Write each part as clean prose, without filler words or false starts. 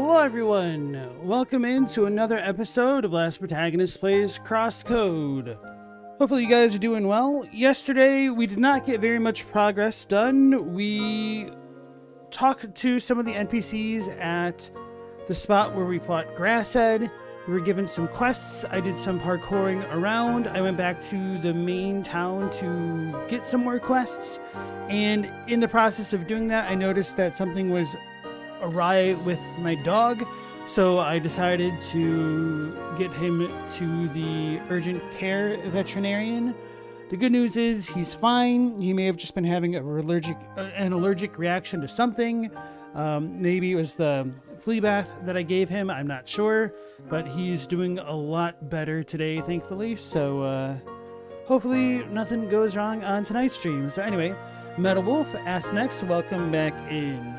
Hello everyone! Welcome into another episode of Last Protagonist Plays Crosscode. Hopefully you guys are doing well. Yesterday we did not get very much progress done. We talked to some of the NPCs at the spot where we fought Grasshead. We were given some quests. I did some parkouring around. I went back to the main town to get some more quests. And in the process of doing that, I noticed that something was awry with my dog, so I decided to get him to the urgent care veterinarian. The good news is he's fine. He may have just been having an allergic reaction to something. Maybe it was the flea bath that I gave him. I'm not sure, but he's doing a lot better today, thankfully. So hopefully nothing goes wrong on tonight's stream. So anyway, Metal Wolf asks next. Welcome back in.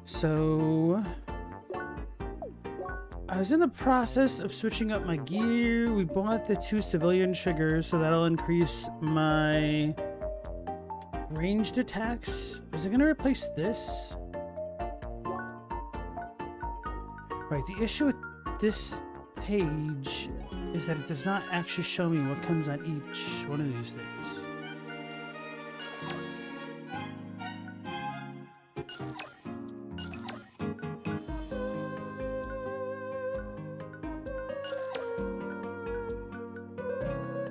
So, I was in the process of switching up my gear. We bought the 2 civilian triggers, so that'll increase my ranged attacks. Is it going to replace this? Right, the issue with this page is that it does not actually show me what comes on each one of these things.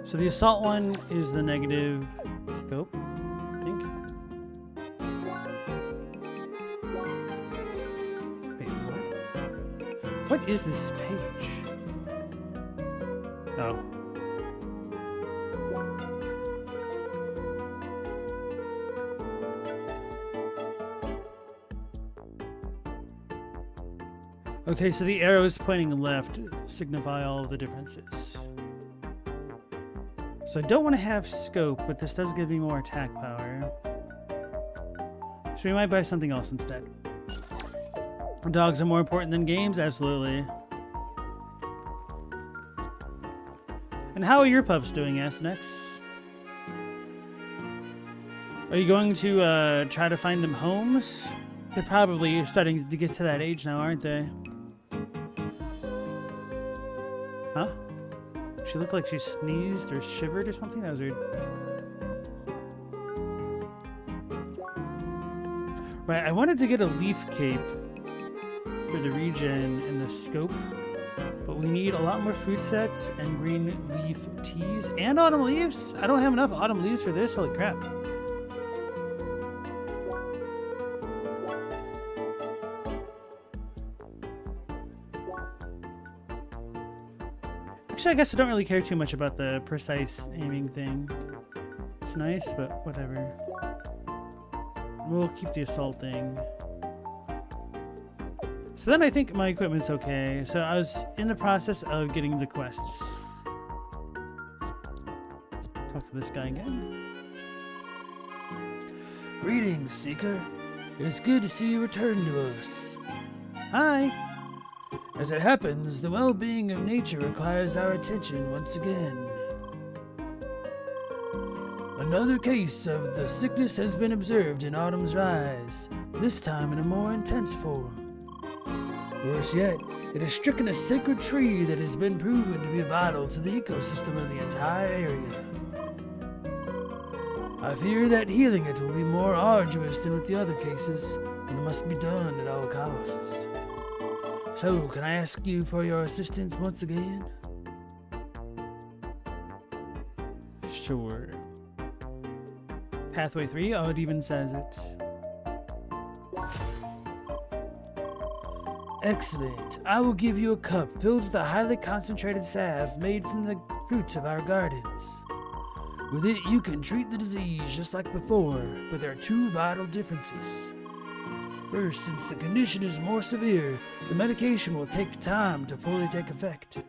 So the assault one is the negative scope, I think. Wait, what is this page? Oh. Okay, so the arrows pointing left signify all of the differences. So I don't want to have scope, but this does give me more attack power. So we might buy something else instead. Dogs are more important than games? Absolutely. And how are your pups doing, SNX? Are you going to try to find them homes? They're probably starting to get to that age now, aren't they? Huh? She looked like she sneezed or shivered or something. That was weird. Right, I wanted to get a leaf cape for the regen and the scope, but we need a lot more fruit sets and green leaf teas and autumn leaves. I don't have enough autumn leaves for this. Holy crap. Actually, I guess I don't really care too much about the precise aiming thing. It's nice, but whatever. We'll keep the assault thing. So then I think my equipment's okay. So I was in the process of getting the quests. Talk to this guy again. Greetings, Seeker. It's good to see you return to us. Hi. As it happens, the well-being of nature requires our attention once again. Another case of the sickness has been observed in Autumn's Rise, this time in a more intense form. Worse yet, it has stricken a sacred tree that has been proven to be vital to the ecosystem of the entire area. I fear that healing it will be more arduous than with the other cases, and it must be done at all costs. So, can I ask you for your assistance once again? Sure. Pathway 3? Oh, it even says it. Excellent. I will give you a cup filled with a highly concentrated salve made from the fruits of our gardens. With it, you can treat the disease just like before, but there are 2 vital differences. First, since the condition is more severe, the medication will take time to fully take effect.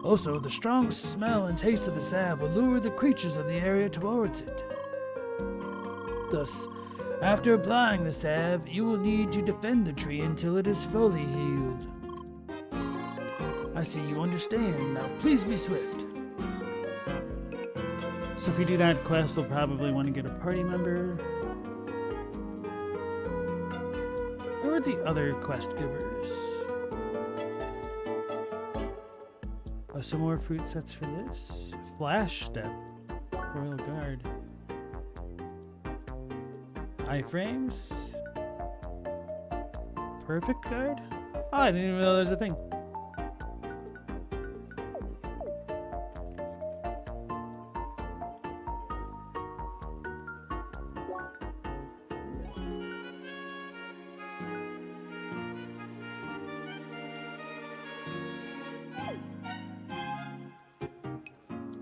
Also, the strong smell and taste of the salve will lure the creatures of the area towards it. Thus, after applying the salve, you will need to defend the tree until it is fully healed. I see you understand. Now please be swift. So if you do that quest, you'll probably want to get a party member. Who are the other quest givers? Oh, some more fruit sets for this. Flash Step. Royal Guard. Iframes. Perfect Guard? Oh, I didn't even know there's a thing.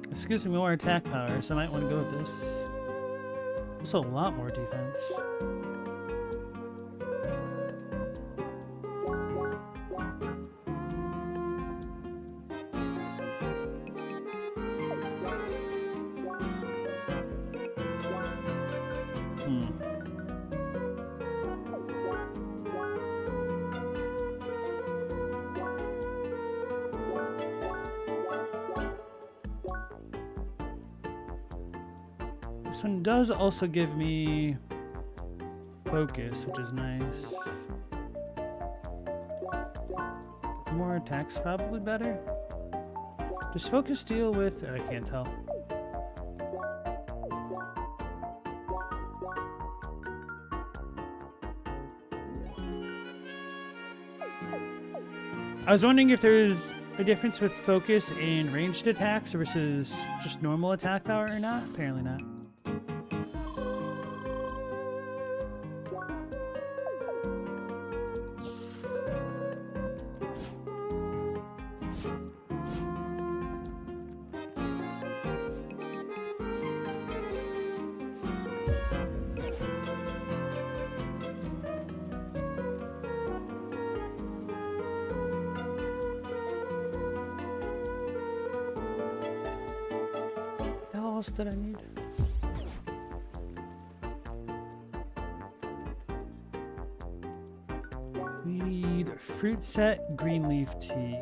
This gives me more attack power, so I might want to go with this. Also a lot more defense. This one does also give me focus, which is nice. More attacks probably better. Does focus deal with... I can't tell. I was wondering if there's a difference with focus in ranged attacks versus just normal attack power or not. Apparently not. That I need. We need a fruit set, green leaf tea.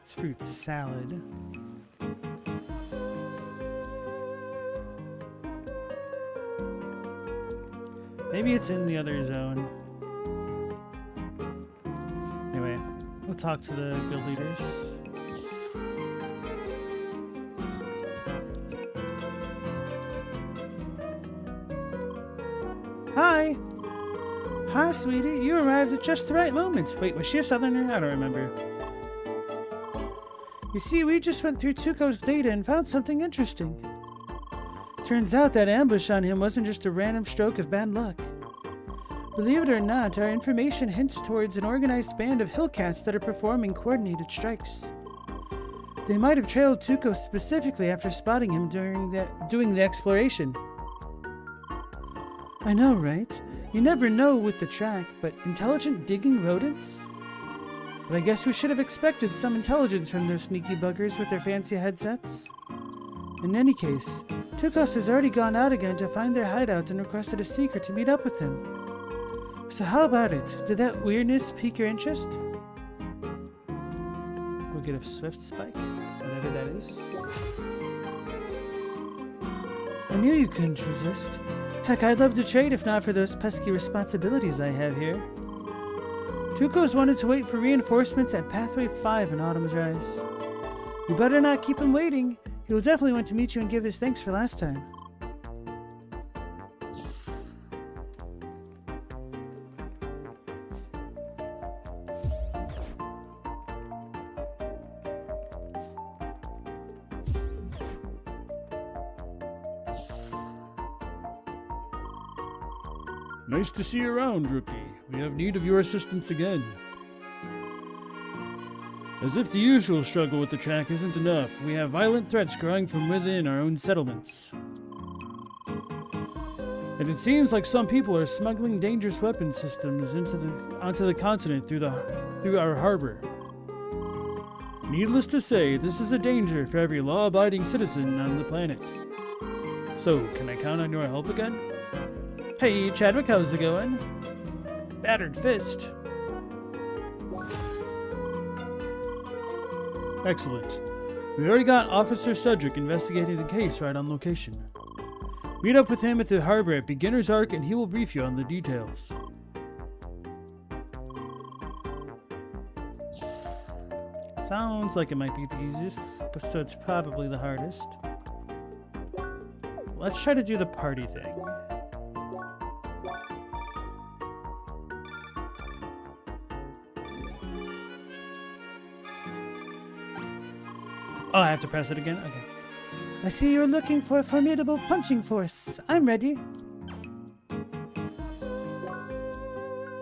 Fruit salad. Maybe it's in the other zone. Anyway, we'll talk to the guild leaders. Hi! Hi, sweetie. You arrived at just the right moment. Wait, was she a southerner? I don't remember. You see, we just went through Tuco's data and found something interesting. Turns out that ambush on him wasn't just a random stroke of bad luck. Believe it or not, our information hints towards an organized band of Hillcats that are performing coordinated strikes. They might have trailed Tuco specifically after spotting him doing the exploration. I know, right? You never know with the track, but intelligent digging rodents? But I guess we should have expected some intelligence from those sneaky buggers with their fancy headsets. In any case, Tukos has already gone out again to find their hideout and requested a seeker to meet up with him. So how about it? Did that weirdness pique your interest? We'll get a swift spike, whatever that is. I knew you couldn't resist. Heck, I'd love to trade if not for those pesky responsibilities I have here. Tukos wanted to wait for reinforcements at Pathway 5 in Autumn's Rise. You better not keep him waiting. He will definitely want to meet you and give his thanks for last time. Nice to see you around, Rookie. We have need of your assistance again. As if the usual struggle with the track isn't enough, we have violent threats growing from within our own settlements. And it seems like some people are smuggling dangerous weapon systems onto the continent through our harbor. Needless to say, this is a danger for every law-abiding citizen on the planet. So, can I count on your help again? Hey, Chadwick, how's it going? Battered fist. Excellent. We already got Officer Cedric investigating the case right on location. Meet up with him at the harbor at Beginner's Arc and he will brief you on the details. Sounds like it might be the easiest, so it's probably the hardest. Let's try to do the party thing. Oh, I have to press it again? Okay. I see you're looking for a formidable punching force. I'm ready.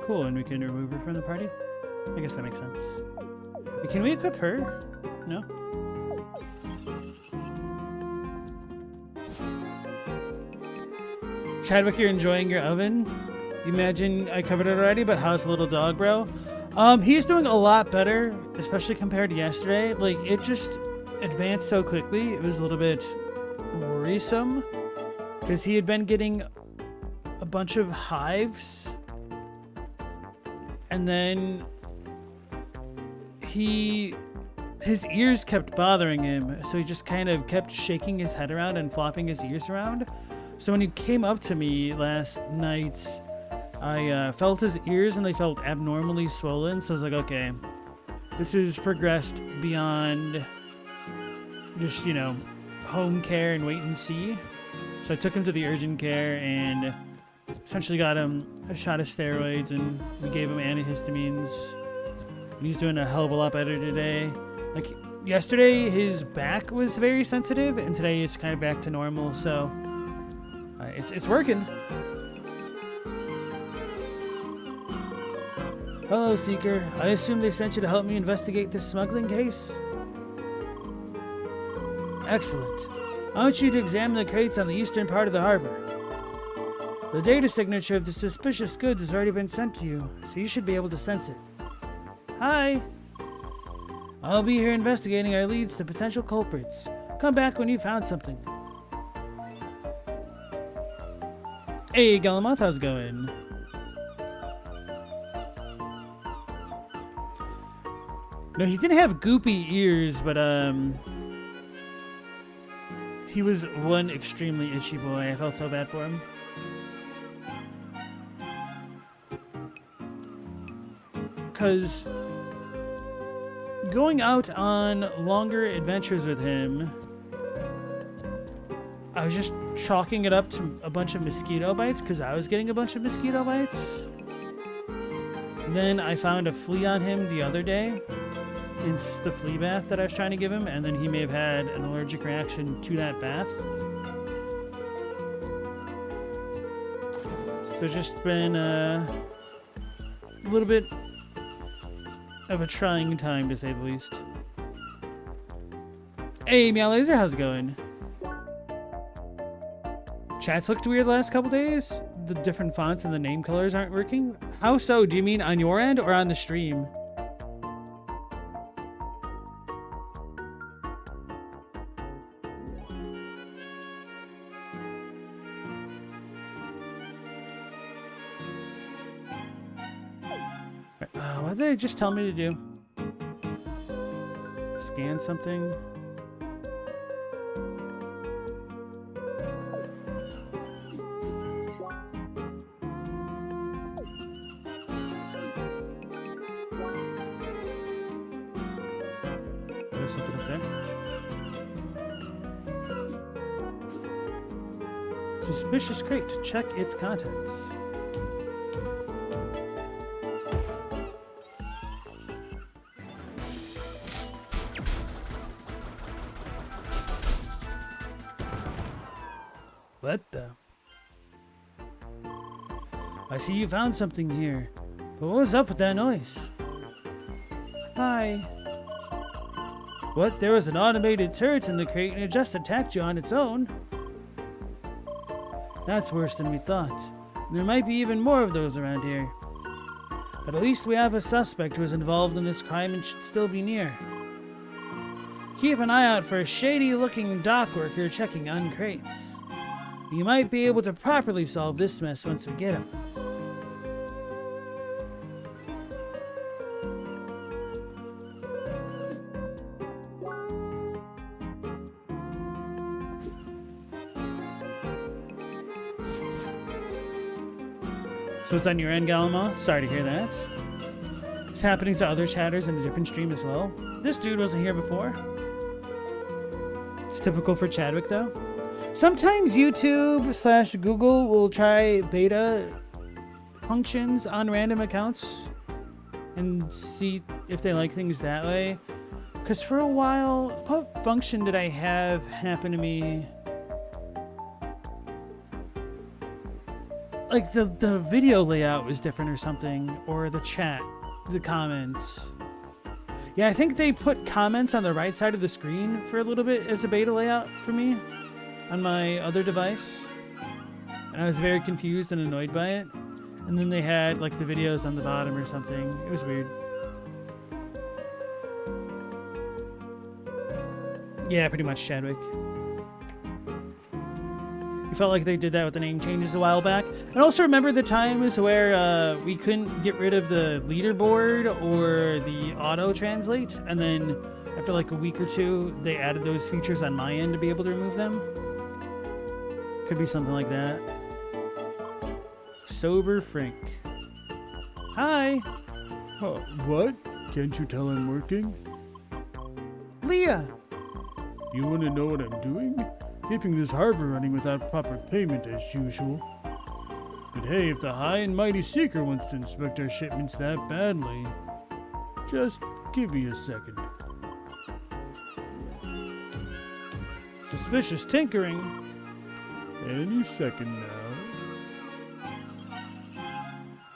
Cool, and we can remove her from the party? I guess that makes sense. Can we equip her? No? Chadwick, you're enjoying your oven? You imagine I covered it already, but how's the little dog, bro? He's doing a lot better, especially compared to yesterday. Like, it just advanced so quickly. It was a little bit worrisome because he had been getting a bunch of hives, and then his ears kept bothering him, so he just kind of kept shaking his head around and flopping his ears around. So when he came up to me last night, I felt his ears and they felt abnormally swollen, so I was like, okay, this has progressed beyond just, you know, home care and wait and see. So I took him to the urgent care and essentially got him a shot of steroids, and we gave him antihistamines. And he's doing a hell of a lot better today. Like, yesterday his back was very sensitive, and today it's kind of back to normal, so it's working. Hello, Seeker. I assume they sent you to help me investigate this smuggling case? Excellent. I want you to examine the crates on the eastern part of the harbor. The data signature of the suspicious goods has already been sent to you, so you should be able to sense it. Hi. I'll be here investigating our leads to potential culprits. Come back when you found something. Hey, Galamoth, how's it going? No, he didn't have goopy ears, but he was one extremely itchy boy. I felt so bad for him. Because going out on longer adventures with him, I was just chalking it up to a bunch of mosquito bites because I was getting a bunch of mosquito bites. Then I found a flea on him the other day. It's the flea bath that I was trying to give him, and then he may have had an allergic reaction to that bath. So it's just been a little bit of a trying time, to say the least. Hey, Meow Laser, how's it going? Chat's looked weird the last couple days. The different fonts and the name colors aren't working. How so? Do you mean on your end or on the stream? What did they just tell me to do? Scan something? There's something up there. Suspicious crate. Check its contents. What the? I see you found something here. But what was up with that noise? Hi. What? There was an automated turret in the crate and it just attacked you on its own? That's worse than we thought. There might be even more of those around here. But at least we have a suspect who is involved in this crime and should still be near. Keep an eye out for a shady-looking dock worker checking on crates. You might be able to properly solve this mess once we get him. So it's on your end, Galama. Sorry to hear that. It's happening to other chatters in a different stream as well. This dude wasn't here before. It's typical for Chadwick, though. Sometimes YouTube/Google will try beta functions on random accounts and see if they like things that way. Because for a while, what function did I have happen to me? Like the video layout was different or something, or the chat, the comments. Yeah, I think they put comments on the right side of the screen for a little bit as a beta layout for me on my other device. And I was very confused and annoyed by it. And then they had like the videos on the bottom or something. It was weird. Yeah, pretty much Chadwick. You felt like they did that with the name changes a while back. And also remember the times where we couldn't get rid of the leaderboard or the auto-translate, and then after like a week or two, they added those features on my end to be able to remove them? Could be something like that. Sober Frank. Hi! What? Can't you tell I'm working? Leah! You want to know what I'm doing? Keeping this harbor running without proper payment as usual. But hey, if the high and mighty Seeker wants to inspect our shipments that badly, just give me a second. Suspicious tinkering. Any second now.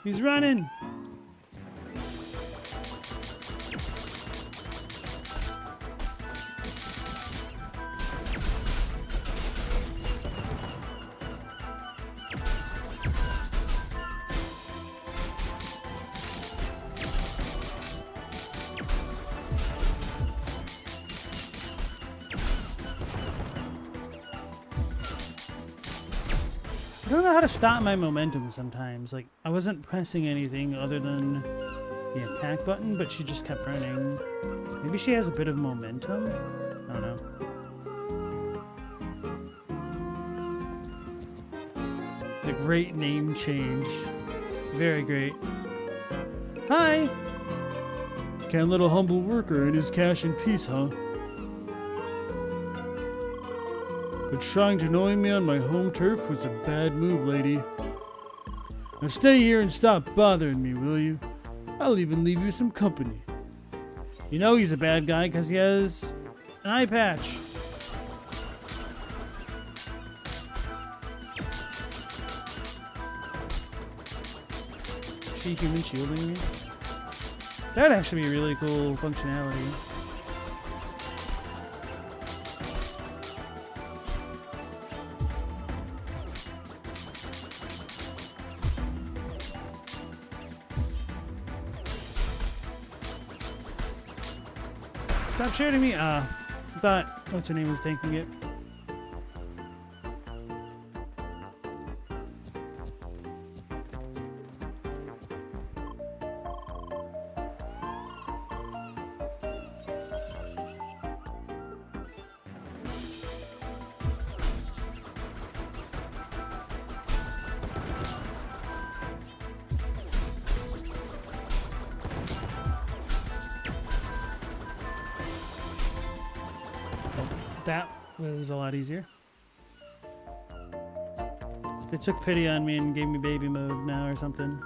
He's running. I don't know how to stop my momentum sometimes. Like, I wasn't pressing anything other than the attack button, but she just kept running. Maybe she has a bit of momentum? I don't know. The great name change. Very great. Hi! Can't let a humble worker earn his cash in peace, huh? But trying to annoy me on my home turf was a bad move, lady. Now stay here and stop bothering me, will you? I'll even leave you some company. You know he's a bad guy because he has an eye patch. Is she human shielding me? That'd actually be really cool functionality. Stop shooting me! I thought what's her name was taking it. That was a lot easier. They took pity on me and gave me baby mode now or something.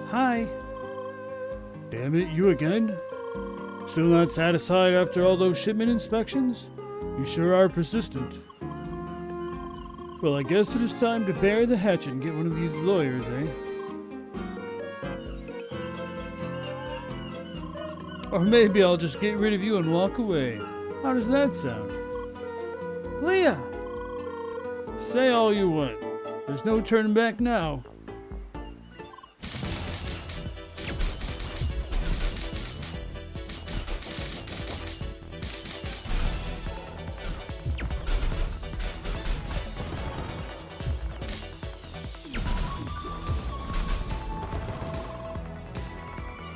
Hi. Damn it, you again? Still not satisfied after all those shipment inspections? You sure are persistent. Well, I guess it is time to bury the hatchet and get one of these lawyers, eh? Or maybe I'll just get rid of you and walk away. How does that sound? Leah! Say all you want. There's no turning back now.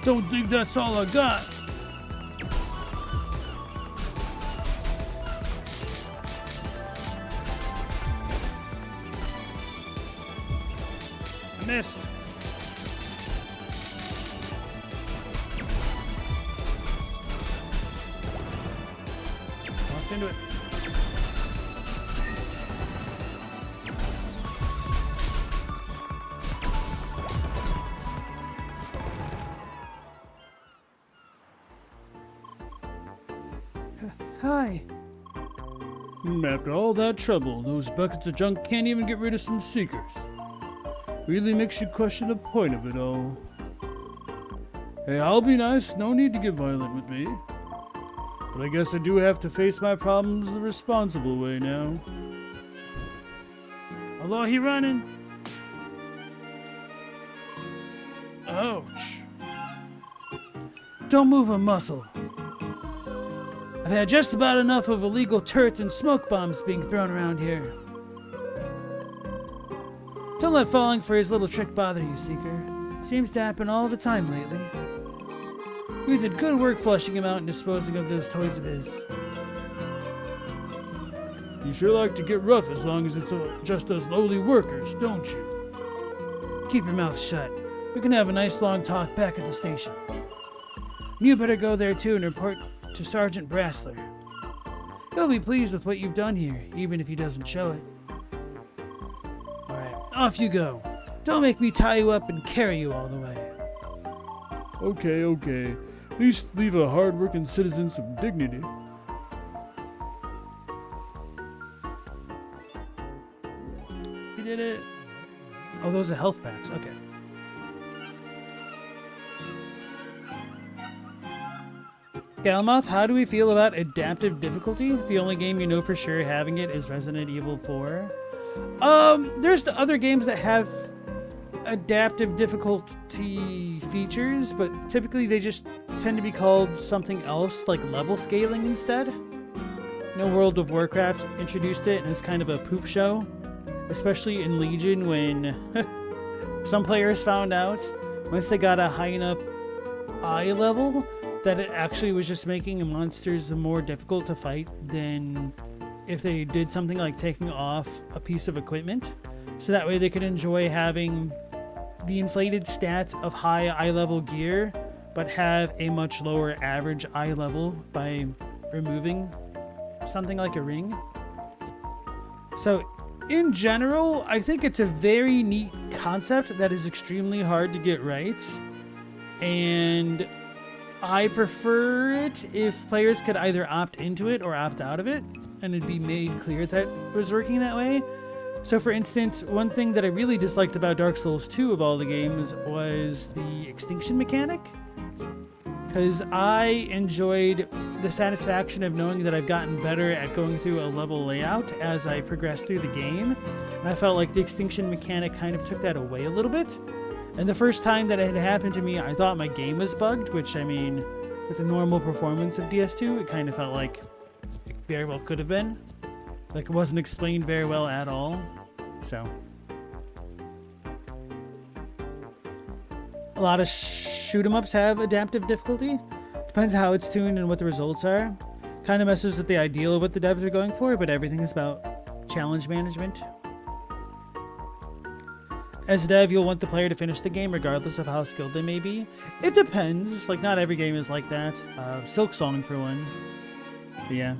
Don't think that's all I got. I missed. Walked into it. Hi. After all that trouble, those buckets of junk can't even get rid of some seekers. Really makes you question the point of it all. Hey, I'll be nice, no need to get violent with me. But I guess I do have to face my problems the responsible way now. Although he running. Ouch. Don't move a muscle. I've had just about enough of illegal turrets and smoke bombs being thrown around here. Don't let falling for his little trick bother you, Seeker. Seems to happen all the time lately. We did good work flushing him out and disposing of those toys of his. You sure like to get rough as long as it's just us lowly workers, don't you? Keep your mouth shut. We can have a nice long talk back at the station. You better go there too and report to Sergeant Brassler. He'll be pleased with what you've done here, even if he doesn't show it. Alright, off you go. Don't make me tie you up and carry you all the way. Okay, okay. At least leave a hard-working citizen some dignity. You did it. Oh, those are health packs. Okay. Galmoth, how do we feel about adaptive difficulty? The only game you know for sure having it is Resident Evil 4. There's the other games that have adaptive difficulty features, but typically they just tend to be called something else, like level scaling instead. No, World of Warcraft introduced it and it's kind of a poop show, especially in Legion when some players found out once they got a high enough eye level that it actually was just making monsters more difficult to fight than if they did something like taking off a piece of equipment. So that way they could enjoy having the inflated stats of high eye level gear, but have a much lower average eye level by removing something like a ring. So in general, I think it's a very neat concept that is extremely hard to get right. And I prefer it if players could either opt into it or opt out of it, and it'd be made clear that it was working that way. So for instance, one thing that I really disliked about Dark Souls 2 of all the games was the extinction mechanic. Because I enjoyed the satisfaction of knowing that I've gotten better at going through a level layout as I progressed through the game. And I felt like the extinction mechanic kind of took that away a little bit. And the first time that it had happened to me, I thought my game was bugged, which, I mean, with the normal performance of DS2, it kind of felt like it very well could have been. Like, it wasn't explained very well at all. So a lot of shoot-em-ups have adaptive difficulty. Depends how it's tuned and what the results are. Kind of messes with the ideal of what the devs are going for, but everything is about challenge management. As a dev, you'll want the player to finish the game regardless of how skilled they may be. It depends. Like, not every game is like that. Silksong for one. But yeah.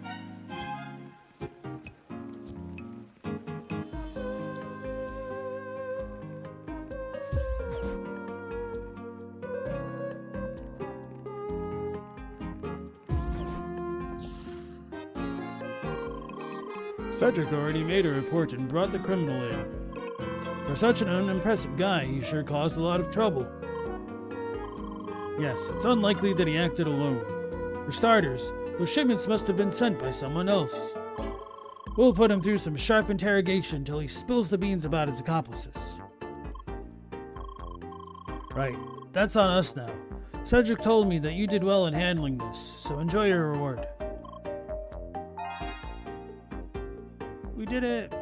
Cedric already made a report and brought the criminal in. For such an unimpressive guy, he sure caused a lot of trouble. Yes, it's unlikely that he acted alone. For starters, those shipments must have been sent by someone else. We'll put him through some sharp interrogation till he spills the beans about his accomplices. Right, that's on us now. Cedric told me that you did well in handling this, so enjoy your reward. We did it.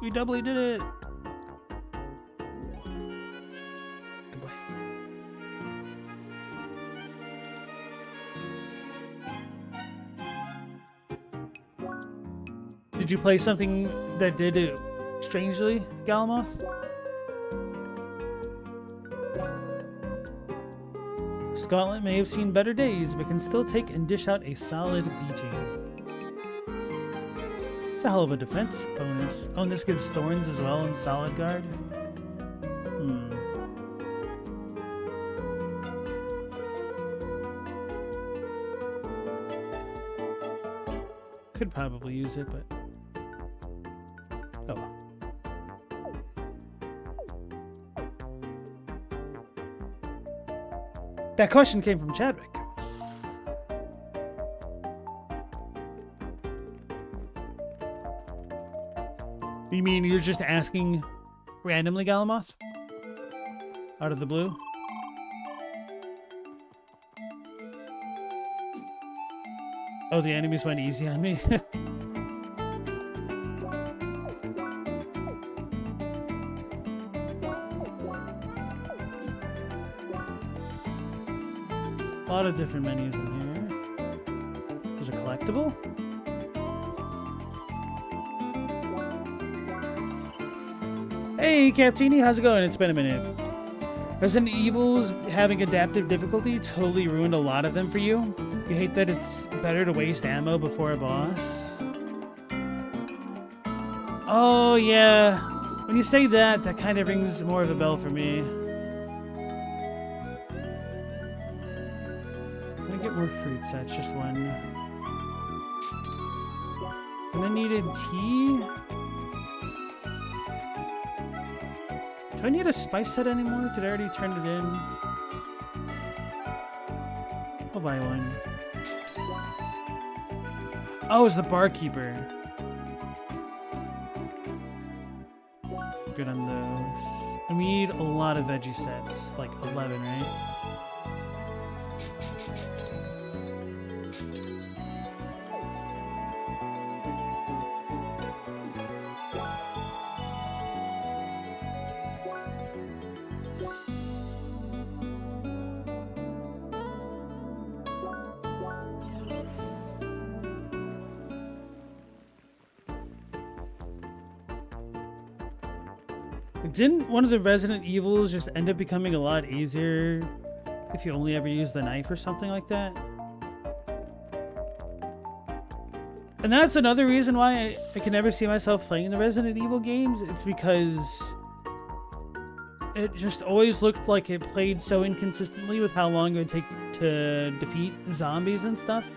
We doubly did it. Good boy. Did you play something that did it strangely, Galamoth? Scotland may have seen better days, but can still take and dish out a solid beating. It's a hell of a defense bonus. Oh, and this gives thorns as well and solid guard. Could probably use it, but... oh well. That question came from Chadwick. You mean you're just asking randomly, Galamoth? Out of the blue? Oh, the enemies went easy on me. A lot of different menus in here. There's a collectible? Hey, Captini, how's it going? It's been a minute. Resident Evil's having adaptive difficulty totally ruined a lot of them for you. You hate that it's better to waste ammo before a boss? Oh, yeah. When you say that, that kind of rings more of a bell for me. I'm gonna get more fruits, that's just one. And I needed tea. Do I need a spice set anymore? Did I already turn it in? I'll buy one. Oh, it's the barkeeper. Good on those. And we need a lot of veggie sets, like 11, right? Didn't one of the Resident Evils just end up becoming a lot easier if you only ever use the knife or something like that? And that's another reason why I can never see myself playing the Resident Evil games. It's because it just always looked like it played so inconsistently with how long it would take to defeat zombies and stuff.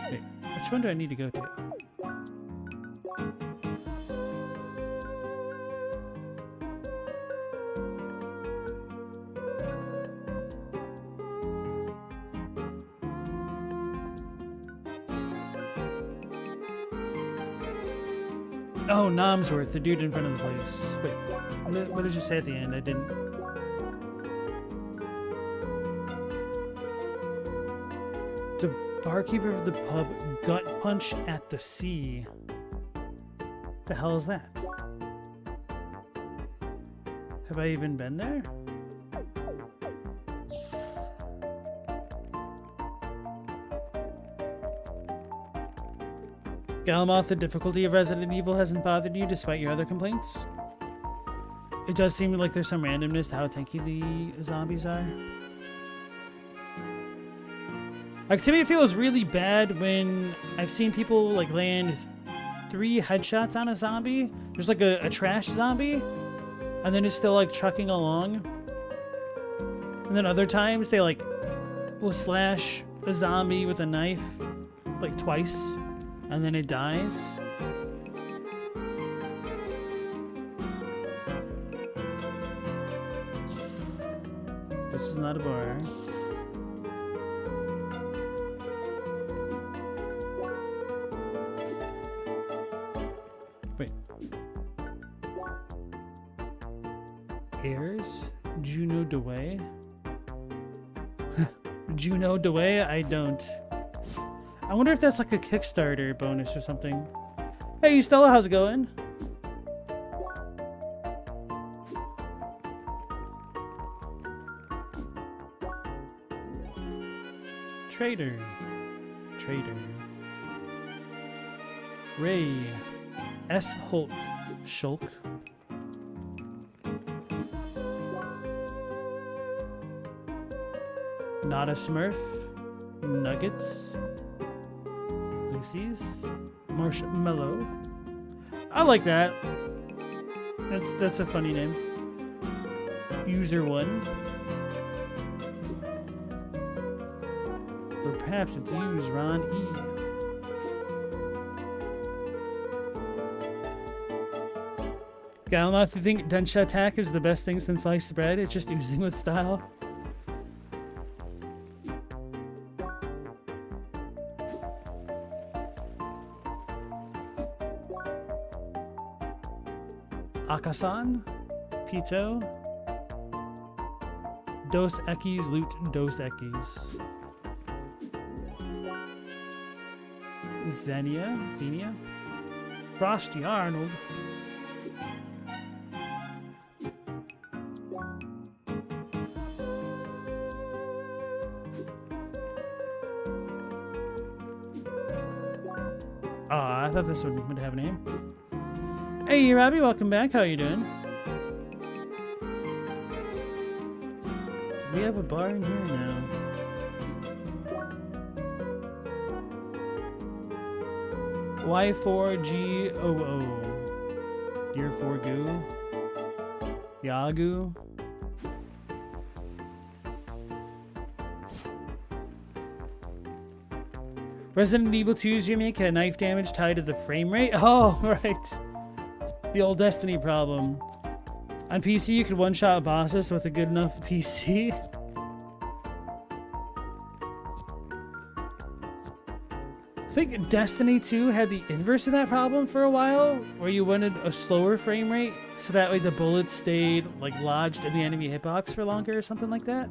Wait, which one do I need to go to? Oh, Nomsworth, the dude in front of the place. Wait, what did you say at the end? I didn't... The barkeeper of the pub, gut punch at the sea. The hell is that? Have I even been there? Galamoth, the difficulty of Resident Evil hasn't bothered you despite your other complaints? It does seem like there's some randomness to how tanky the zombies are. Like, to me it feels really bad when I've seen people like land 3 headshots on a zombie. There's like a trash zombie, and then it's still like trucking along. And then other times they like will slash a zombie with a knife like twice, and then it dies. This is not a bar. heirs? Juno DeWay? Juno DeWay? I don't. I wonder if that's like a Kickstarter bonus or something. Hey, Stella, how's it going? Trader. Ray. S. Hulk. Shulk. Not a Smurf. Nuggets. Lucy's. Marshmallow. I like that. That's a funny name. User 1. Or perhaps it's used Ron E. I don't know if you think Densha Attack is the best thing since sliced bread. It's just oozing with style. Akasan, Pito, Dos Equis Loot Dos Equis, Xenia, Frosty Arnold, I thought this would have a name. Hey, Robbie, welcome back. How you doing? Do we have a bar in here now? Y4GOO. Dear for Goo. Yagu. Resident Evil 2's remake had knife damage tied to the frame rate? Oh, right. The old Destiny problem. On PC, you could one-shot bosses with a good enough PC. I think Destiny 2 had the inverse of that problem for a while, where you wanted a slower frame rate, so that way the bullets stayed like lodged in the enemy hitbox for longer or something like that.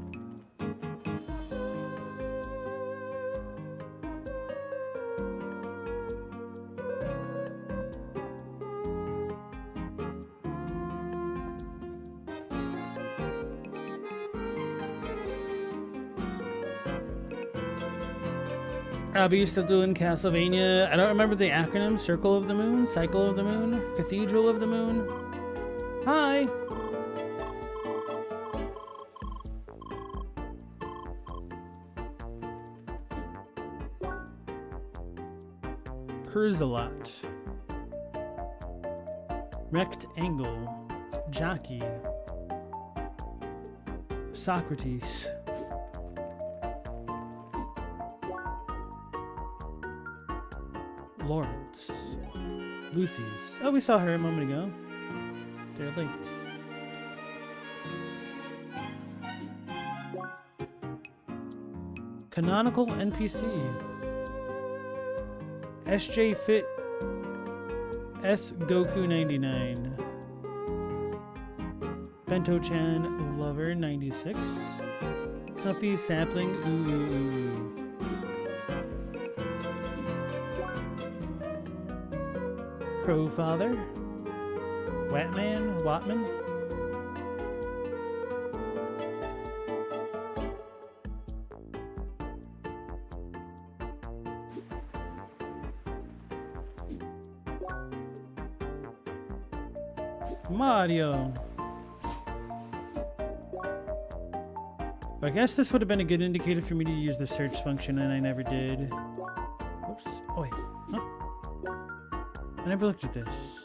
Robbie, you still doing Castlevania? I don't remember the acronym. Circle of the Moon? Cycle of the Moon? Cathedral of the Moon? Hi! Perzelot. Rectangle. Jockey. Socrates. Lawrence. Lucy's. Oh, we saw her a moment ago. They're late. Canonical NPC. SJ Fit. S Goku 99. Bento Chan Lover 96. Comfy Sapling. Ooh. Crow Father, Watman, Mario. I guess this would have been a good indicator for me to use the search function, and I never did. Oops. Oh wait. Huh? I never looked at this.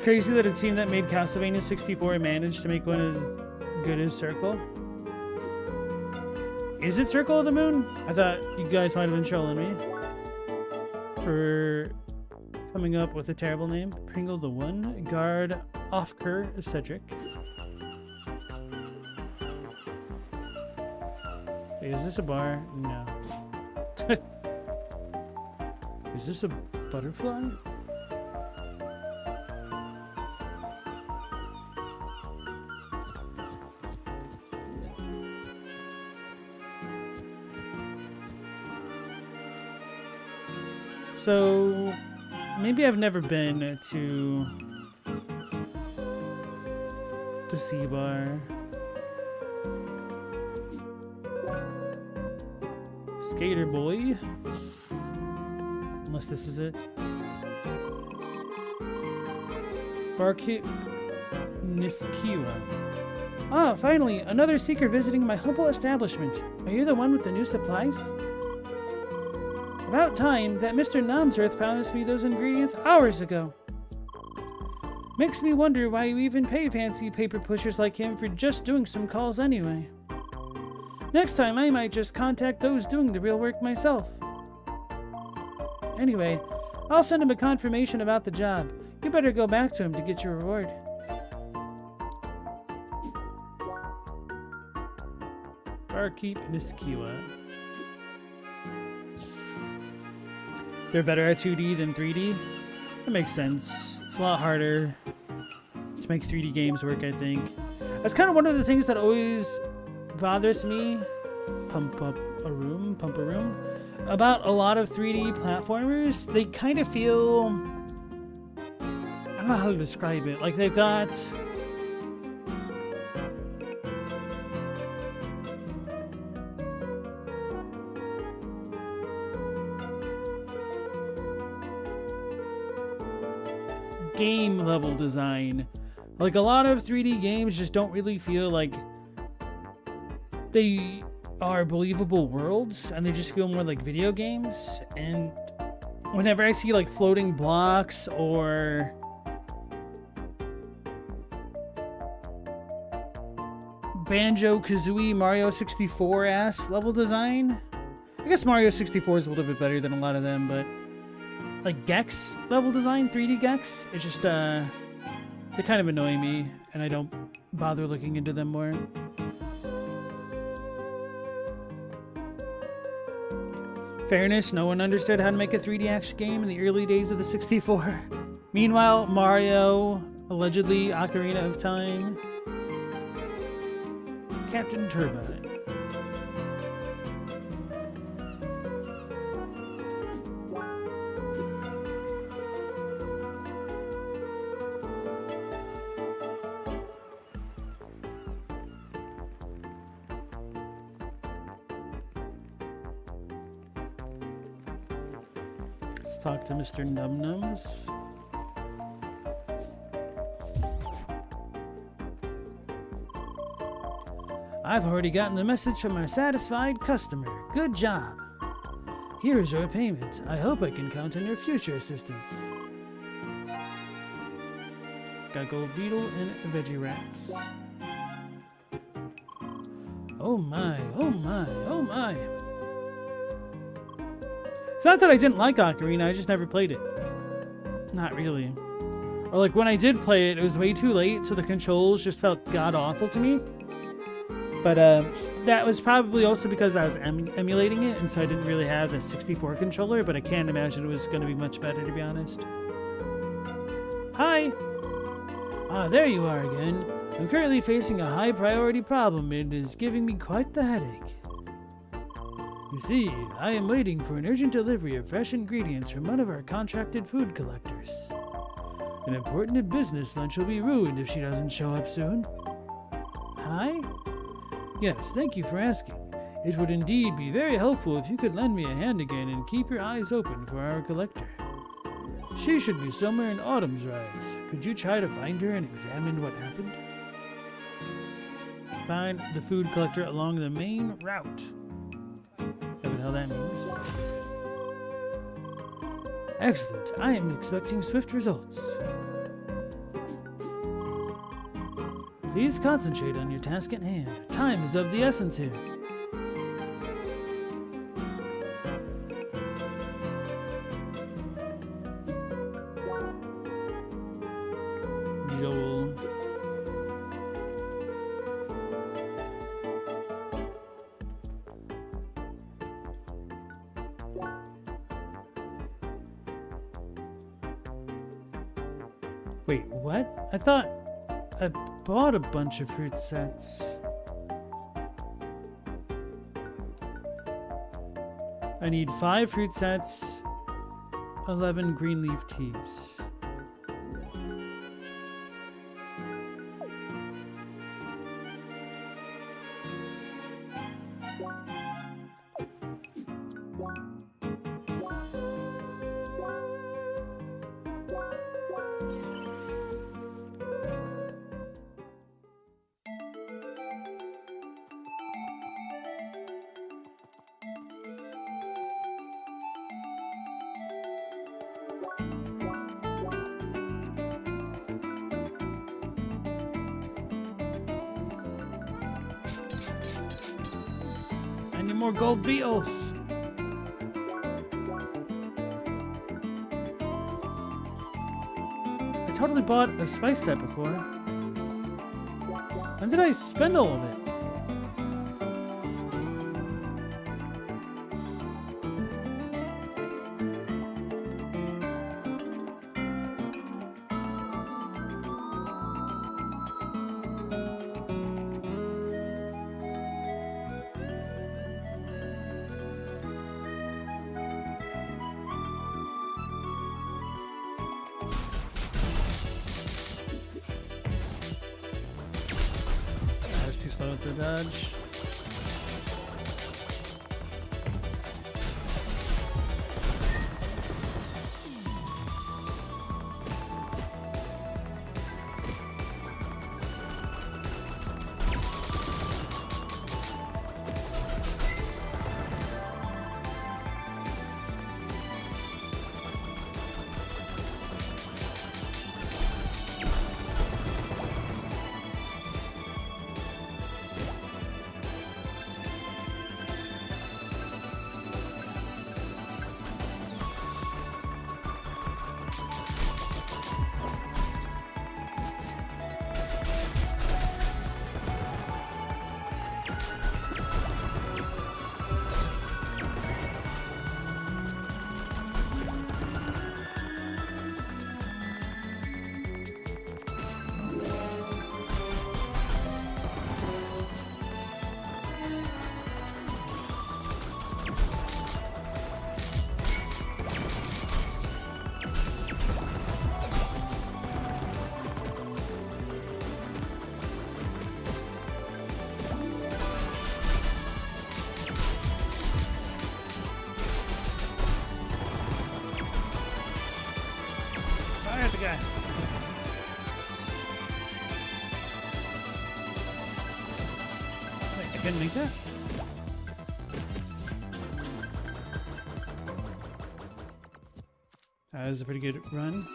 Crazy that a team that made Castlevania 64 managed to make one as good as Circle. Is it Circle of the Moon? I thought you guys might have been trolling me for coming up with a terrible name. Pringle the One, Guard, Ofker, Cedric. Wait, is this a bar? No. Is this a butterfly? So, maybe I've never been to the Sea Bar. Skater Boy. Unless this is it. Barkeep Niskiwa. Ah, finally, another seeker visiting my humble establishment. Are you the one with the new supplies? About time. That Mr. Namsworth promised me those ingredients hours ago. Makes me wonder why you even pay fancy paper pushers like him for just doing some calls anyway. Next time I might just contact those doing the real work myself. Anyway, I'll send him a confirmation about the job. You better go back to him to get your reward. Barkeep Niskiwa. They're better at 2D than 3D? That makes sense. It's a lot harder to make 3D games work, I think. That's kind of one of the things that always bothers me, pump a room, about a lot of 3D platformers. They kind of feel, I don't know how to describe it, like they've got game level design. Like a lot of 3D games just don't really feel like they are believable worlds, and they just feel more like video games. And whenever I see like floating blocks or Banjo-Kazooie Mario 64 ass level design, I guess Mario 64 is a little bit better than a lot of them, but like Gex level design, 3D Gex, it's just they kind of annoy me, and I don't bother looking into them more. Fairness, no one understood how to make a 3D action game in the early days of the 64. Meanwhile, Mario, allegedly Ocarina of Time, Captain Turbine. Let's talk to Mr. Numnums. I've already gotten the message from our satisfied customer. Good job. Here is your payment. I hope I can count on your future assistance. Got gold beetle and veggie wraps. Oh my, oh my, oh my. It's not that I didn't like Ocarina, I just never played it. Not really. Or like when I did play it, it was way too late, so the controls just felt god-awful to me. But that was probably also because I was emulating it, and so I didn't really have a 64 controller, but I can't imagine it was going to be much better, to be honest. Hi! Ah, there you are again. I'm currently facing a high-priority problem, and it is giving me quite the headache. You see, I am waiting for an urgent delivery of fresh ingredients from one of our contracted food collectors. An important business lunch will be ruined if she doesn't show up soon. Hi? Yes, thank you for asking. It would indeed be very helpful if you could lend me a hand again and keep your eyes open for our collector. She should be somewhere in Autumn's Rise. Could you try to find her and examine what happened? Find the food collector along the main route. What the hell that means? Excellent. I am expecting swift results. Please concentrate on your task at hand. Time is of the essence here. Joel. Wait, what? I thought I bought a bunch of fruit sets. I need 5 fruit sets, 11 green leaf teas. I need more gold beetles. I totally bought a spice set before. When did I spend all of it? Too slow to dodge. Fire the guy. Wait, I couldn't make that? That was a pretty good run.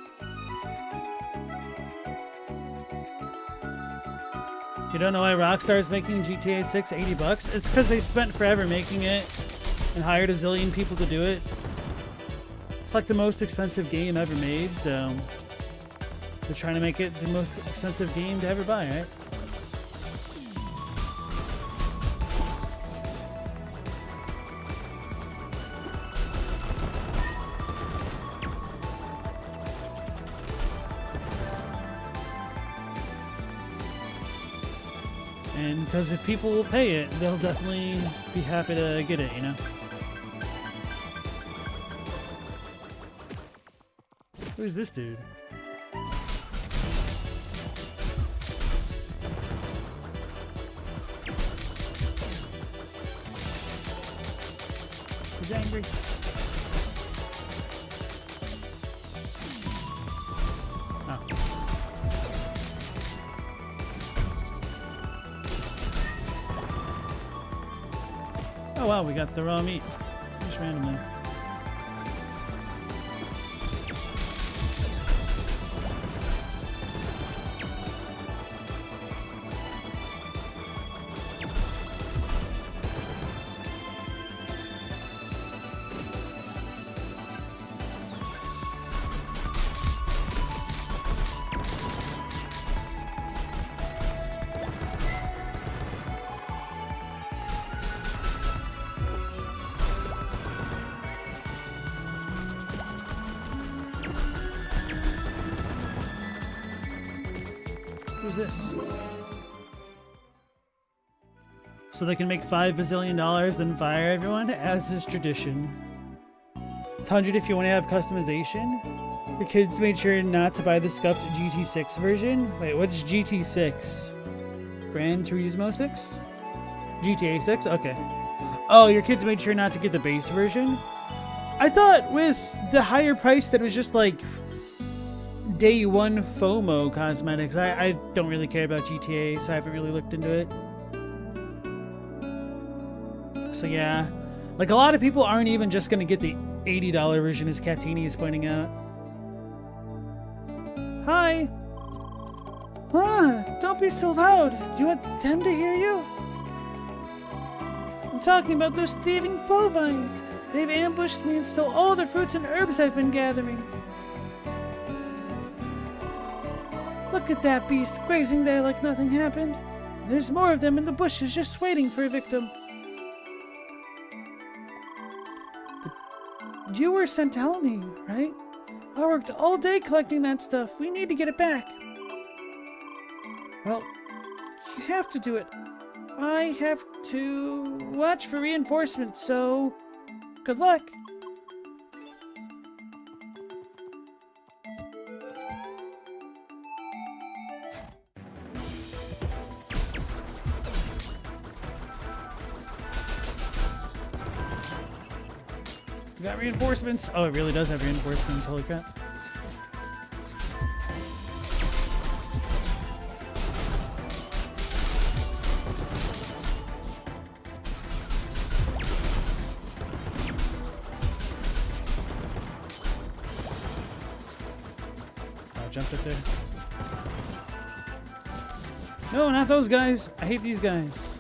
You don't know why Rockstar is making GTA 6 $80? It's because they spent forever making it and hired a zillion people to do it. It's like the most expensive game ever made, so they're trying to make it the most expensive game to ever buy, right? And because if people will pay it, they'll definitely be happy to get it, you know? Who's this dude? He's angry. Oh. Oh wow, we got the raw meat. Just randomly. Who's this? So they can make $5 bazillion, then fire everyone, as is tradition. It's 100 if you want to have customization. Your kids made sure not to buy the scuffed GT6 version. Wait, what's GT6? Gran Turismo 6? GTA 6? Okay. Oh, your kids made sure not to get the base version? I thought with the higher price that was just like day one FOMO cosmetics. I don't really care about GTA, so I haven't really looked into it. So yeah, like a lot of people aren't even just going to get the $80 version, as Captini is pointing out. Hi! Ah, don't be so loud. Do you want them to hear you? I'm talking about those thieving bovines. They've ambushed me and stole all the fruits and herbs I've been gathering. Look at that beast grazing there like nothing happened. There's more of them in the bushes just waiting for a victim. But you were sent to help me, right? I worked all day collecting that stuff. We need to get it back. Well, you have to do it. I have to watch for reinforcements, so good luck. We got reinforcements. Oh, it really does have reinforcements. Holy crap. Jumped up there. No, not those guys. I hate these guys.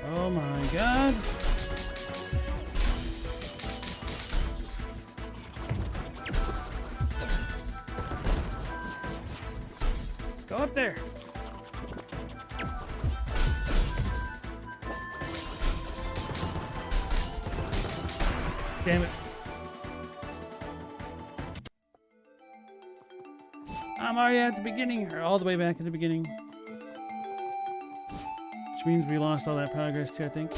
Oh my god. Go up there. Damn it. I'm already at the beginning, or all the way back at the beginning. Which means we lost all that progress too, I think.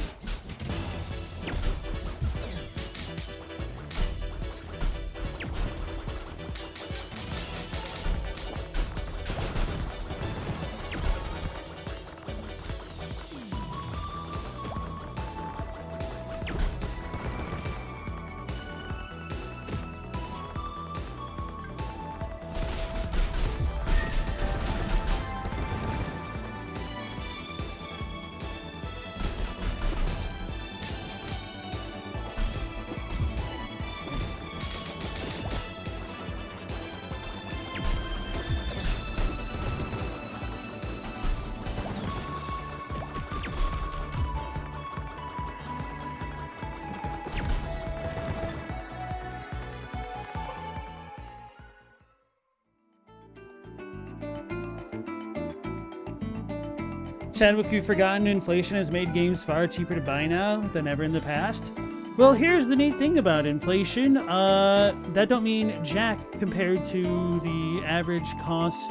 Chadwick, you've forgotten inflation has made games far cheaper to buy now than ever in the past. Well, here's the neat thing about inflation. That don't mean jack compared to the average cost,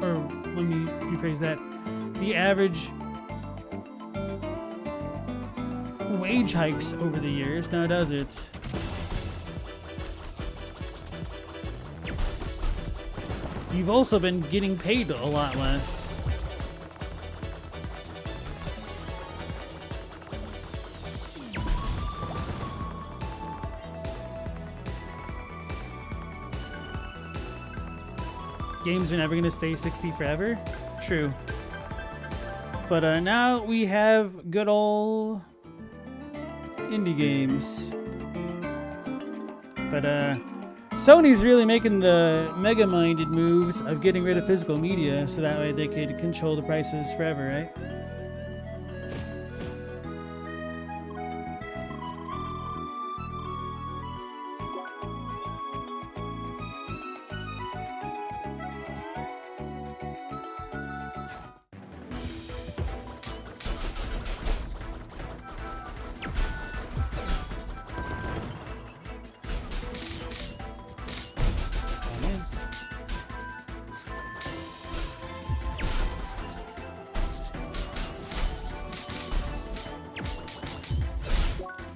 or let me rephrase that, the average wage hikes over the years, now does it? You've also been getting paid a lot less. Games are never going to stay 60 forever. True. But now we have good old indie games. But Sony's really making the mega-minded moves of getting rid of physical media so that way they could control the prices forever, right?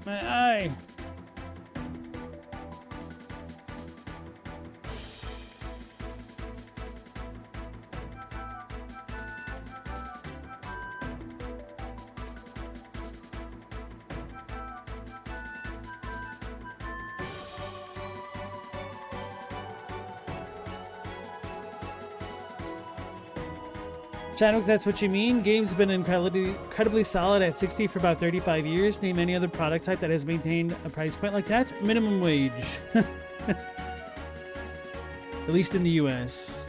My eye. Chadwick, that's what you mean? Game's been incredibly solid at 60 for about 35 years. Name any other product type that has maintained a price point like that? Minimum wage. At least in the US.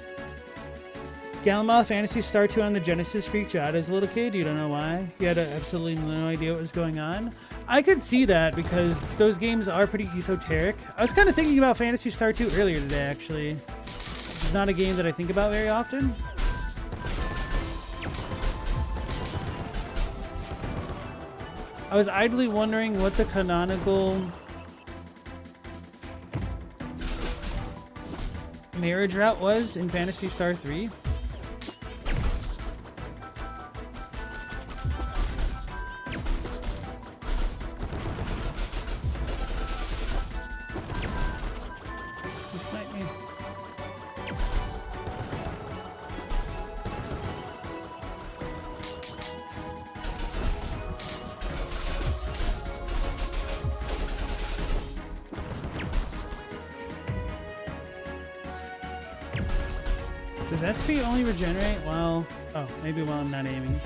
Galamoth Phantasy Star 2 on the Genesis freaked you out as a little kid. You don't know why. You had absolutely no idea what was going on. I could see that because those games are pretty esoteric. I was kind of thinking about Phantasy Star 2 earlier today, actually. Which is not a game that I think about very often. I was idly wondering what the canonical marriage route was in Phantasy Star 3. He sniped me. Does SP only regenerate while... Oh, maybe while I'm not aiming.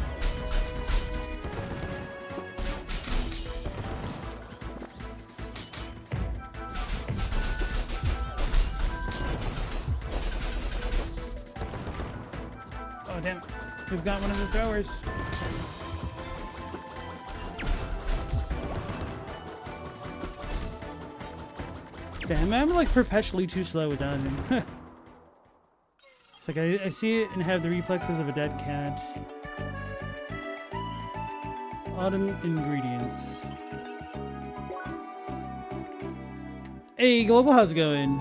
Oh, damn. We've got one of the throwers. Damn, I'm like perpetually too slow with dodging. It's like I see it and have the reflexes of a dead cat. Autumn ingredients. Hey, Global, how's it going?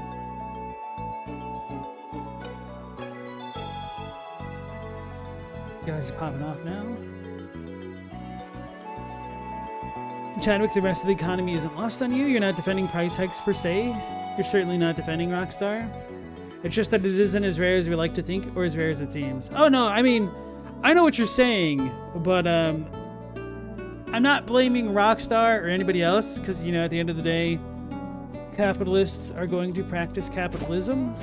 You guys are popping off now. Chadwick, the rest of the economy isn't lost on you. You're not defending price hikes per se. You're certainly not defending Rockstar. It's just that it isn't as rare as we like to think, or as rare as it seems. Oh no, I mean, I know what you're saying, but I'm not blaming Rockstar or anybody else, because, you know, at the end of the day, capitalists are going to practice capitalism.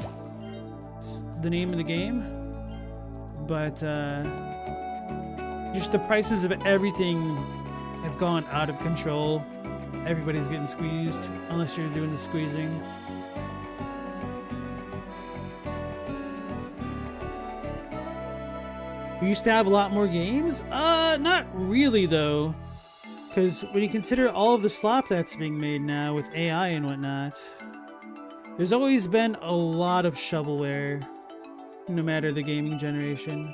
It's the name of the game. But just the prices of everything have gone out of control. Everybody's getting squeezed, unless you're doing the squeezing. We used to have a lot more games? Not really, though. Because when you consider all of the slop that's being made now with AI and whatnot, there's always been a lot of shovelware, no matter the gaming generation.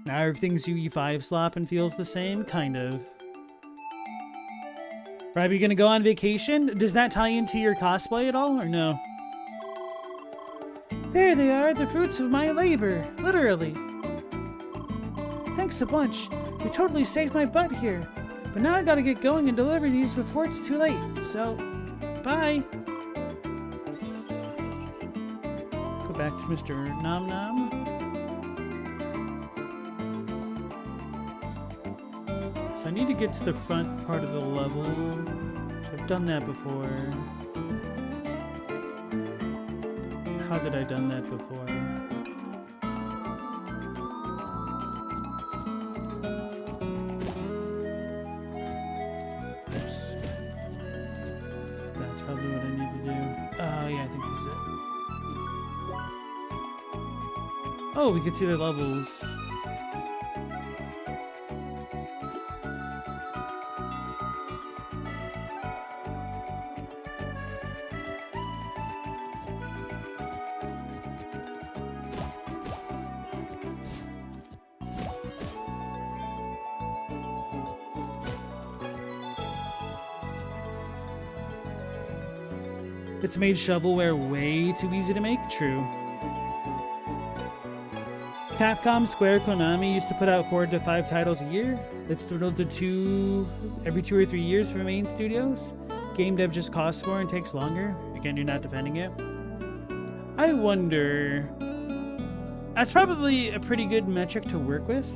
Now everything's UE5 slop and feels the same? Kind of. Right, are you gonna go on vacation? Does that tie into your cosplay at all, or no? There they are, the fruits of my labor, literally. Thanks a bunch. You totally saved my butt here. But now I gotta get going and deliver these before it's too late. So, bye. Go back to Mr. Nom Nom. So I need to get to the front part of the level. I've done that before. How did I done that before? Oops. That's probably what I need to do. Oh yeah, I think this is it. Oh, we can see the levels. It's made shovelware way too easy to make. True. Capcom, Square, Konami used to put out 4 to 5 titles a year. It's dwindled to 2 every 2 or 3 years for main studios. Game dev just costs more and takes longer. Again, you're not defending it. I wonder... That's probably a pretty good metric to work with.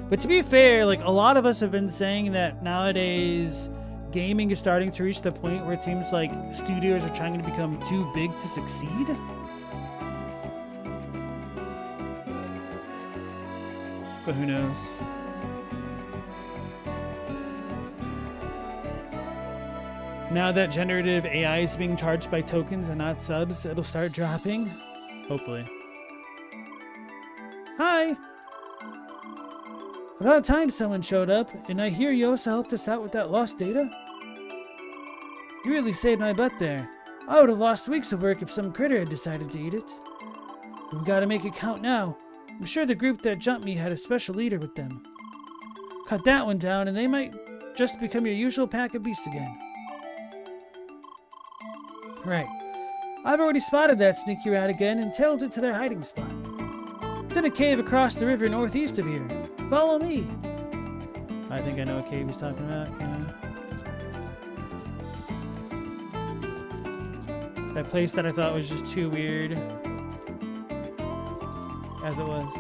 But to be fair, like, a lot of us have been saying that nowadays gaming is starting to reach the point where it seems like studios are trying to become too big to succeed. But who knows? Now that generative AI is being charged by tokens and not subs, it'll start dropping. Hopefully. Hi! About time someone showed up, and I hear you also helped us out with that lost data? You really saved my butt there. I would have lost weeks of work if some critter had decided to eat it. We've got to make it count now. I'm sure the group that jumped me had a special leader with them. Cut that one down, and they might just become your usual pack of beasts again. Right. I've already spotted that sneaky rat again and tailed it to their hiding spot. It's in a cave across the river northeast of here. Follow me. I think I know what cave he's talking about. Yeah. That place that I thought was just too weird. As it was.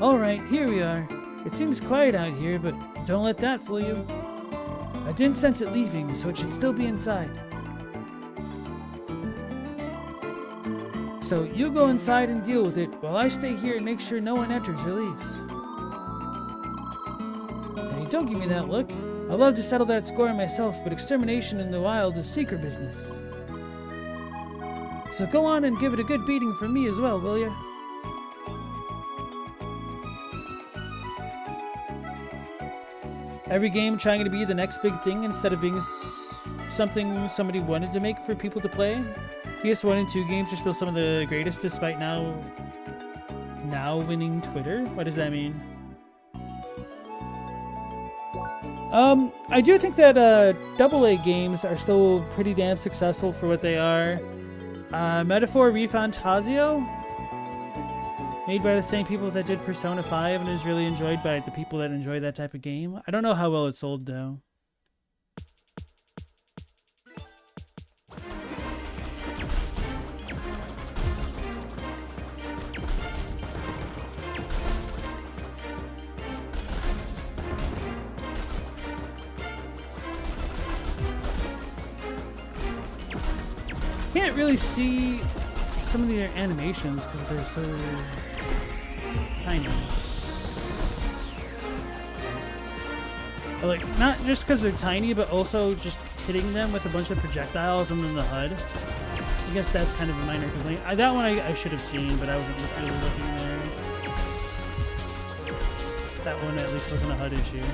Alright, here we are. It seems quiet out here, but don't let that fool you. I didn't sense it leaving, so it should still be inside. So you go inside and deal with it, while I stay here and make sure no one enters or leaves. Hey, don't give me that look. I'd love to settle that score myself, but extermination in the wild is secret business. So go on and give it a good beating from me as well, will ya? Every game trying to be the next big thing instead of being something somebody wanted to make for people to play. PS1 and 2 games are still some of the greatest despite now winning Twitter. What does that mean? I do think that AA games are still pretty damn successful for what they are. Metaphor Refantasio, made by the same people that did Persona 5 and is really enjoyed by the people that enjoy that type of game. I don't know how well it sold though. Can't really see some of the animations because they're so tiny. Like, not just because they're tiny, but also just hitting them with a bunch of projectiles and then the HUD. I guess that's kind of a minor complaint. That one I should have seen, but I wasn't really looking there. That one at least wasn't a HUD issue.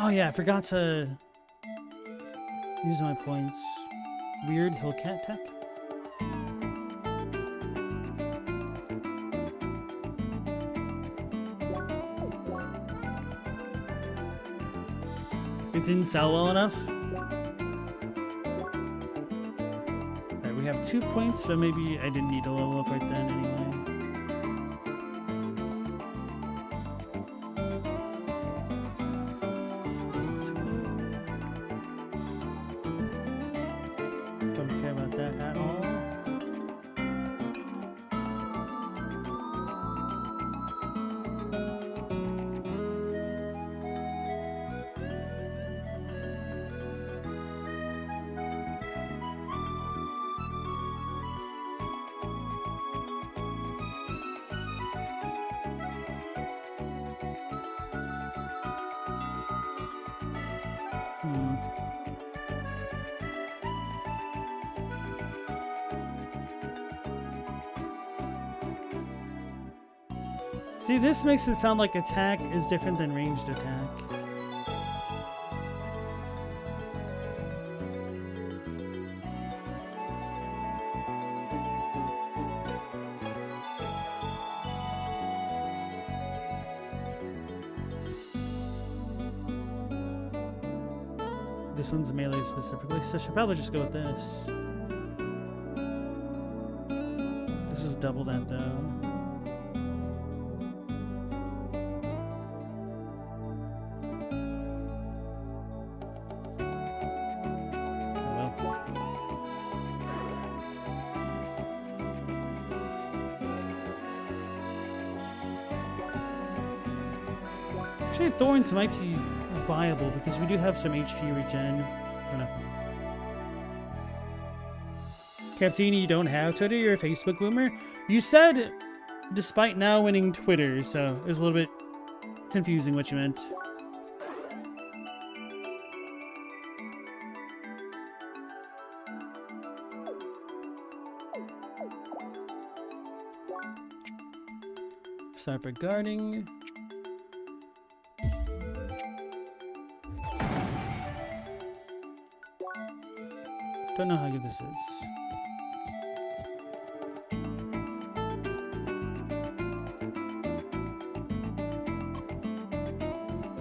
Oh yeah, I forgot to use my points. Weird Hillcat tech. It didn't sell well enough. Alright, we have 2 points, so maybe I didn't need to level up right then anyway. See, this makes it sound like attack is different than ranged attack. This one's melee specifically, so I should probably just go with this. This is double that though. Actually, Thorns might be viable because we do have some HP regen. Oh, no. Captini, you don't have Twitter, you're a Facebook boomer. You said despite now winning Twitter, so it was a little bit confusing what you meant. Start by guarding. Don't know how good this is.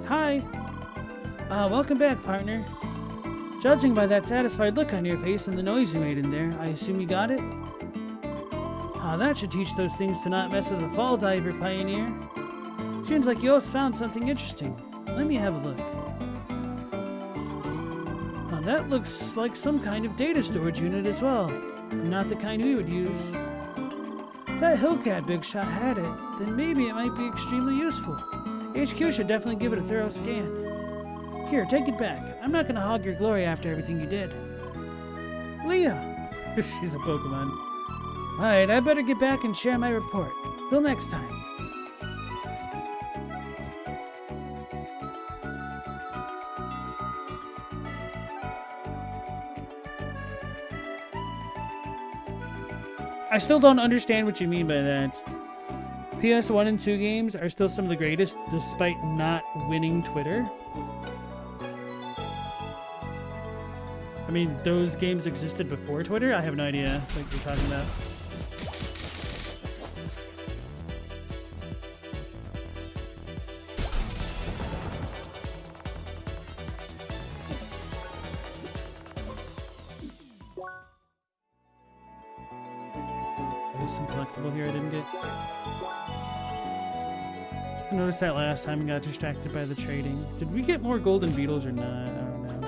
Hi! Welcome back, partner. Judging by that satisfied look on your face and the noise you made in there, I assume you got it? That should teach those things to not mess with a fall diver, Pioneer. Seems like you also found something interesting. Let me have a look. That looks like some kind of data storage unit as well. Not the kind we would use. If that Hillcat big shot had it, then maybe it might be extremely useful. HQ should definitely give it a thorough scan. Here, take it back. I'm not gonna hog your glory after everything you did. Leah! She's a Pokemon. Alright, I better get back and share my report. Till next time. I still don't understand what you mean by that. PS1 and 2 games are still some of the greatest despite not winning Twitter. I mean, those games existed before Twitter? I have no idea what you're talking about. There's some collectible here I didn't get. I noticed that last time and got distracted by the trading. Did we get more golden beetles or not? I don't know.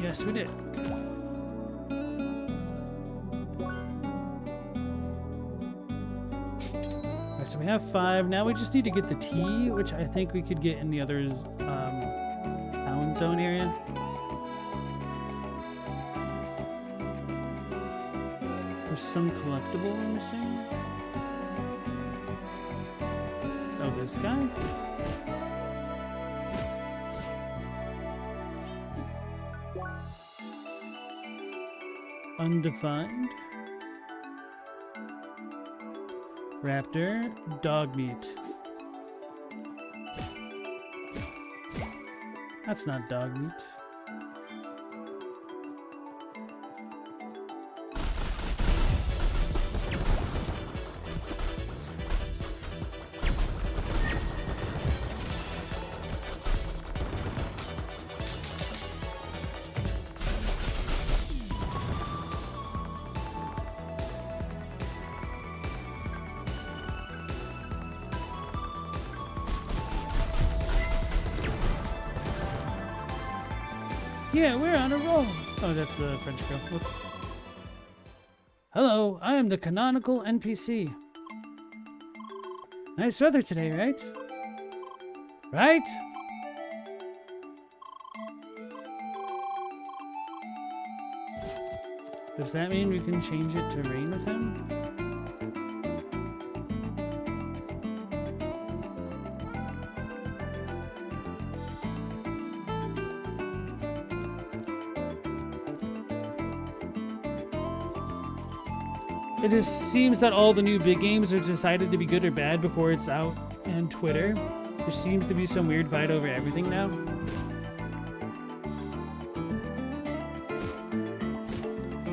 Yes, we did. Alright, so we have 5. Now we just need to get the T, which I think we could get in the other town zone area. There's some collectible we're missing. Oh, this guy? Undefined. Raptor. Dog meat. That's not dog meat. Yeah, we're on a roll. Oh, that's the French girl. Whoops. Hello, I am the canonical NPC. Nice weather today, right? Right? Does that mean we can change it to rain with him? It just seems that all the new big games are decided to be good or bad before it's out on Twitter. There seems to be some weird fight over everything now.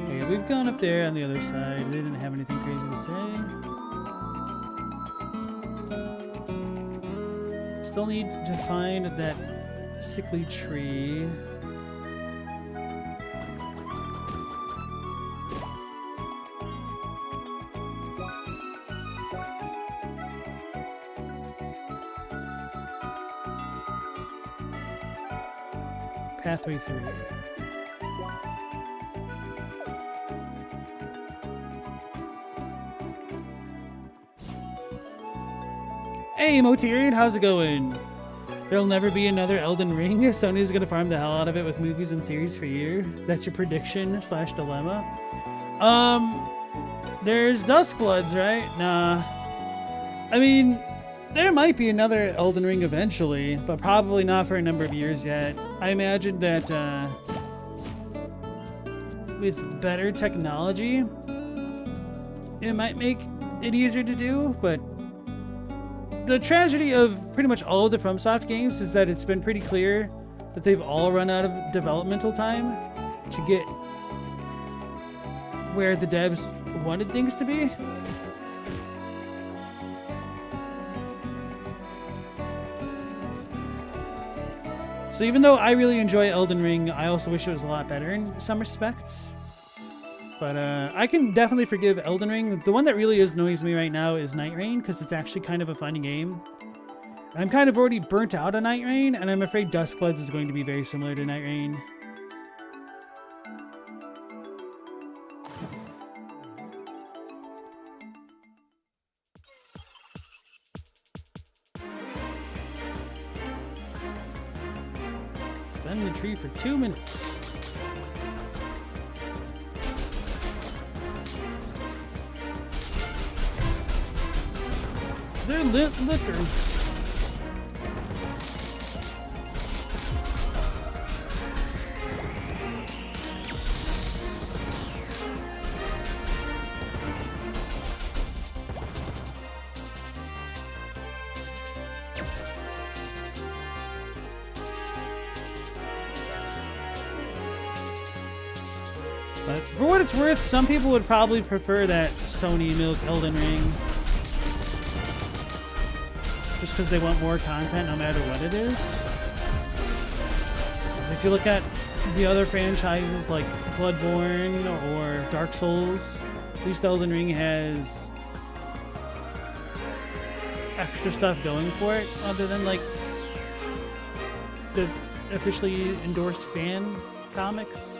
Okay, we've gone up there on the other side. They didn't have anything crazy to say. Still need to find that sickly tree. Pathway 3. Hey, Moterian, how's it going? There'll never be another Elden Ring. Sony's gonna farm the hell out of it with movies and series for a year. That's your prediction / dilemma. There's Duskbloods, right? Nah. I mean, there might be another Elden Ring eventually, but probably not for a number of years yet. I imagine that with better technology, it might make it easier to do, but the tragedy of pretty much all of the FromSoft games is that it's been pretty clear that they've all run out of developmental time to get where the devs wanted things to be. So even though I really enjoy Elden Ring, I also wish it was a lot better in some respects. But I can definitely forgive Elden Ring. The one that really annoys me right now is Night Rain, because it's actually kind of a fun game. I'm kind of already burnt out on Night Rain, and I'm afraid Duskbloods is going to be very similar to Night Rain. Bend the tree for 2 minutes. They're lit liquors. But for what it's worth, some people would probably prefer that Sony Milk Elden Ring. Just because they want more content no matter what it is. Because if you look at the other franchises like Bloodborne or Dark Souls, at least Elden Ring has extra stuff going for it other than like the officially endorsed fan comics.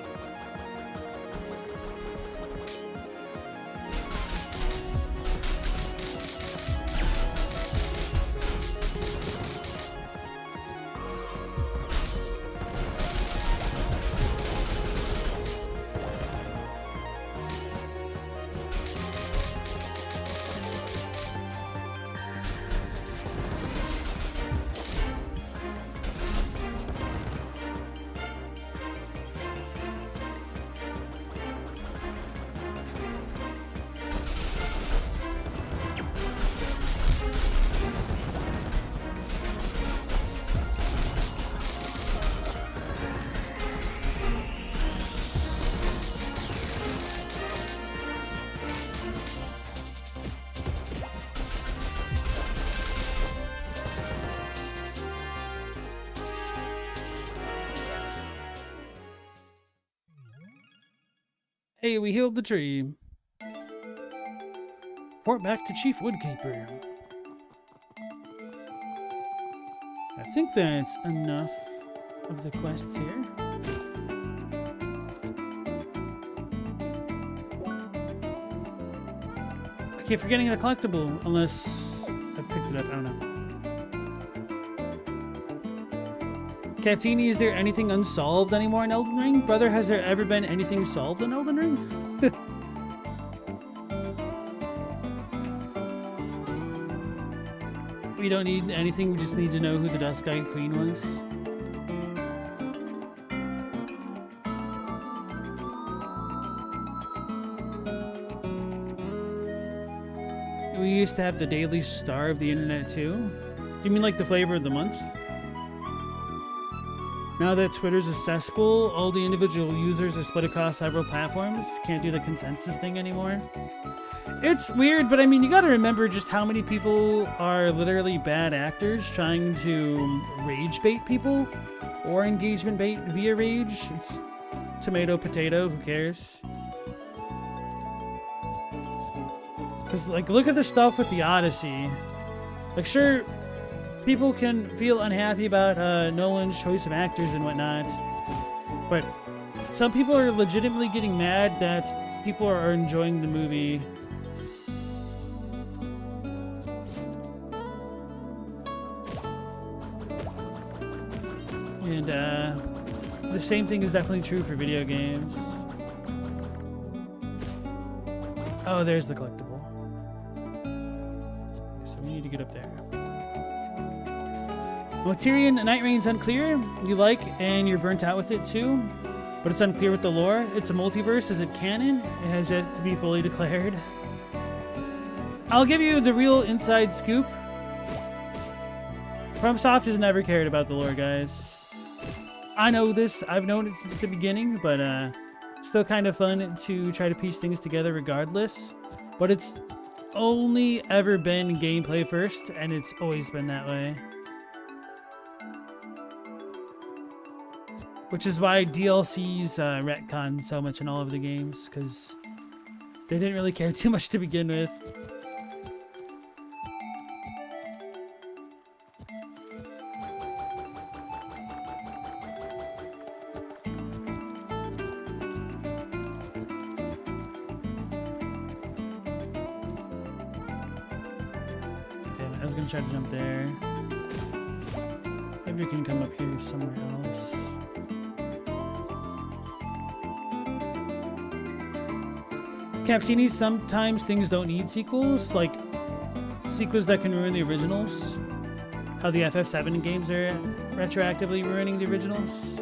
Hey, we healed the tree. Report back to Chief Woodkeeper. I think that's enough of the quests here. I keep forgetting the collectible, unless I've picked it up, I don't know. Captini, is there anything unsolved anymore in Elden Ring? Brother, has there ever been anything solved in Elden Ring? We don't need anything, we just need to know who the Dusk-Eyed Queen was. nice to have the daily star of the internet too. Do you mean like the flavor of the month? Now that Twitter's a cesspool, all the individual users are split across several platforms. Can't do the consensus thing anymore. It's weird, but I mean, you gotta remember just how many people are literally bad actors trying to rage bait people or engagement bait via rage. It's tomato, potato, who cares? Because, like, look at the stuff with the Odyssey. Like, sure, people can feel unhappy about Nolan's choice of actors and whatnot, but some people are legitimately getting mad that people are enjoying the movie. And the same thing is definitely true for video games. Oh, there's the collectible. So we need to get up there. Tyrion, Night Reign's unclear. You like, and you're burnt out with it too. But it's unclear with the lore. It's a multiverse. Is it canon? It has yet to be fully declared. I'll give you the real inside scoop. FromSoft has never cared about the lore, guys. I know this. I've known it since the beginning, but it's still kind of fun to try to piece things together regardless. But it's only ever been gameplay first, and it's always been that way. Which is why DLCs retcon so much in all of the games, because they didn't really care too much to begin with. Okay, I was gonna try to jump there. Maybe we can come up here somewhere else. Captini, sometimes things don't need sequels, like sequels that can ruin the originals. How the FF7 games are retroactively ruining the originals.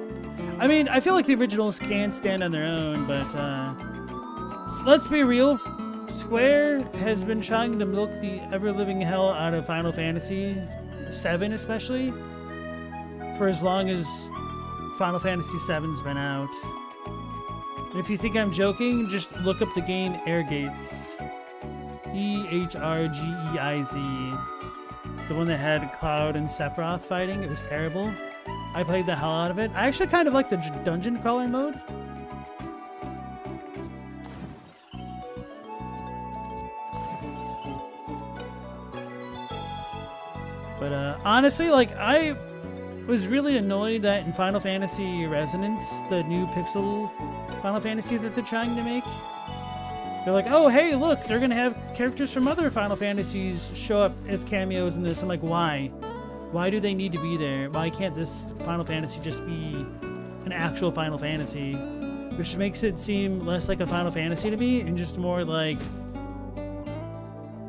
I mean, I feel like the originals can stand on their own, but let's be real. Square has been trying to milk the ever-living hell out of Final Fantasy VII, especially, for as long as Final Fantasy VII's been out. And if you think I'm joking, just look up the game Airgates. E-H-R-G-E-I-Z. The one that had Cloud and Sephiroth fighting. It was terrible. I played the hell out of it. I actually kind of like the dungeon crawler mode. But honestly, like, I was really annoyed that in Final Fantasy Resonance, the new pixel Final Fantasy that they're trying to make, they're like, oh, hey, look, they're going to have characters from other Final Fantasies show up as cameos in this. I'm like, why? Why do they need to be there? Why can't this Final Fantasy just be an actual Final Fantasy? Which makes it seem less like a Final Fantasy to me and just more like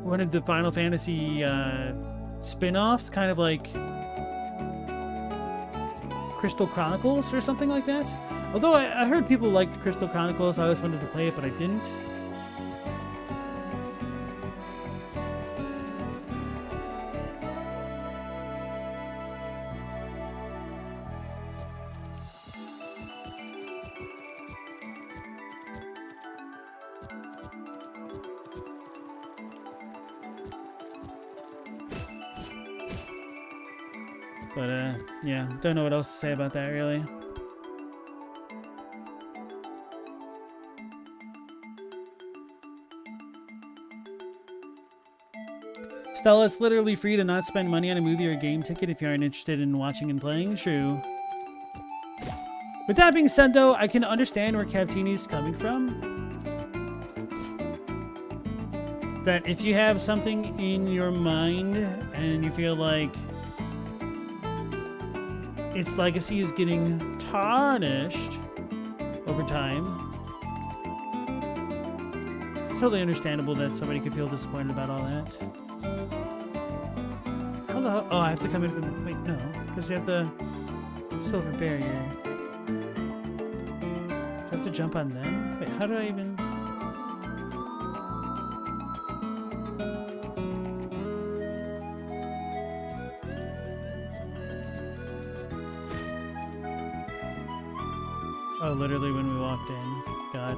one of the Final Fantasy spin-offs, kind of like Crystal Chronicles or something like that. Although I heard people liked Crystal Chronicles, I always wanted to play it, but I didn't. But, yeah, don't know what else to say about that, really. Stella, it's literally free to not spend money on a movie or a game ticket if you aren't interested in watching and playing. True. With that being said, though, I can understand where Captini's coming from. That if you have something in your mind and you feel like its legacy is getting tarnished over time, it's totally understandable that somebody could feel disappointed about all that. How the hell? Oh, I have to come in from... Wait, no. Because we have the silver barrier. Do I have to jump on them? Wait, how do I even... Oh, literally when we walked in. God.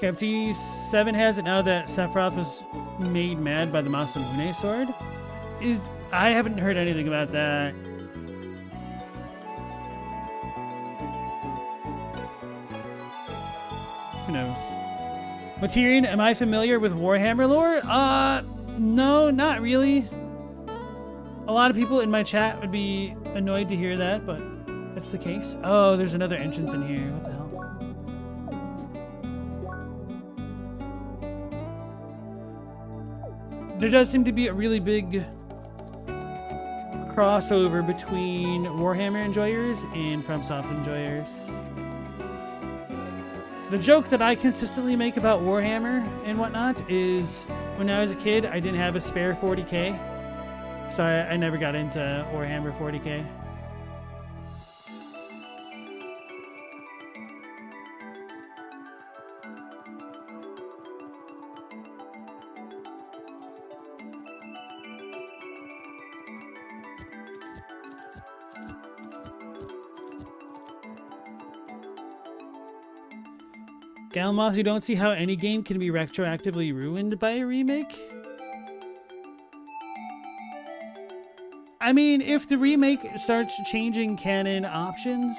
Captain 7 has it now that Sephiroth was made mad by the Masamune sword. I haven't heard anything about that. Who knows? Materian, am I familiar with Warhammer lore? No, not really. A lot of people in my chat would be annoyed to hear that, but that's the case. Oh, there's another entrance in here. What the hell? There does seem to be a really big crossover between Warhammer enjoyers and FromSoft enjoyers. The joke that I consistently make about Warhammer and whatnot is when I was a kid, I didn't have a spare 40k, so I never got into Warhammer 40k. Galmoth, you don't see how any game can be retroactively ruined by a remake? I mean, if the remake starts changing canon options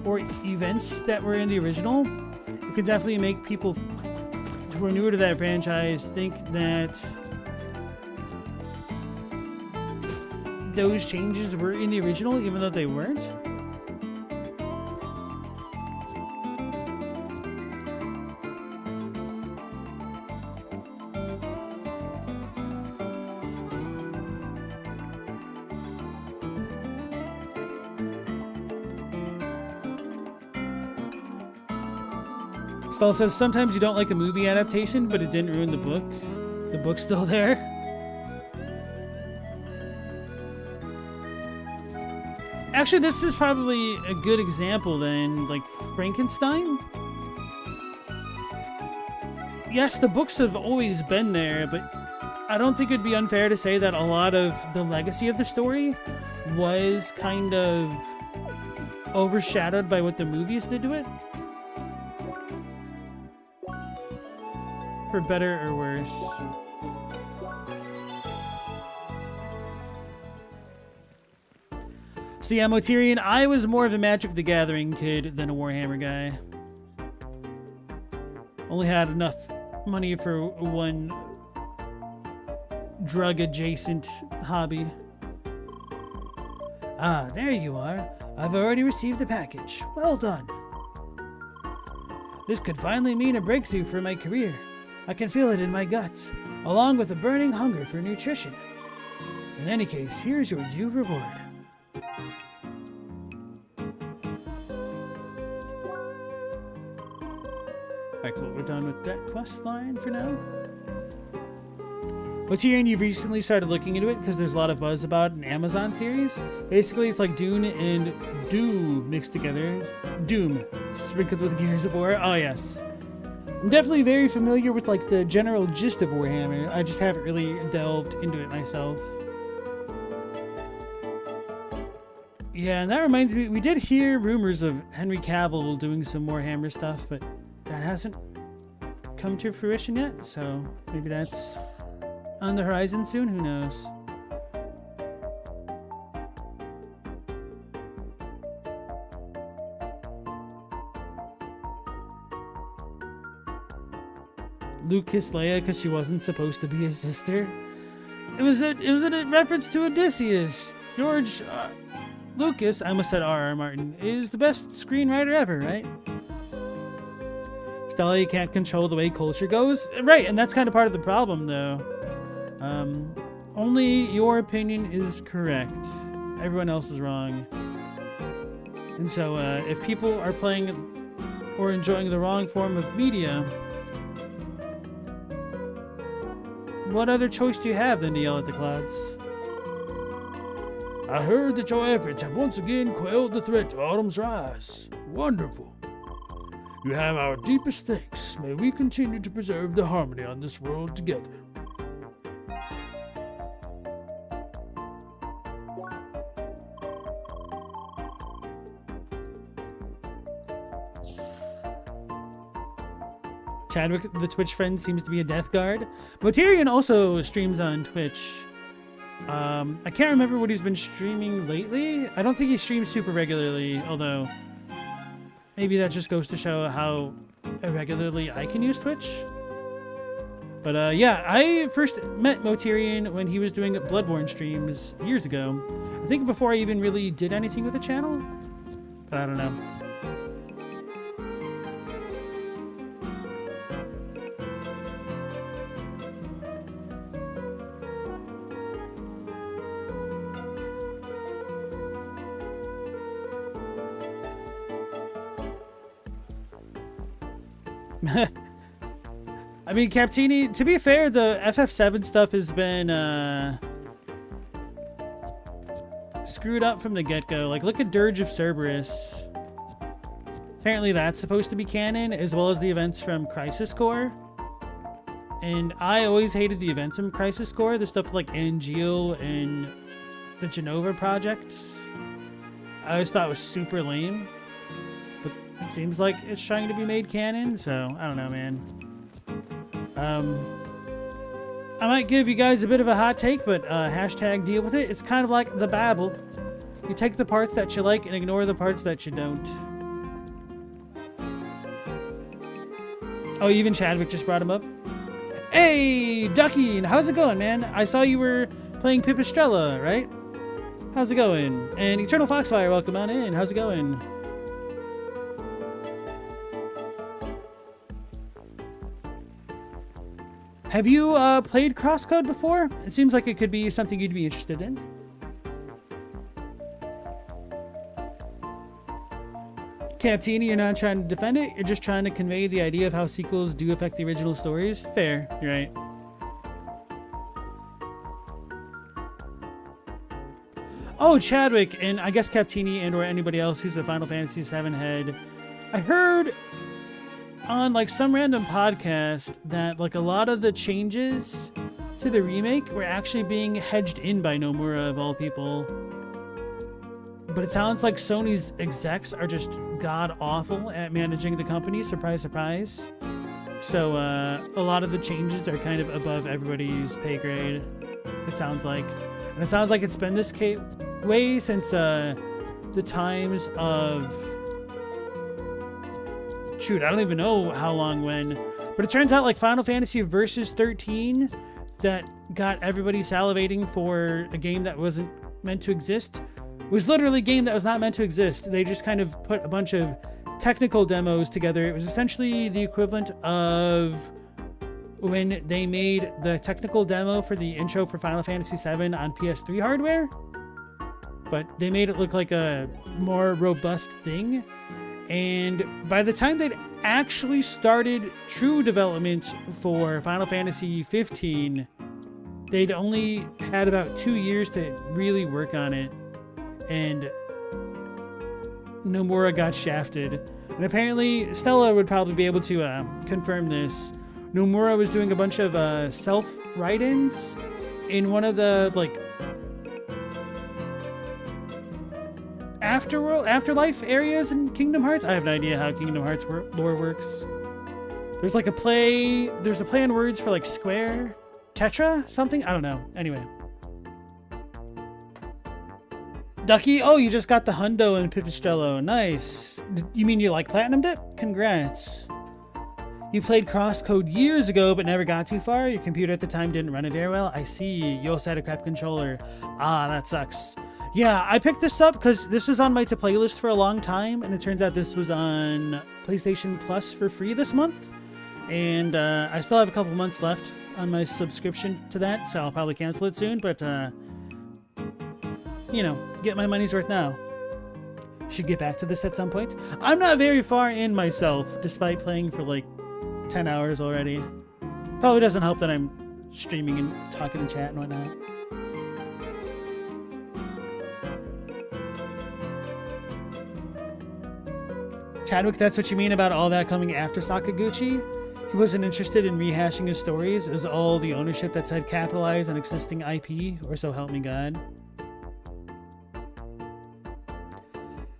or events that were in the original, it could definitely make people who are newer to that franchise think that those changes were in the original, even though they weren't. Stella says, sometimes you don't like a movie adaptation, but it didn't ruin the book. The book's still there. Actually, this is probably a good example then, like Frankenstein. Yes, the books have always been there, but I don't think it'd be unfair to say that a lot of the legacy of the story was kind of overshadowed by what the movies did to it. For better or worse. So yeah, Moterian, I was more of a Magic the Gathering kid than a Warhammer guy. Only had enough money for one drug-adjacent hobby. Ah, there you are. I've already received the package. Well done. This could finally mean a breakthrough for my career. I can feel it in my guts, along with a burning hunger for nutrition. In any case, here's your due reward. Alright, cool. We're done with that quest line for now. Moterian, you've recently started looking into it because there's a lot of buzz about an Amazon series. Basically, it's like Dune and Doom mixed together. Doom, sprinkled with Gears of War. Oh, yes. I'm definitely very familiar with like the general gist of Warhammer. I just haven't really delved into it myself. Yeah, and that reminds me, we did hear rumors of Henry Cavill doing some Warhammer stuff, but that hasn't come to fruition yet, so maybe that's on the horizon soon, who knows. Luke kissed Leia because she wasn't supposed to be his sister. It was a reference to Odysseus. George Lucas, I almost said R.R. Martin, is the best screenwriter ever, right? Stella, you can't control the way culture goes. Right, and that's kind of part of the problem, though. Only your opinion is correct. Everyone else is wrong. And so, if people are playing or enjoying the wrong form of media, what other choice do you have than to yell at the clouds? I heard that your efforts have once again quelled the threat to Autumn's rise. Wonderful. You have our deepest thanks. May we continue to preserve the harmony on this world together. Chadwick, the Twitch friend, seems to be a death guard. Moterian also streams on Twitch. I can't remember what he's been streaming lately. I don't think he streams super regularly, although maybe that just goes to show how irregularly I can use Twitch. But yeah, I first met Moterian when he was doing Bloodborne streams years ago. I think before I even really did anything with the channel. But I don't know. I mean, Captini, to be fair, the FF7 stuff has been screwed up from the get-go. Like, look at Dirge of Cerberus. Apparently that's supposed to be canon, as well as the events from Crisis Core. And I always hated the events from Crisis Core, the stuff like Angeal and the Genova Project. I always thought it was super lame. But it seems like it's trying to be made canon, so I don't know, man. I might give you guys a bit of a hot take, but hashtag deal with it. It's kind of like the Babel. You take the parts that you like and ignore the parts that you don't. Oh, even Chadwick just brought him up. Hey, Ducky, how's it going, man? I saw you were playing Pipistrella, right? How's it going? And Eternal Foxfire, welcome on in. How's it going? Have you played Crosscode before? It seems like it could be something you'd be interested in. Captini, you're not trying to defend it. You're just trying to convey the idea of how sequels do affect the original stories. Fair, you're right. Oh, Chadwick, and I guess Captini and or anybody else who's a Final Fantasy VII head. I heard on like some random podcast that like a lot of the changes to the remake were actually being hedged in by Nomura of all people. But it sounds like Sony's execs are just god-awful at managing the company. Surprise, surprise. So a lot of the changes are kind of above everybody's pay grade, it sounds like. And it sounds like it's been this way since the times of... Shoot, I don't even know how long when. But it turns out like Final Fantasy Versus 13 that got everybody salivating for a game that wasn't meant to exist was literally a game that was not meant to exist. They just kind of put a bunch of technical demos together. It was essentially the equivalent of when they made the technical demo for the intro for Final Fantasy VII on PS3 hardware, but they made it look like a more robust thing. And by the time they'd actually started true development for Final Fantasy 15, they'd only had about 2 years to really work on it. And Nomura got shafted. And apparently, Stella would probably be able to confirm this. Nomura was doing a bunch of self-write-ins in one of the, like, afterlife areas in Kingdom Hearts. I have no idea how Kingdom Hearts lore works. There's like a play on words for like square, tetra, something? I don't know. Anyway. Ducky, oh, you just got the hundo in Pipistrello. Nice. You mean you like platinumed it? Congrats. You played Crosscode years ago, but never got too far. Your computer at the time didn't run it very well. I see. You also had a crap controller. Ah, that sucks. Yeah, I picked this up because this was on my to-play list for a long time, and it turns out this was on PlayStation Plus for free this month. And I still have a couple months left on my subscription to that, so I'll probably cancel it soon, but you know, get my money's worth now. Should get back to this at some point. I'm not very far in myself, despite playing for like 10 hours already. Probably doesn't help that I'm streaming and talking in chat and whatnot. Chadwick, that's what you mean about all that coming after Sakaguchi? He wasn't interested in rehashing his stories. It was all the ownership that said capitalize on existing IP, or so help me God.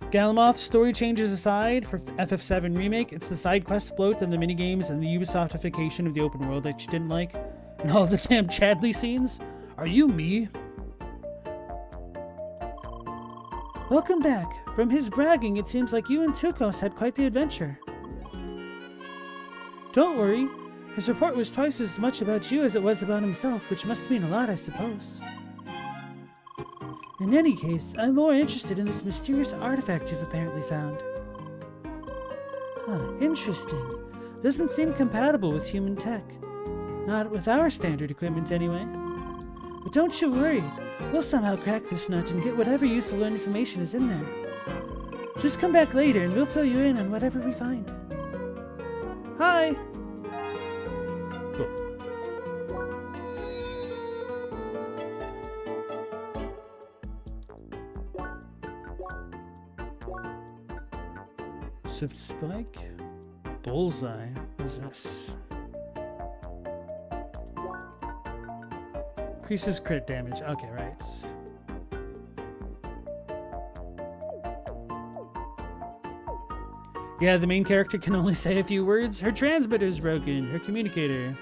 Galamoth's story changes aside, for FF7 Remake, it's the side quest float and the minigames and the Ubisoftification of the open world that you didn't like. And all the damn Chadley scenes. Are you me? Welcome back. From his bragging, it seems like you and Tukos had quite the adventure. Don't worry. His report was twice as much about you as it was about himself, which must mean a lot, I suppose. In any case, I'm more interested in this mysterious artifact you've apparently found. Huh, interesting. Doesn't seem compatible with human tech. Not with our standard equipment, anyway. But don't you worry. We'll somehow crack this nut and get whatever useful information is in there. Just come back later and we'll fill you in on whatever we find. Hi! Swift Spike? Bullseye? What is this? Increases crit damage. Okay, right. Yeah, the main character can only say a few words. Her transmitter's broken. Her communicator.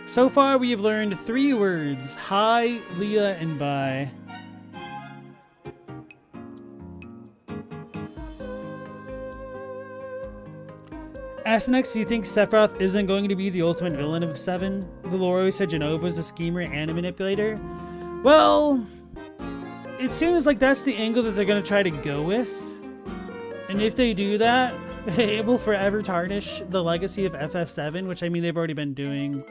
So far, we have learned 3 words. Hi, Leah, and bye. Asenex, do you think Sephiroth isn't going to be the ultimate villain of 7? The lore always said Jenova was a schemer and a manipulator. Well, it seems like that's the angle that they're going to try to go with. And if they do that, it will forever tarnish the legacy of FF7, which I mean they've already been doing.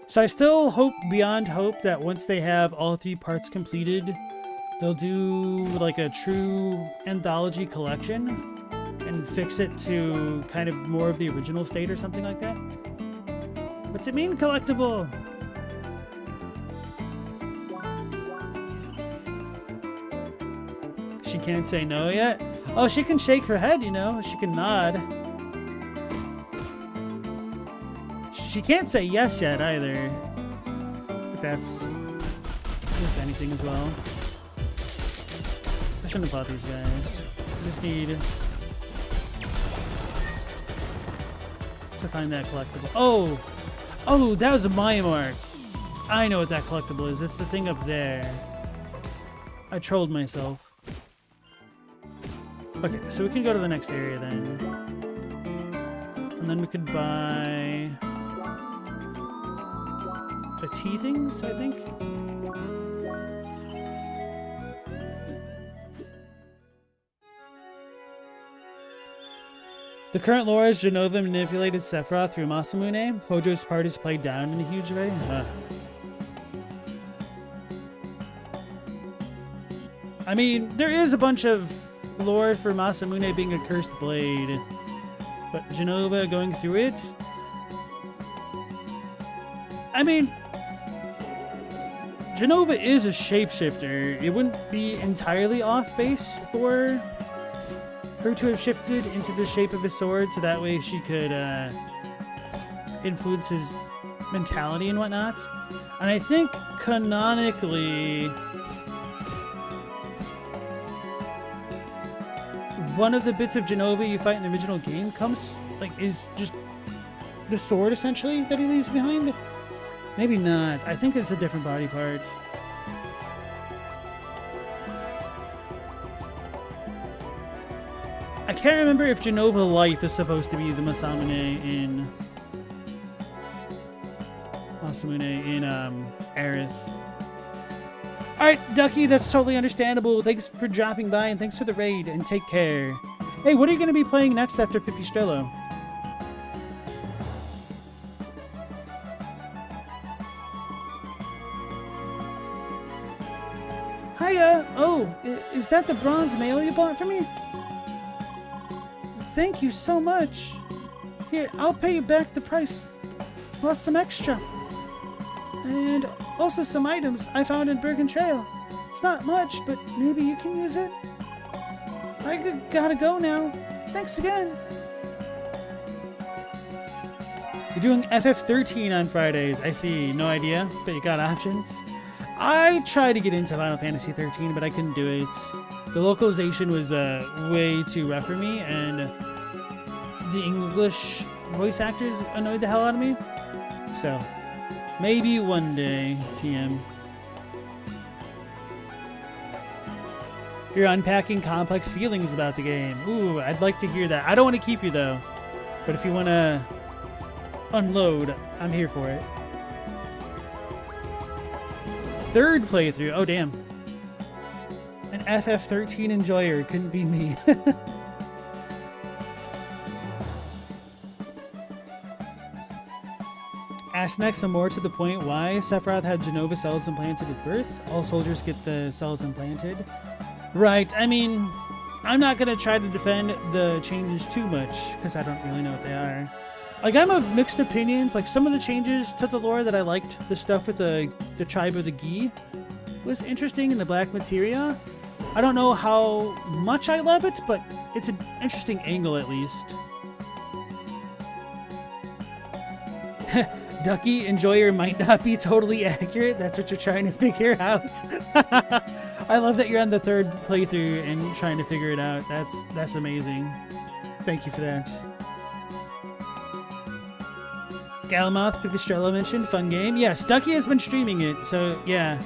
So I still hope beyond hope that once they have all 3 parts completed, they'll do like a true anthology collection and fix it to kind of more of the original state or something like that. What's it mean, collectible? She can't say no yet? Oh, she can shake her head, you know. She can nod. She can't say yes yet either. If anything as well. I shouldn't have bought these guys. I just need to find that collectible. Oh, that was a Maya mark. I know what that collectible is. It's the thing up there. I trolled myself. Okay, so we can go to the next area then. And then we could buy the tea things, I think. The current lore is Jenova manipulated Sephiroth through Masamune. Hojo's part is played down in a huge way. I mean, there is a bunch of lore for Masamune being a cursed blade, but Jenova going through it. I mean, Jenova is a shapeshifter. It wouldn't be entirely off base for her to have shifted into the shape of a sword, so that way she could influence his mentality and whatnot. And I think canonically, one of the bits of Jenova you fight in the original game is just the sword essentially that he leaves behind. Maybe not. I think it's a different body part. I can't remember if Jenova Life is supposed to be the Masamune in Aerith. Alright, Ducky, that's totally understandable. Thanks for dropping by and thanks for the raid, and take care. Hey, what are you going to be playing next after Pipistrello? Hiya! Oh, is that the bronze mail you bought for me? Thank you so much. Here, I'll pay you back the price, plus some extra. And also some items I found in Bergen Trail. It's not much, but maybe you can use it. I gotta go now. Thanks again. You're doing FF13 on Fridays. I see. No idea, but you got options. I tried to get into Final Fantasy 13, but I couldn't do it. The localization was way too rough for me, and the English voice actors annoyed the hell out of me. So, maybe one day, TM. You're unpacking complex feelings about the game. Ooh, I'd like to hear that. I don't want to keep you, though. But if you want to unload, I'm here for it. Third playthrough. Oh, damn. An FF13 enjoyer. Couldn't be me. Ask next some more to the point why Sephiroth had Genova cells implanted at birth. All soldiers get the cells implanted. Right. I mean, I'm not going to try to defend the changes too much because I don't really know what they are. Like, I'm of mixed opinions. Like, some of the changes to the lore that I liked, the stuff with the tribe of the Gi, was interesting in the Black Materia. I don't know how much I love it, but it's an interesting angle at least. Ducky Enjoyer might not be totally accurate. That's what you're trying to figure out. I love that you're on the third playthrough and trying to figure it out. That's amazing. Thank you for that. Galamoth Pipistrello mentioned, fun game. Yes, Ducky has been streaming it, so yeah.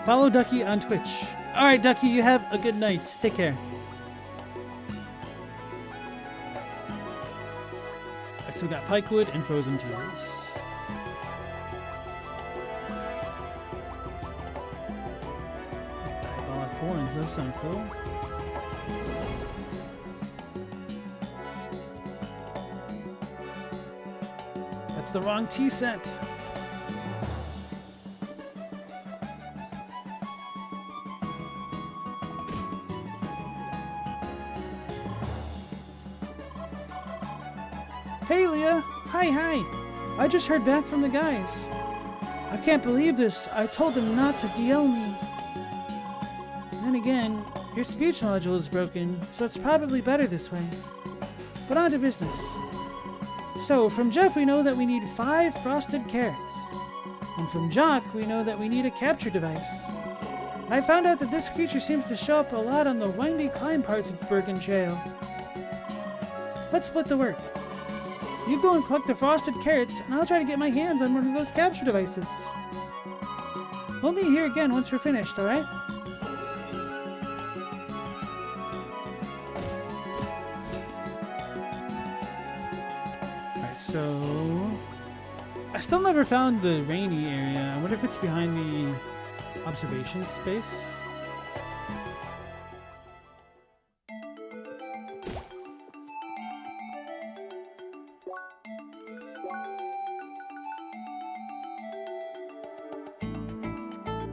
Follow Ducky on Twitch. Alright, Ducky, you have a good night. Take care. So we got Pikewood and Frozen Tears. Diabolic Horns, those sound cool. That's the wrong tea set. Hey, Leah. Hi. I just heard back from the guys. I can't believe this. I told them not to DL me. Then again, your speech module is broken, so it's probably better this way. But on to business. So, from Jeff, we know that we need 5 frosted carrots. And from Jock, we know that we need a capture device. I found out that this creature seems to show up a lot on the windy climb parts of Bergen Trail. Let's split the work. You go and collect the frosted carrots, and I'll try to get my hands on one of those capture devices. We'll meet here again once we're finished, alright? Alright, so... I still never found the rainy area. I wonder if it's behind the observation space.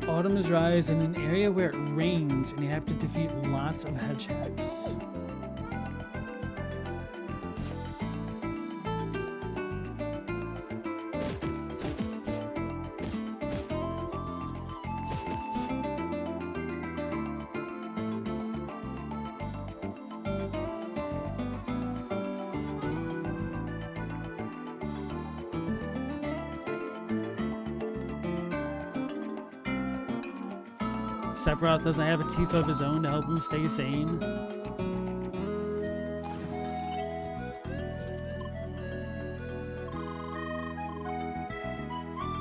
Autumn is rise in an area where it rains and you have to defeat lots of hedgehogs. Sephiroth doesn't have a Tifa of his own to help him stay sane.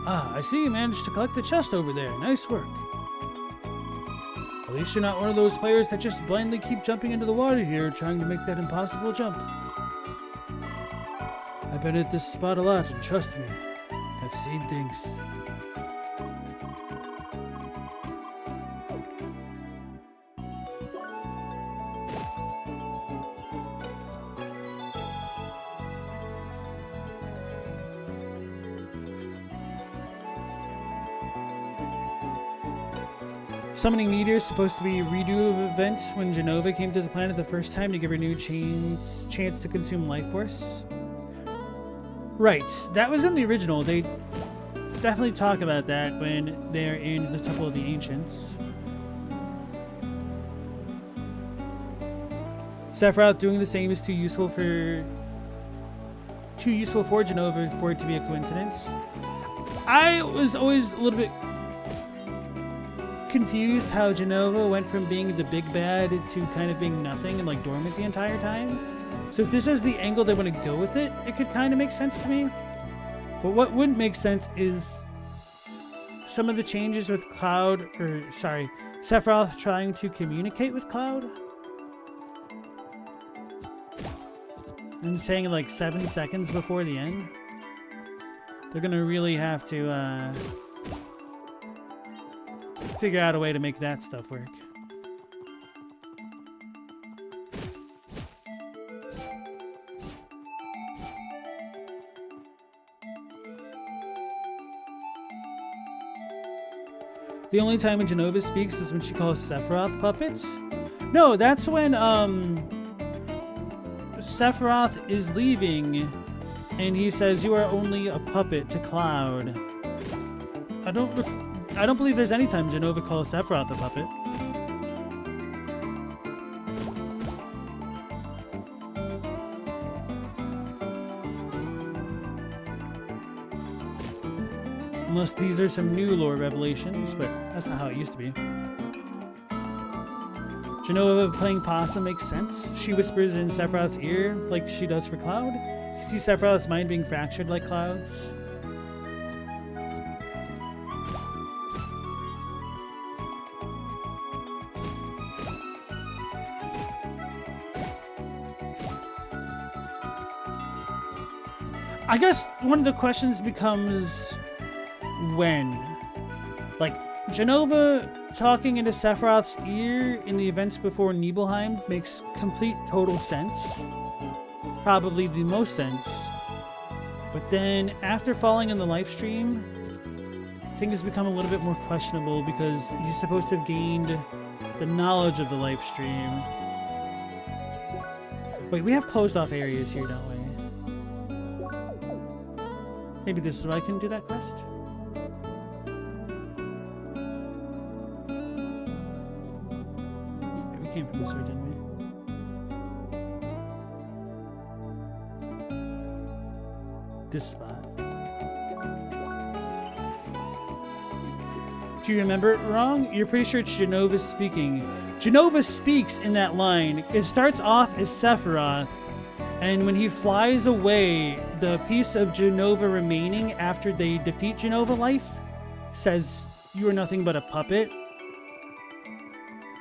Ah, I see you managed to collect the chest over there. Nice work. At least you're not one of those players that just blindly keep jumping into the water here, trying to make that impossible jump. I've been at this spot a lot, and trust me, I've seen things. Summoning Meteor is supposed to be a redo of an event when Genova came to the planet the first time to give her new chance to consume life force. Right, that was in the original. They definitely talk about that when they're in the Temple of the Ancients. Sephiroth doing the same is too useful for Jenova for it to be a coincidence. I was always a little bit confused how Jenova went from being the big bad to kind of being nothing and like dormant the entire time. So if this is the angle they want to go with it, it could kind of make sense to me. But what wouldn't make sense is some of the changes with Sephiroth trying to communicate with Cloud. And saying like 7 seconds before the end. They're gonna really have to figure out a way to make that stuff work. The only time when Jenova speaks is when she calls Sephiroth puppets. No, that's when Sephiroth is leaving and he says, "You are only a puppet to Cloud." I don't believe there's any time Jenova calls Sephiroth a puppet. Unless these are some new lore revelations, but that's not how it used to be. Jenova playing possum makes sense. She whispers in Sephiroth's ear like she does for Cloud. You can see Sephiroth's mind being fractured like Cloud's. I guess one of the questions becomes when. Like, Jenova talking into Sephiroth's ear in the events before Nibelheim makes complete total sense. Probably the most sense. But then after falling in the live stream, things become a little bit more questionable because he's supposed to have gained the knowledge of the live stream. Wait, we have closed off areas here, don't we? Maybe this is why I can do that quest? We came from this way, didn't we? This spot. Do you remember it wrong? You're pretty sure it's Jenova speaking. Jenova speaks in that line. It starts off as Sephiroth, and when he flies away, the piece of Jenova remaining after they defeat Jenova Life says, "You are nothing but a puppet."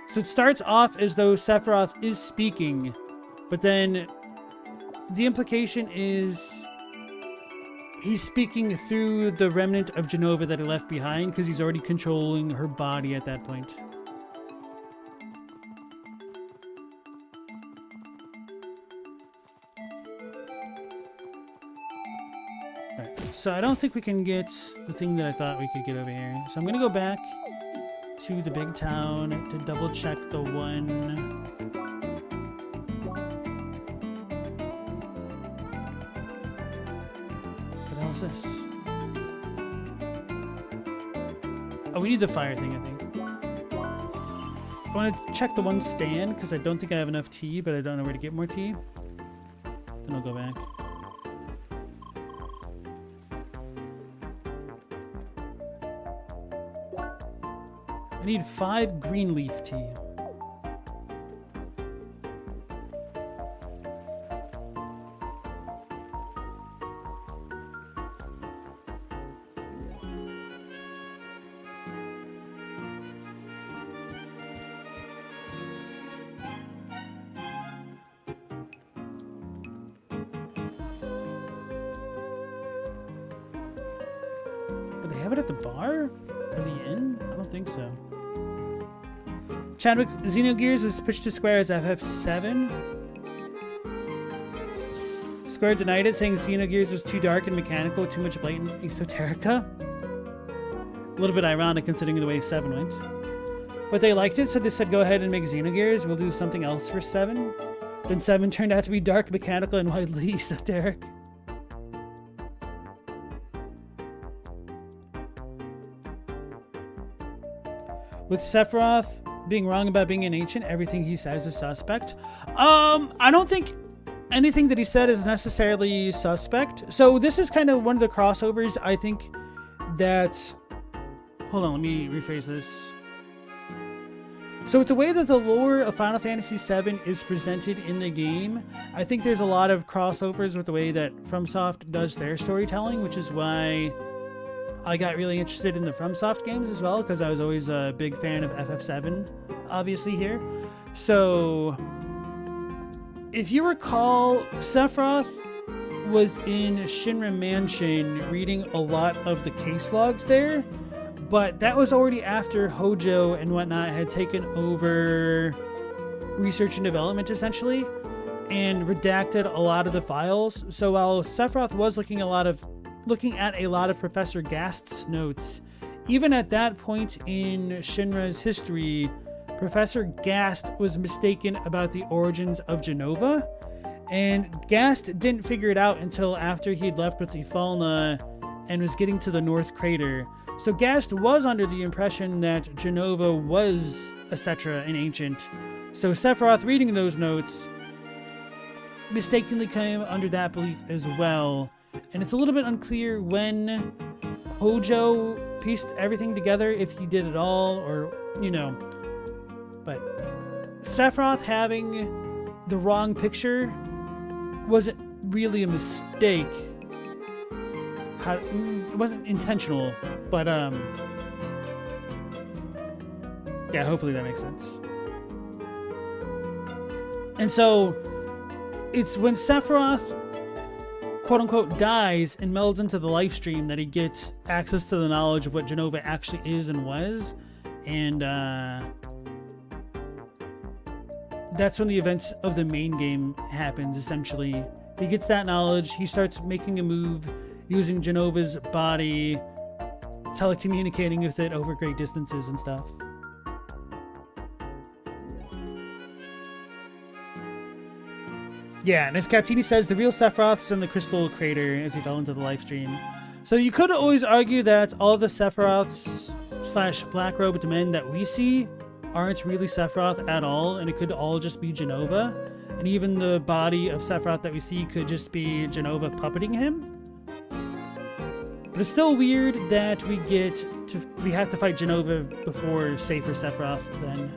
So it starts off as though Sephiroth is speaking, but then the implication is he's speaking through the remnant of Jenova that he left behind because he's already controlling her body at that point. Alright, so I don't think we can get the thing that I thought we could get over here. So I'm going to go back to the big town to double check the one... This? Oh, we need the fire thing, I think. I want to check the one stand because I don't think I have enough tea, but I don't know where to get more tea. Then I'll go back. I need 5 green leaf tea. At the bar? Or the inn? I don't think so. Chadwick, Xenogears is pitched to Square as FF7. Square denied it, saying Xenogears is too dark and mechanical, too much blatant esoterica. A little bit ironic considering the way 7 went. But they liked it, so they said go ahead and make Xenogears. We'll do something else for 7. Then 7 turned out to be dark, mechanical, and widely esoteric. With Sephiroth being wrong about being an ancient. Everything he says is suspect. I don't think anything that he said is necessarily suspect. So this is kind of one of the crossovers. I think that... Hold on, let me rephrase this. So with the way that the lore of Final Fantasy VII is presented in the game, I think there's a lot of crossovers with the way that FromSoft does their storytelling, which is why I got really interested in the FromSoft games as well, because I was always a big fan of FF7, obviously, here. So, if you recall, Sephiroth was in Shinra Mansion reading a lot of the case logs there, but that was already after Hojo and whatnot had taken over research and development, essentially, and redacted a lot of the files. So while Sephiroth was looking at a lot of Professor Gast's notes, even at that point in Shinra's history, Professor Gast was mistaken about the origins of Jenova, and Gast didn't figure it out until after he'd left with the Falna and was getting to the North Crater. So Gast was under the impression that Jenova was a Cetra, an ancient. So Sephiroth, reading those notes, mistakenly came under that belief as well. And it's a little bit unclear when Hojo pieced everything together, if he did it all, or, you know. But Sephiroth having the wrong picture wasn't really a mistake. It wasn't intentional, but yeah, hopefully that makes sense. And so it's when Sephiroth, quote unquote, dies and melds into the life stream that he gets access to the knowledge of what Jenova actually is and was, and that's when the events of the main game happens. Essentially, he gets that knowledge, he starts making a move using Jenova's body, telecommunicating with it over great distances and stuff. Yeah, and as Captini says, the real Sephiroth's in the crystal crater as he fell into the life stream. So you could always argue that all of the Sephiroths / black robed men that we see aren't really Sephiroth at all, and it could all just be Jenova. And even the body of Sephiroth that we see could just be Jenova puppeting him. But it's still weird that we have to fight Jenova before safer Sephiroth then.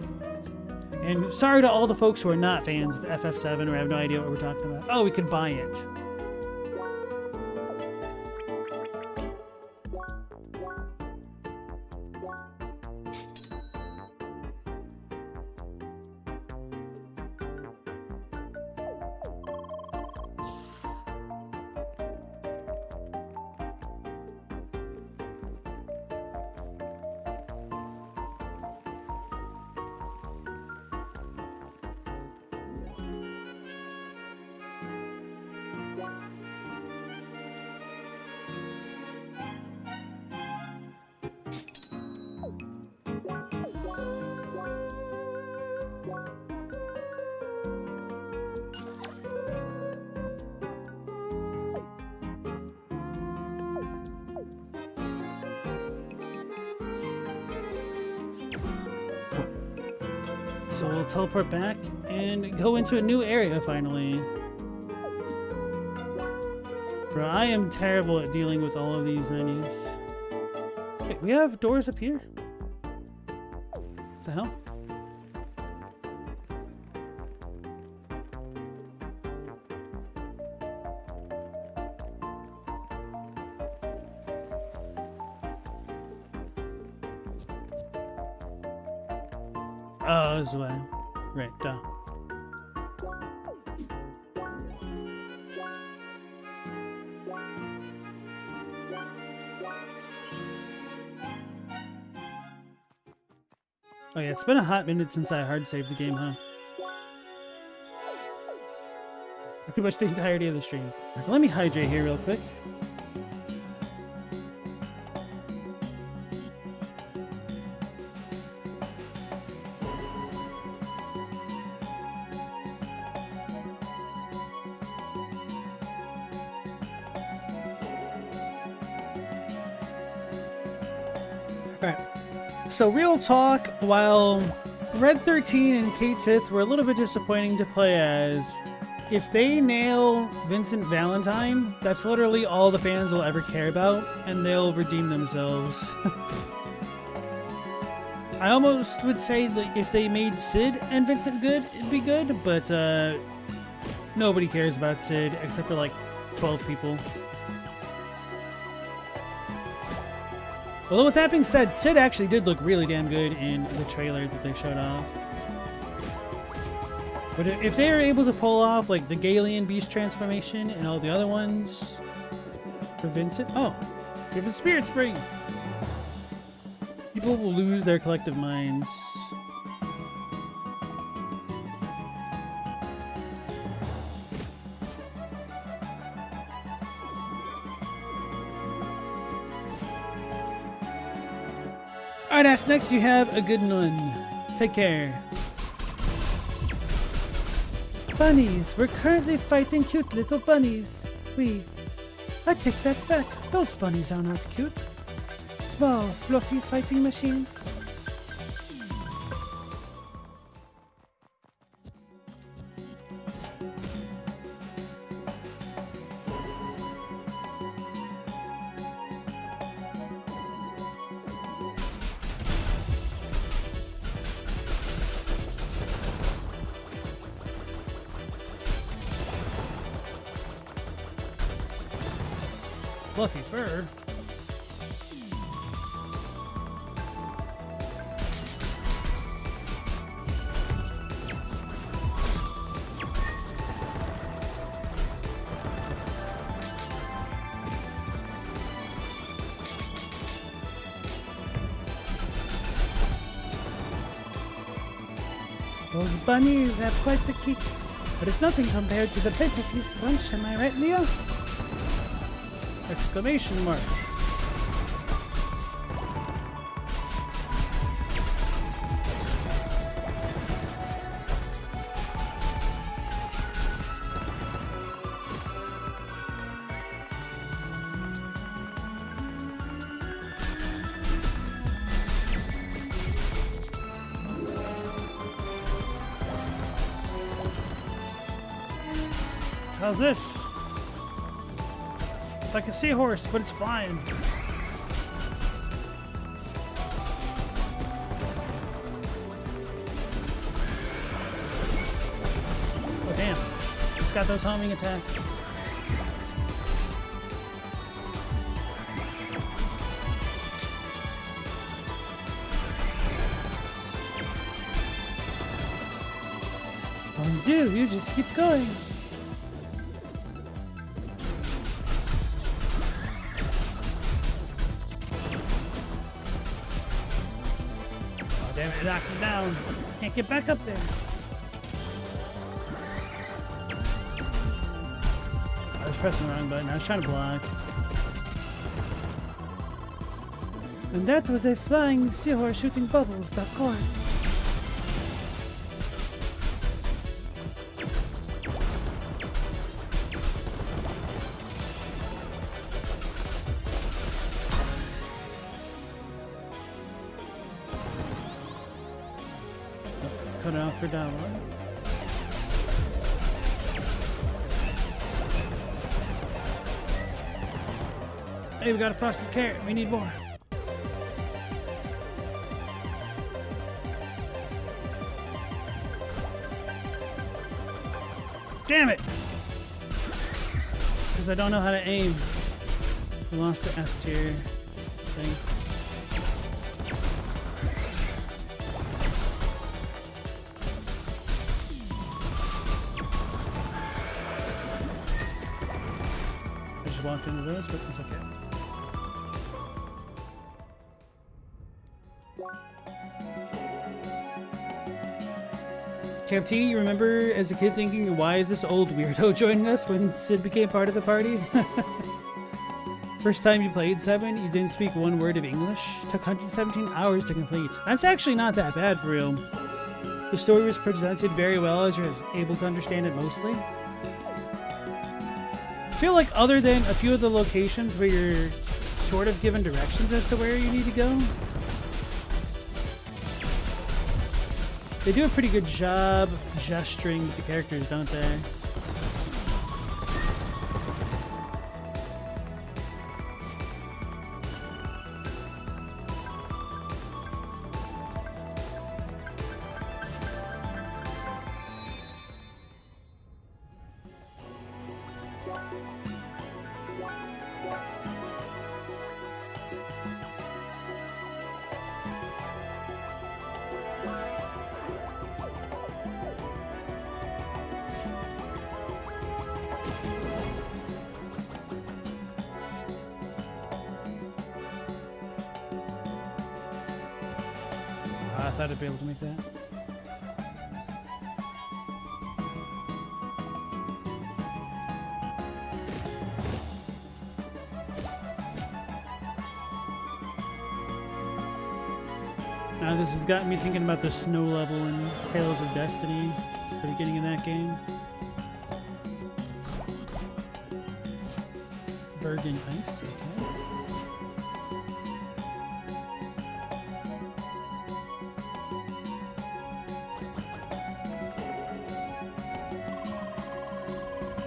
And sorry to all the folks who are not fans of FF7 or have no idea what we're talking about. Oh, we could buy it. So we'll teleport back and go into a new area finally. Bro, I am terrible at dealing with all of these menus. Wait, we have doors up here? What the hell? Oh, this way. Right, duh. Oh yeah, it's been a hot minute since I hard saved the game, huh? Pretty much the entirety of the stream. Let me hydrate here real quick. So real talk, while Red 13 and Kate Sith were a little bit disappointing to play as. If they nail Vincent Valentine, that's literally all the fans will ever care about, and they'll redeem themselves. I almost would say that if they made Sid and Vincent good, it'd be good, but nobody cares about Sid except for like 12 people. Although with that being said, Sid actually did look really damn good in the trailer that they showed off. But if they are able to pull off like the Galian Beast transformation and all the other ones for Vincent, oh, we have a Spirit Spring. People will lose their collective minds. Alright, Ass, next you have a good one. Take care. Bunnies. We're currently fighting cute little bunnies. I take that back. Those bunnies are not cute. Small, fluffy fighting machines. Fluffy fur. Those bunnies have quite the kick, but it's nothing compared to the Better Beast Bunch, am I right, Leo? Exclamation mark. How's this? It's like a seahorse, but it's flying. Oh damn. It's got those homing attacks. Mon Dieu, you just keep going. Damn it, it knocked me down. Can't get back up there. I was pressing the wrong button. I was trying to block. And that was a flying seahorse shooting bubbles, that cord. Cut it off for download. Hey, we got a frosted carrot. We need more. Damn it! Because I don't know how to aim. I lost the S tier thing. I just walked into this, but it's okay. Captini, you remember as a kid thinking, why is this old weirdo joining us when Sid became part of the party? First time you played 7, you didn't speak one word of English. Took 117 hours to complete. That's actually not that bad for real. The story was presented very well as you're able to understand it mostly. I feel like other than a few of the locations where you're sort of given directions as to where you need to go, They do a pretty good job gesturing with the characters, don't they? I thought I'd be able to make that. Now this has gotten me thinking about the snow level in Tales of Destiny. It's the beginning of that game. Bergen Ice, okay.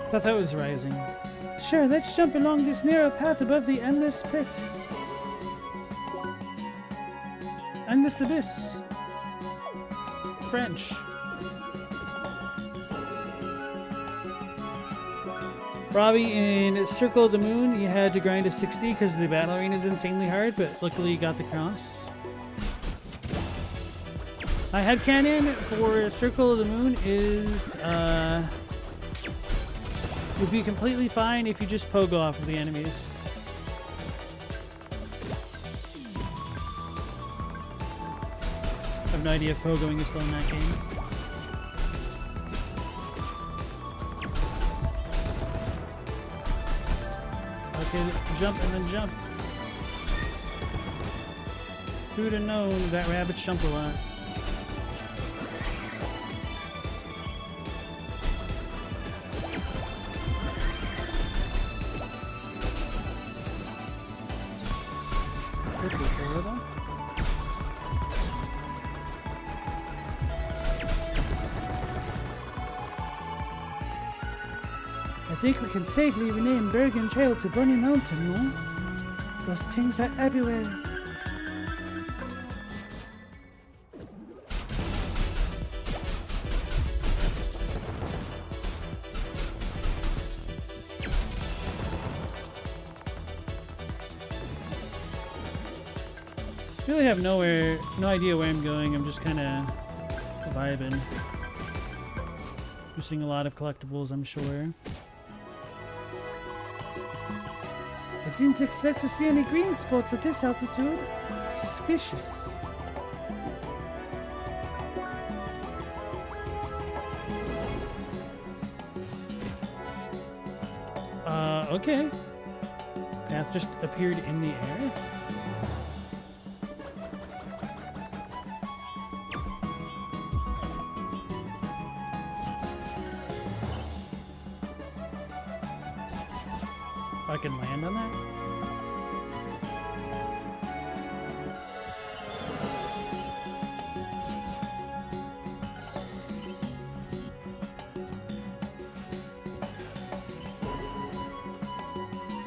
Thought that was rising. Sure, let's jump along this narrow path above the endless pit. Endless abyss. French. Robbie, in Circle of the Moon, you had to grind to 60 because the battle arena is insanely hard, but luckily you got the cross. My headcanon for Circle of the Moon is, would be completely fine if you just pogo off of the enemies. I have no idea if pogoing is still in that game. Okay, jump and then jump. Who'd have known that rabbits jump a lot? I think we can safely rename Bergen Trail to Bunny Mountain, no? Those things are everywhere. Really have no idea where I'm going. I'm just kind of vibing. Missing a lot of collectibles, I'm sure. I didn't expect to see any green spots at this altitude. Suspicious. Okay. Path just appeared in the air. I can land on that?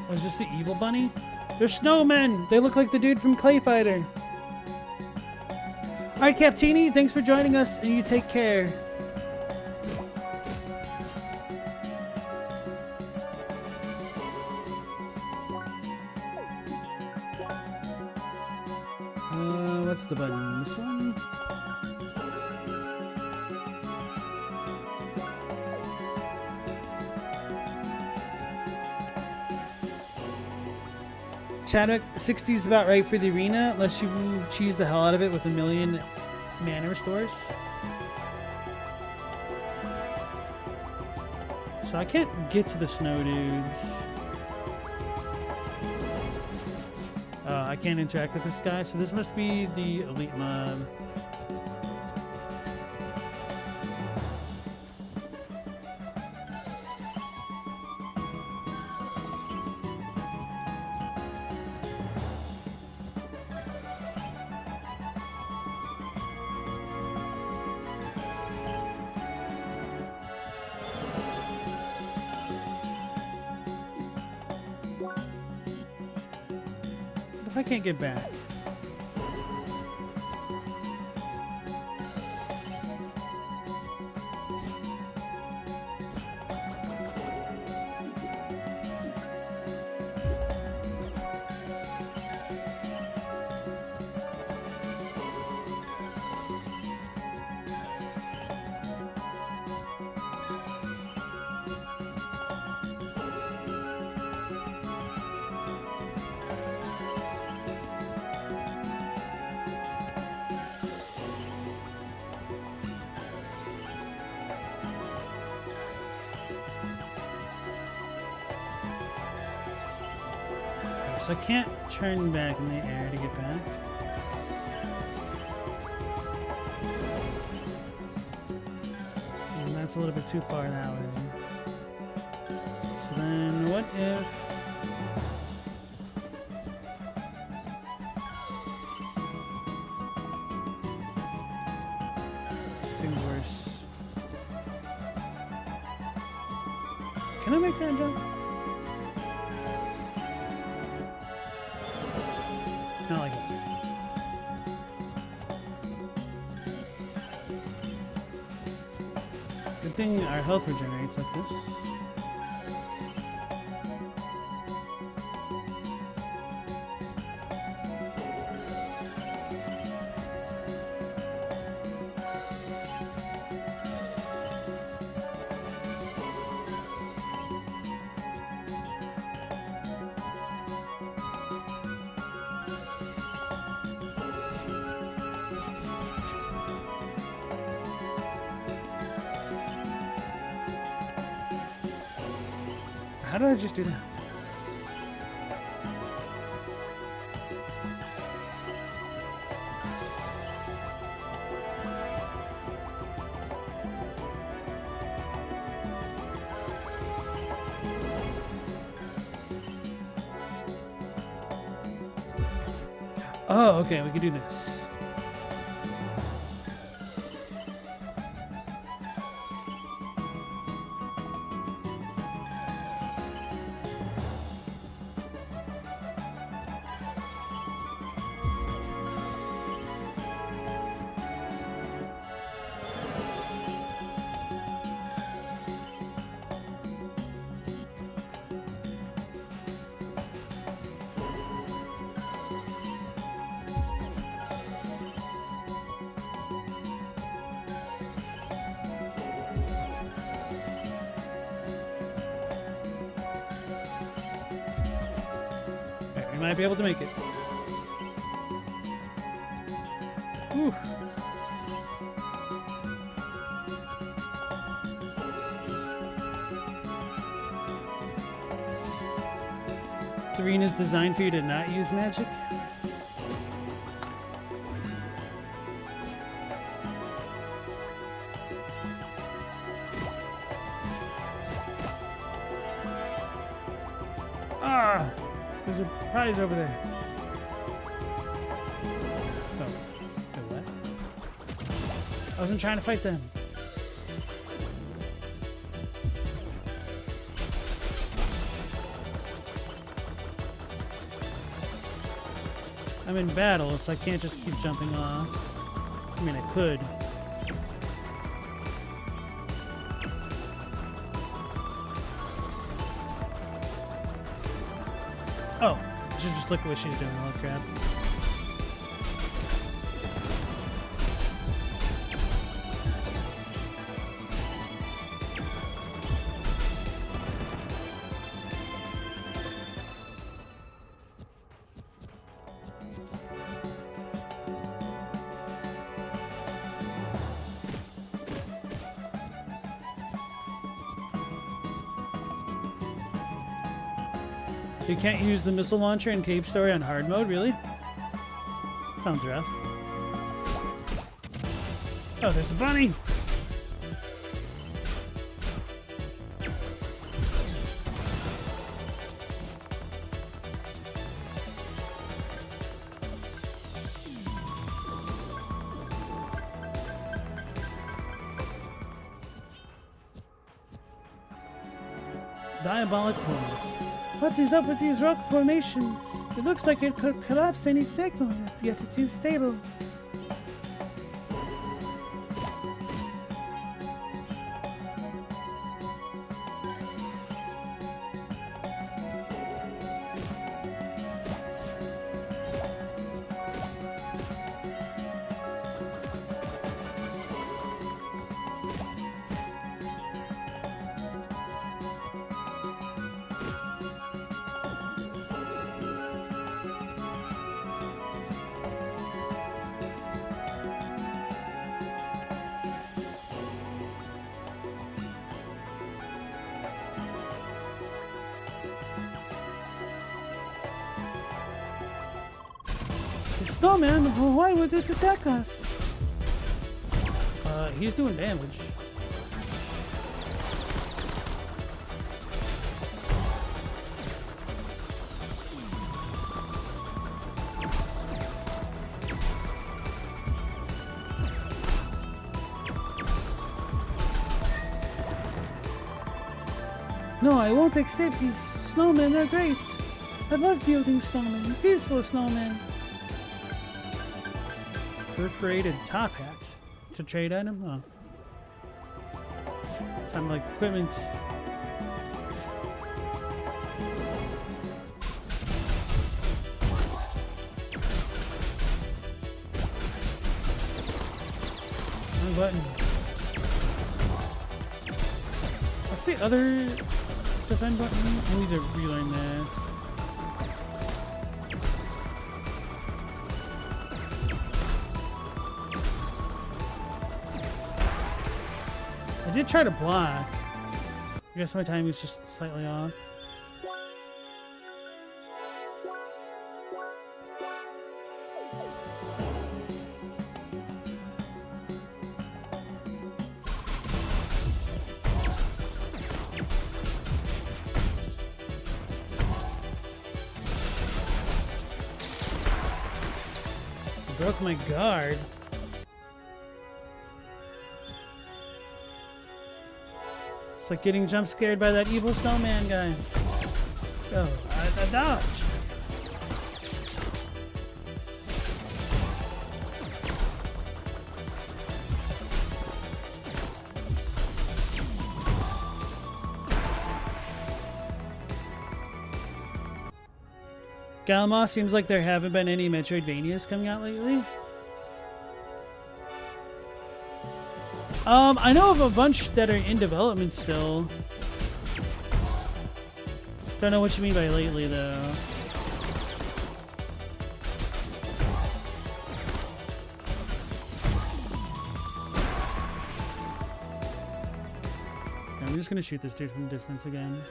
Oh, is this the evil bunny? They're snowmen! They look like the dude from Clay Fighter. Alright, Captini, thanks for joining us, and you take care. What's the button? This one? Chadwick, 60 is about right for the arena, unless you cheese the hell out of it with a million mana restores. So I can't get to the snow dudes. I can't interact with this guy, so this must be the elite mob. If I can't get back? So I can't turn back in the air to get back. And that's a little bit too far that way. So then what if... Seems worse. Can I make that jump? Not like it. Good thing our health regenerates like this. How did I just do that? Oh, okay, we can do this. We might be able to make it. Whew. The arena is designed for you to not use magic. Ah! There's a prize over there. Oh. Wait, what? I wasn't trying to fight them. I'm in battle, so I can't just keep jumping off. I mean, I could. Oh, I should just look at what she's doing. Oh, crap. You can't use the missile launcher in Cave Story on hard mode, really? Sounds rough. Oh, there's a bunny! Diabolic horns. What is up with these rock formations? It looks like it could collapse any second, yet it seems stable. The snowman? Why would it attack us? He's doing damage. No, I won't accept these. Snowmen are great. I love building snowmen. Peaceful snowmen. Perforated top hat. It's a trade item? Oh. Sound like equipment. Wrong button. What's the other defend button? I need to relearn that. I did try to block. I guess my timing is just slightly off. I broke my guard. It's like getting jump scared by that evil snowman guy. Oh, I dodged. Galma, seems like there haven't been any Metroidvanias coming out lately. I know of a bunch that are in development still. Don't know what you mean by lately, though. I'm just gonna shoot this dude from distance again.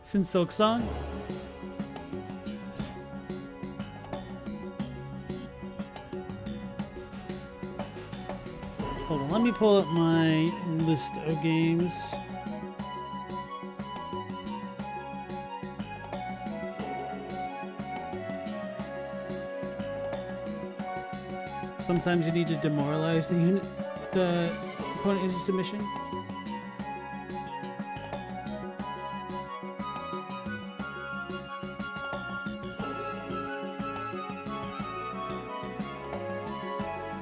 Since Silk Song. Hold on, let me pull up my list of games. Sometimes you need to demoralize the unit, the opponent into submission.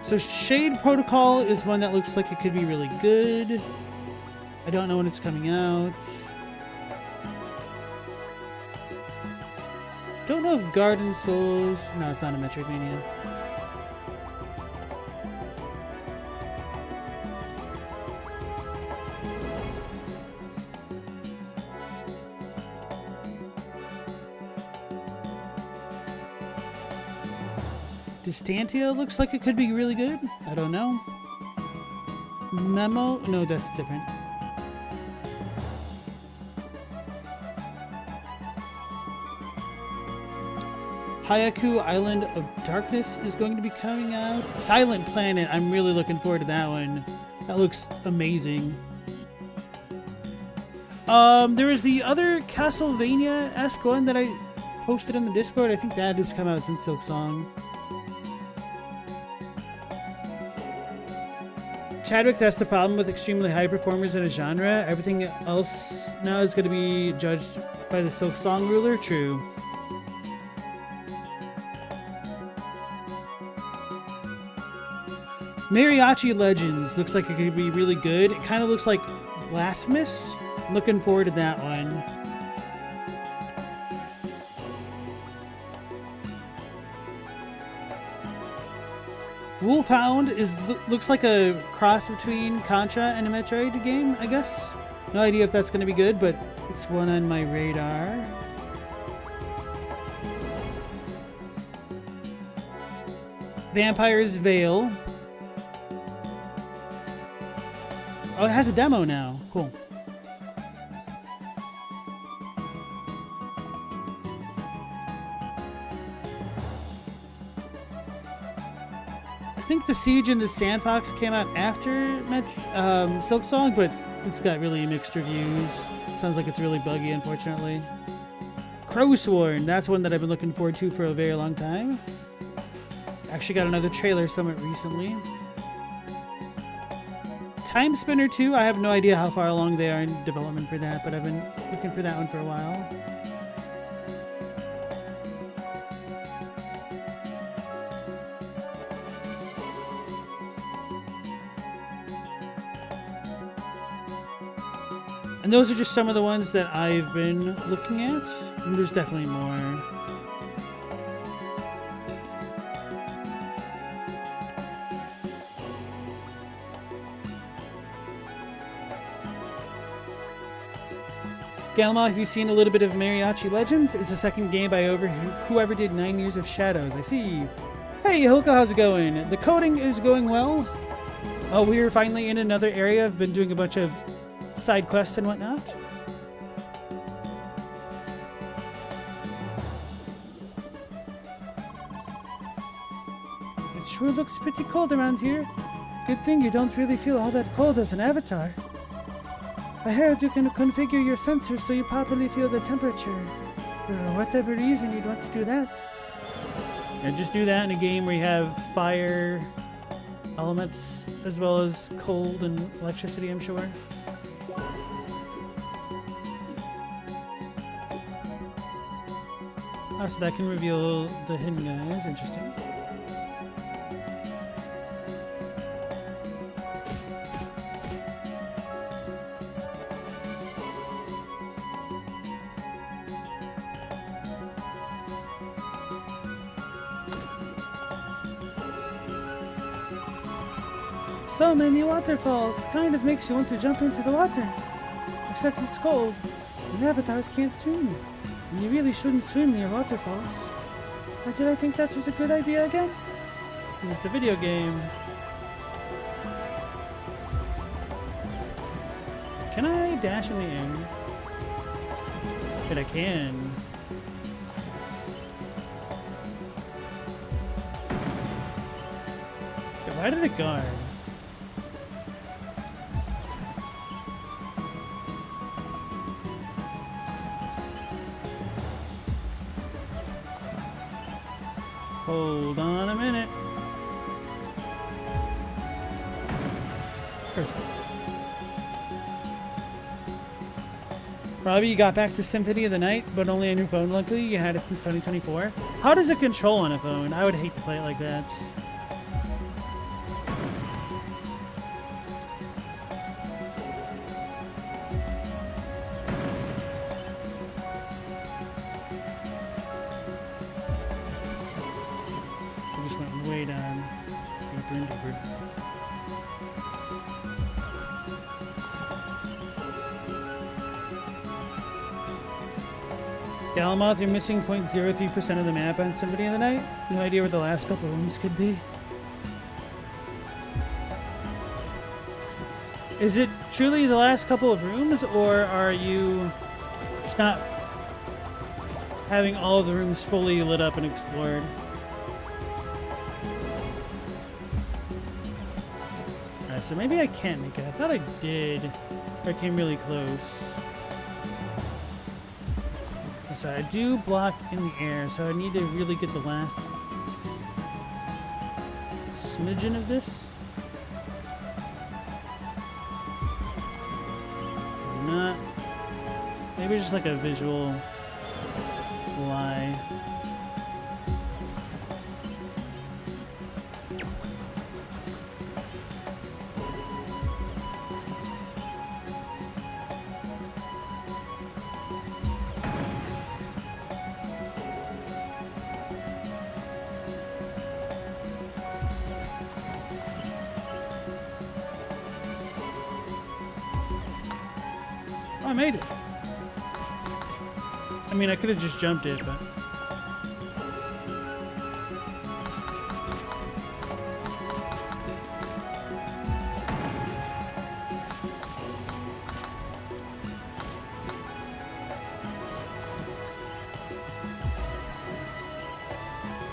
So Shade Protocol is one that looks like it could be really good. I don't know when it's coming out. Don't know if Garden Souls... No, it's not a Metroidvania. Distantia looks like it could be really good. I don't know. Memo? No, that's different. Hayaku Island of Darkness is going to be coming out. Silent Planet, I'm really looking forward to that one. That looks amazing. There was the other Castlevania-esque one that I posted in the Discord. I think that has come out since Silksong. Chadwick, that's the problem with extremely high performers in a genre. Everything else now is going to be judged by the Silksong ruler. True. Mariachi Legends looks like it could be really good. It kind of looks like Blasphemous. I'm looking forward to that one. Wolfhound looks like a cross between Contra and a Metroid game, I guess. No idea if that's going to be good, but it's one on my radar. Vampire's Veil. Oh, it has a demo now. Cool. I think the Siege and the Sandfox came out after Silksong, but it's got really mixed reviews. Sounds like it's really buggy, unfortunately. Crowsworn, that's one that I've been looking forward to for a very long time. Actually got another trailer somewhat recently. Time Spinner 2, I have no idea how far along they are in development for that, but I've been looking for that one for a while. And those are just some of the ones that I've been looking at. And there's definitely more. Galma, have you seen a little bit of Mariachi Legends? It's the second game by whoever did 9 Years of Shadows. I see. Hey, Hilka, how's it going? The coding is going well. Oh, we're finally in another area. I've been doing a bunch of side quests and whatnot. It sure looks pretty cold around here. Good thing you don't really feel all that cold as an avatar. I heard you can configure your sensors so you properly feel the temperature. For whatever reason you'd want to do that. Yeah, just do that in a game where you have fire elements as well as cold and electricity, I'm sure. Oh, so that can reveal the hidden guys. Interesting. So many waterfalls. Kind of makes you want to jump into the water. Except it's cold. And avatars can't swim. And you really shouldn't swim near waterfalls. Why did I think that was a good idea again? Because it's a video game. Can I dash in the air? But I can. Why did it guard? Hold on a minute. Curses. Robbie, you got back to Symphony of the Night, but only on your phone. Luckily, you had it since 2024. How does it control on a phone? I would hate to play it like that. Galamoth, you're missing 0.03% of the map on Symphony of the Night. No idea where the last couple rooms could be. Is it truly the last couple of rooms, or are you just not having all of the rooms fully lit up and explored. Alright, so maybe I can't make it. I thought I did. I came really close. So I do block in the air, so I need to really get the last smidgen of this. Not. Maybe it's just like a visual lie. Oh, I made it. I mean, I could have just jumped it, but...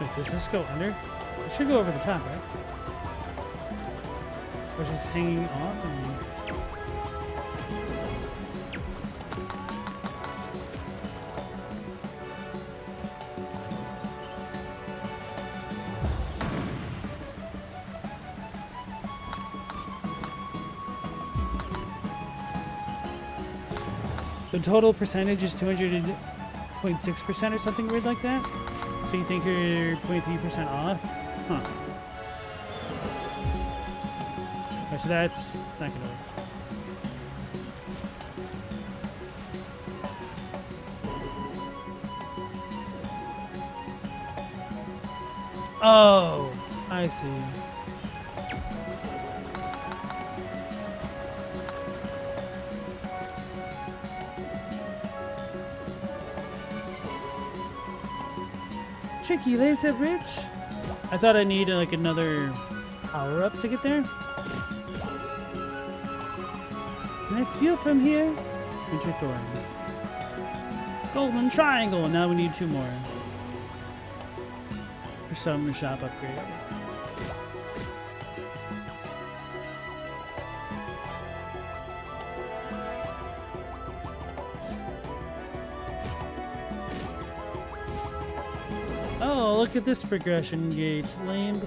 Wait, does this go under? It should go over the top, right? Or is this hanging off? The total percentage is 200.6% or something weird like that? So you think you're 0.3% off? Huh. Okay, so that's not gonna work. Oh, I see. Tricky laser bridge? I thought I needed like another power up to get there. Nice view from here. Winter Thorn. Golden Triangle. Now we need 2 more. For some shop upgrade. Oh, look at this progression gate. Lame.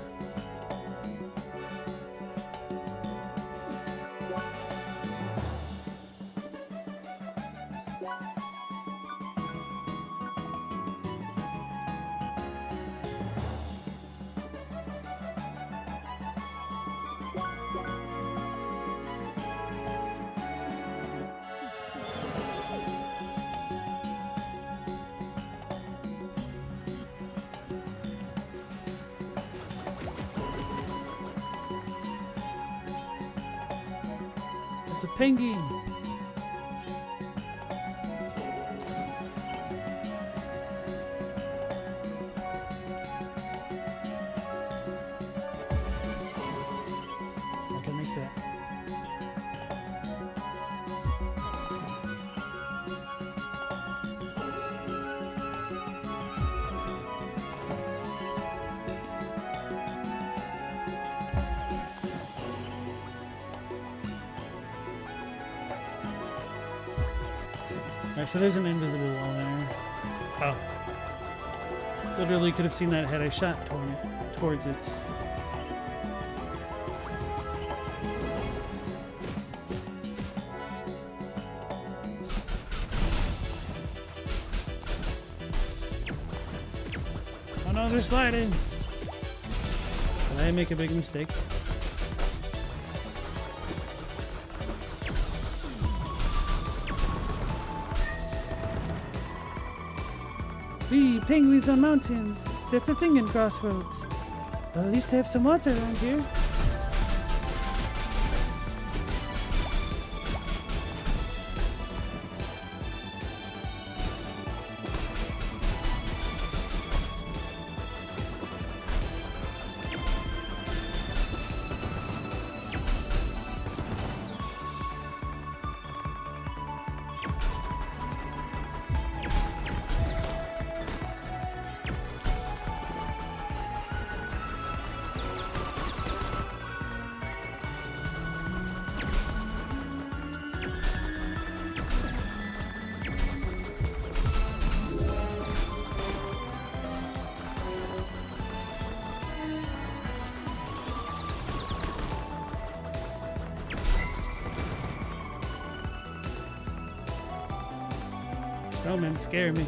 It's a penguin. I can make that. Alright, so there's an invisible wall there. Oh. Literally could have seen that had I shot towards it. Oh no, they're sliding! Did I make a big mistake? Penguins on mountains. That's a thing in Crossroads. Well, at least they have some water around here. Snowmen scare me.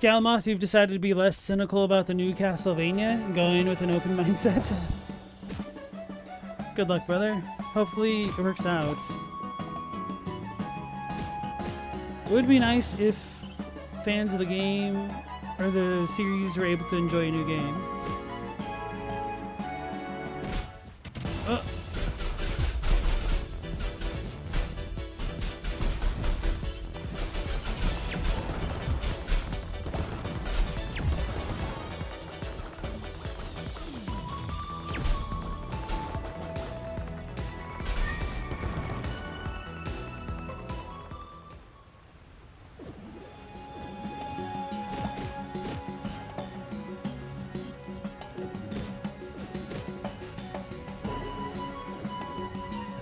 Galmoth, you've decided to be less cynical about the new Castlevania and go in with an open mindset. Good luck, brother. Hopefully it works out. It would be nice if fans of the game or the series were able to enjoy a new game. Oh.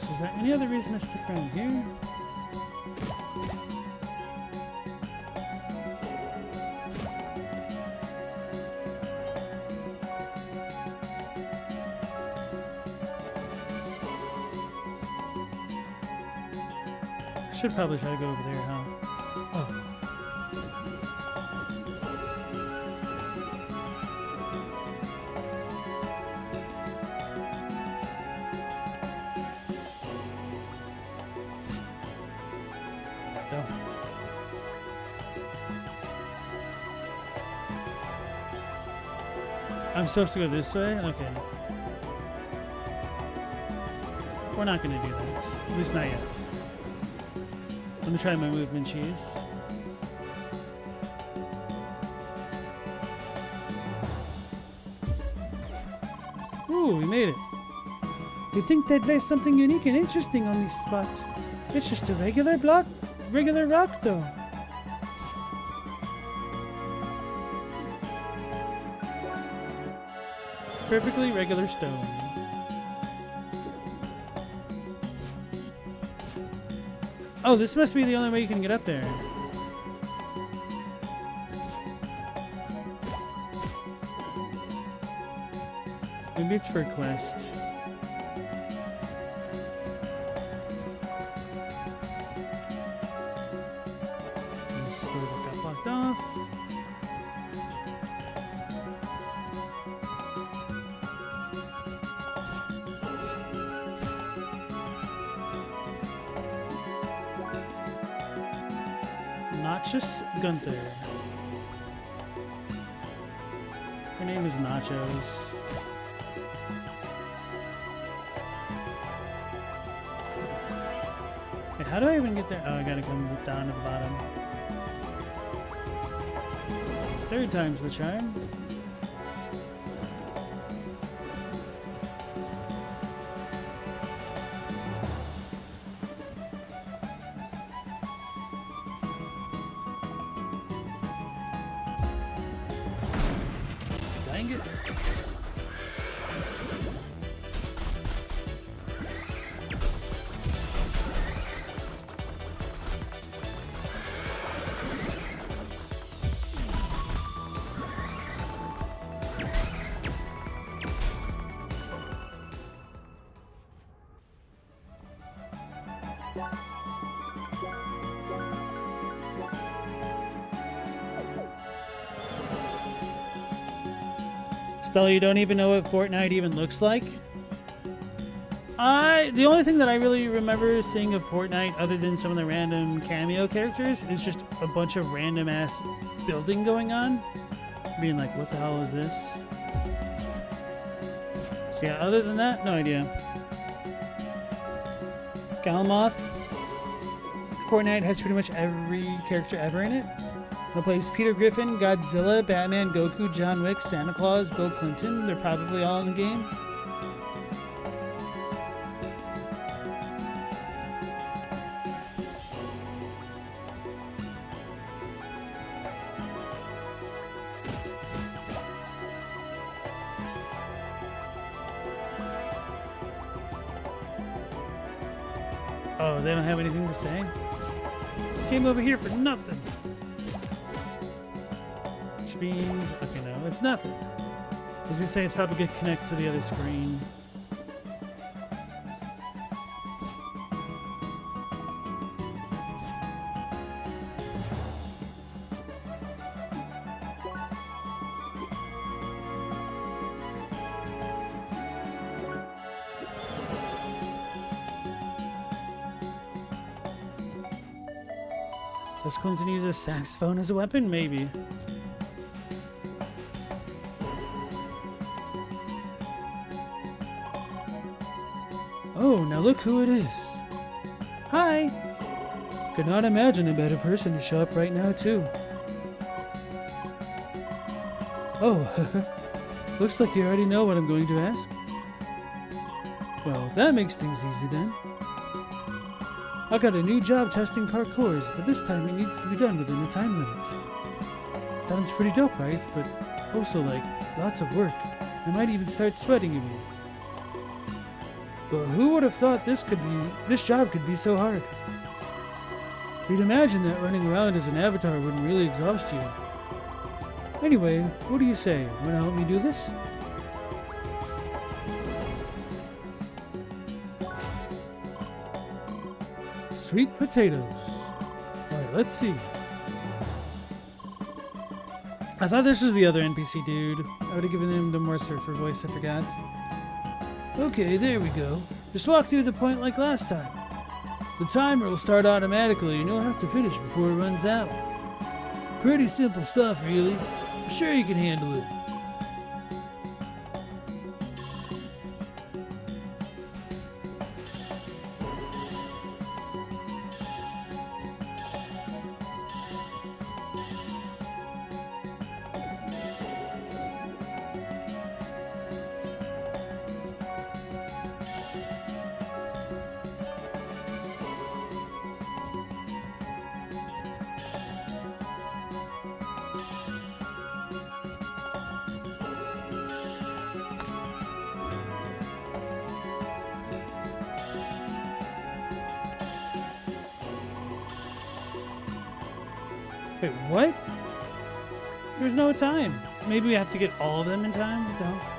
Is there any other reason to stick around here? Should probably try to go over there, huh? Oh. I'm supposed to go this way? Okay. We're not going to do that. At least not yet. Let me try my movement cheese. Ooh, we made it. You'd think they'd place something unique and interesting on this spot. It's just a regular rock though. Perfectly regular stone. Oh, this must be the only way you can get up there. Maybe it's for a quest. This is where it got blocked off. Noxious Gunther. Her name is Nachos. Wait, how do I even get there? Oh, I gotta come down to the bottom. Third time's the charm. Dang it. Stella, you don't even know what Fortnite even looks like? The only thing that I really remember seeing of Fortnite, other than some of the random cameo characters, is just a bunch of random ass building going on. Being like, what the hell is this? So yeah, other than that, no idea. Galmoth. Fortnite has pretty much every character ever in it. It plays Peter Griffin, Godzilla, Batman, Goku, John Wick, Santa Claus, Bill Clinton. They're probably all in the game. Oh, they don't have anything to say? Came over here for nothing. Beam. Okay, no, it's nothing. I was gonna say it's probably gonna connect to the other screen. This clone's gonna use a saxophone as a weapon? Maybe. Oh, now look who it is. Hi! Could not imagine a better person to show up right now, too. Oh, looks like you already know what I'm going to ask. Well, that makes things easy then. I got a new job testing parkours, but this time it needs to be done within a time limit. Sounds pretty dope, right? But also, like, lots of work. I might even start sweating again. But who would have thought this job could be so hard? You'd imagine that running around as an avatar wouldn't really exhaust you. Anyway, what do you say? Wanna help me do this? Sweet potatoes. Alright, let's see. I thought this was the other NPC dude. I would have given him the more surfer voice, I forgot. Okay, there we go. Just walk through the point like last time. The timer will start automatically and you'll have to finish before it runs out. Pretty simple stuff, really. I'm sure you can handle it. Wait, what? There's no time. Maybe we have to get all of them in time? What the hell?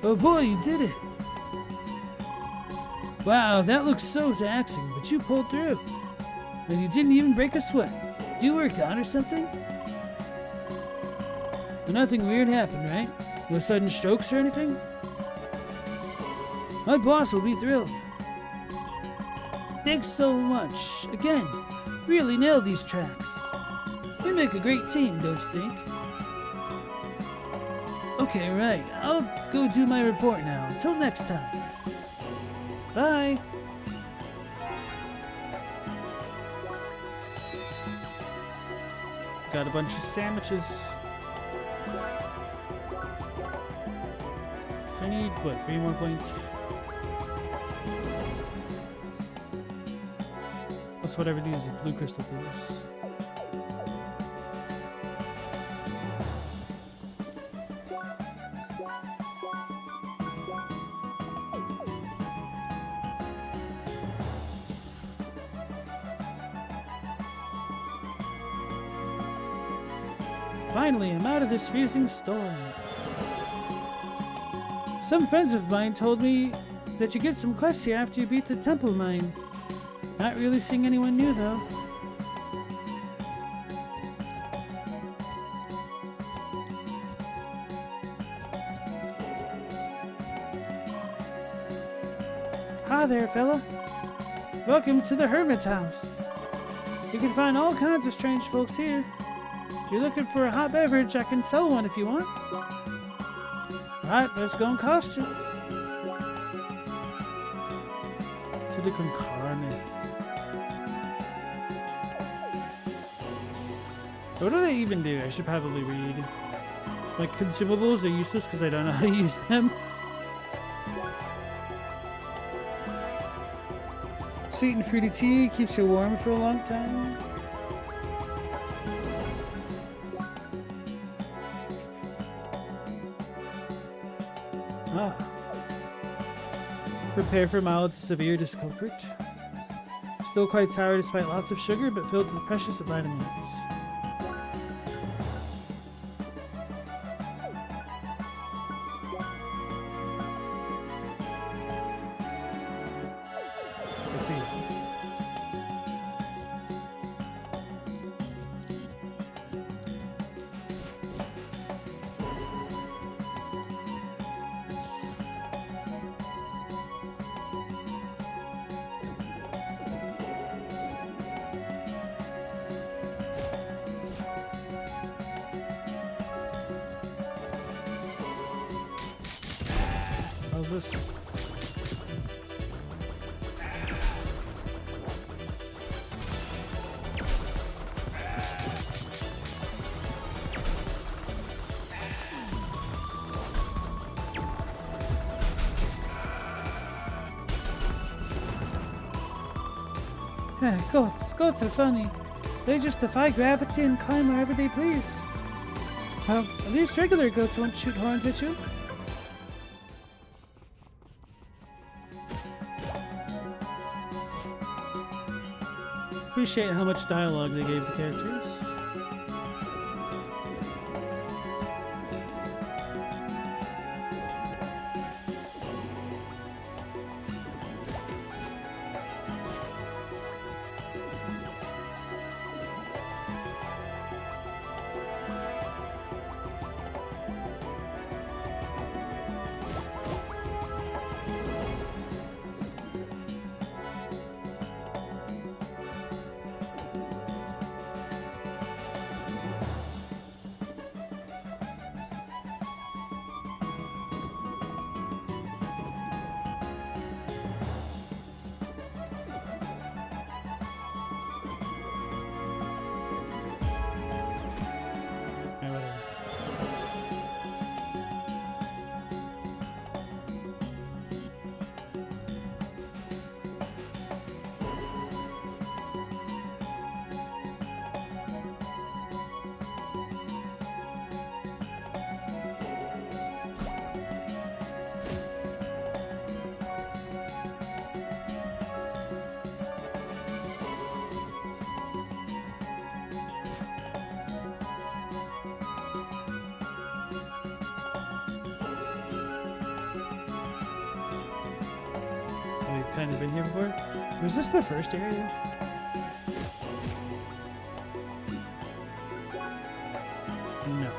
Oh boy, you did it! Wow, that looks so taxing, but you pulled through. And you didn't even break a sweat. Do you work out or something? But nothing weird happened, right? No sudden strokes or anything? My boss will be thrilled. Thanks so much. Again, really nailed these tracks. We make a great team, don't you think? Okay, right. I'll go do my report now. Until next time. Bye. Got a bunch of sandwiches. So I need, what, 3 more points? Plus whatever these blue crystal things. Finally, I'm out of this freezing storm. Some friends of mine told me that you get some quests here after you beat the temple mine. Not really seeing anyone new, though. Hi there, fella. Welcome to the Hermit's house. You can find all kinds of strange folks here. If you're looking for a hot beverage, I can sell one if you want. Alright, but it's gonna cost you. To the Concarne. What do they even do? I should probably read. Like, consumables are useless because I don't know how to use them. Sweet and fruity tea keeps you warm for a long time. Ah. Prepare for mild to severe discomfort. Still quite sour despite lots of sugar, but filled with precious vitamins. I see. How's this? Goats are funny. They just defy gravity and climb wherever they please. Well, at least regular goats won't shoot horns at you. Appreciate how much dialogue they gave the characters. Yeah, whatever. We've kind of been here before. Was this the first area? No.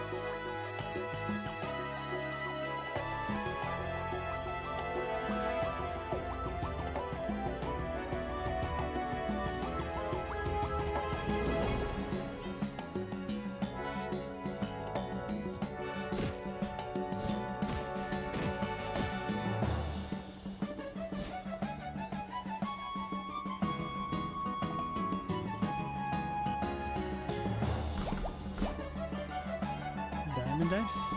Diamond dice?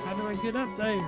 How do I get up there?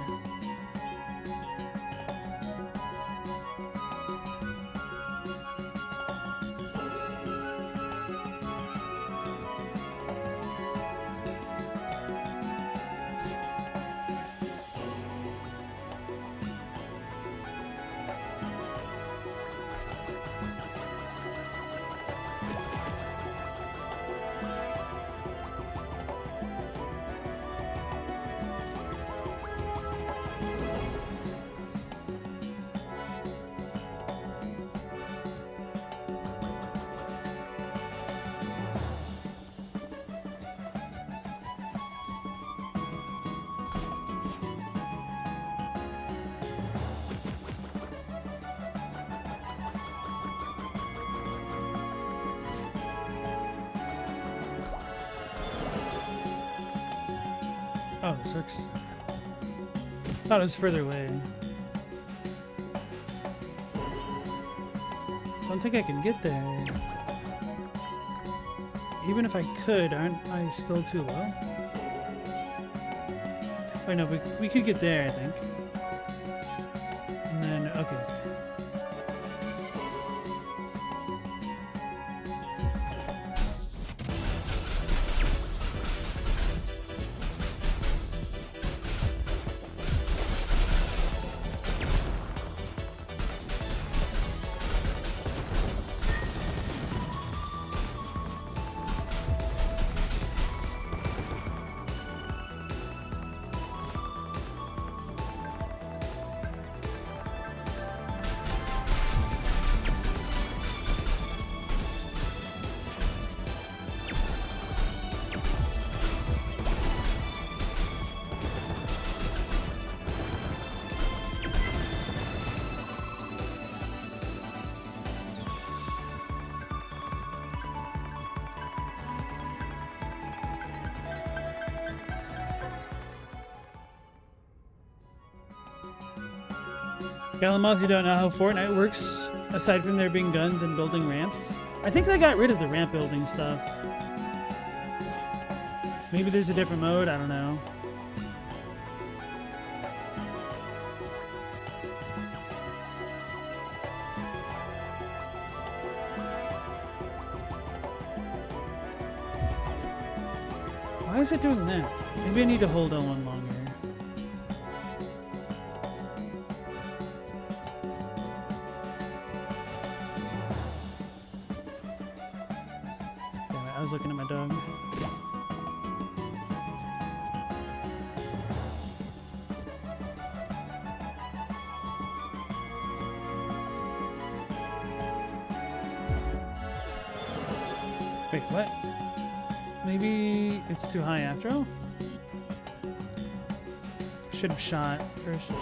Oh, the circus. Thought it was further away. don't think I can get there. Even if I could, aren't I still too low? Wait, no, we could get there, I think. And then, okay. Galamoth, you don't know how Fortnite works, aside from there being guns and building ramps? I think they got rid of the ramp building stuff. Maybe there's a different mode, I don't know. Why is it doing that? Maybe I need to hold L1 longer. I was looking at my dog. Wait, what? Maybe it's too high after all? Should have shot first.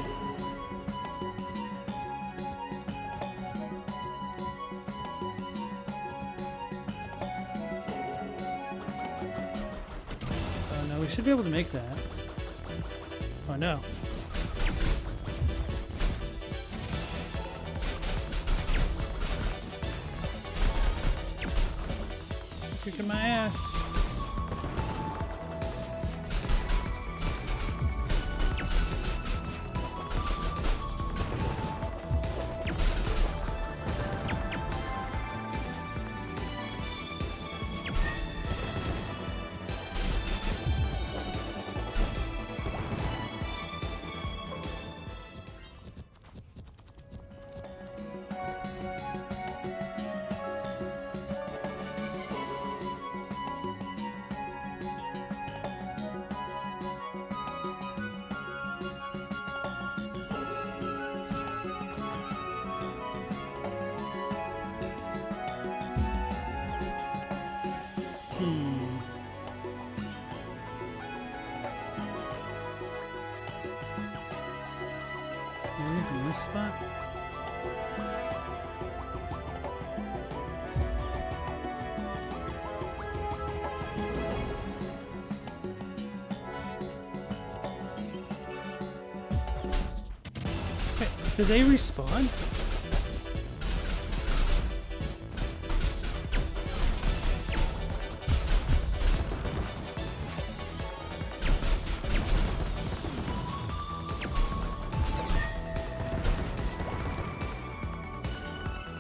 We should be able to make that. Oh no. Kicking my ass. Maybe from this spot? Wait, did they respawn?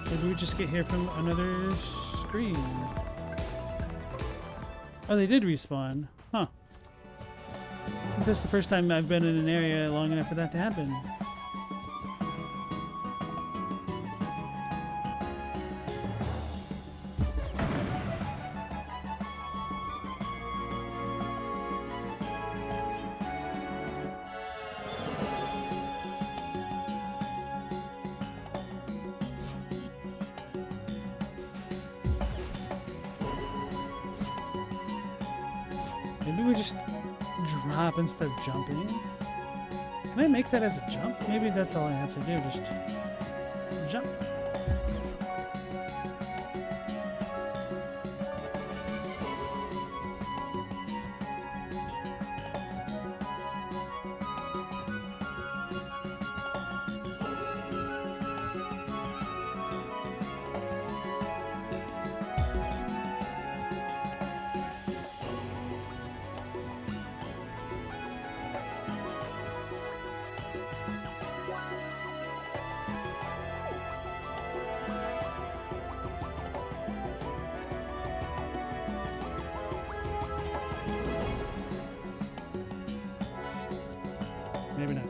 Maybe we just get here from another screen. Oh, they did respawn. Huh. I think that's the first time I've been in an area long enough for that to happen. Maybe we just drop instead of jumping. Can I make that as a jump? Maybe that's all I have to do, just jump. maybe not.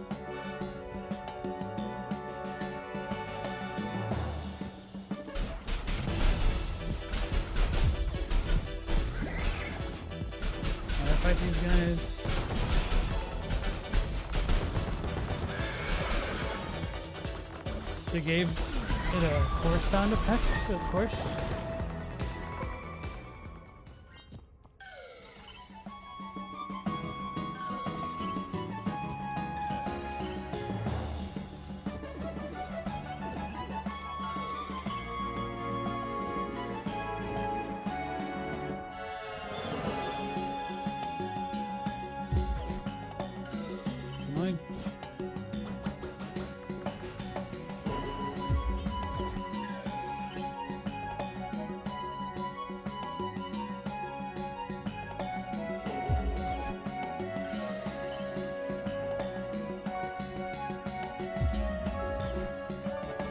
Alright, fight these guys. They gave it a horse sound effect, of course. It's annoying.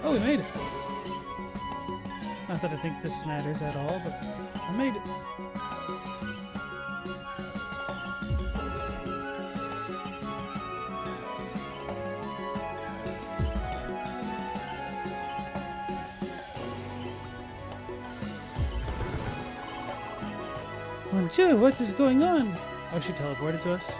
Oh, we made it. Not that I think this matters at all, but I made it. Bonjour, what is going on? Oh, she teleported to us.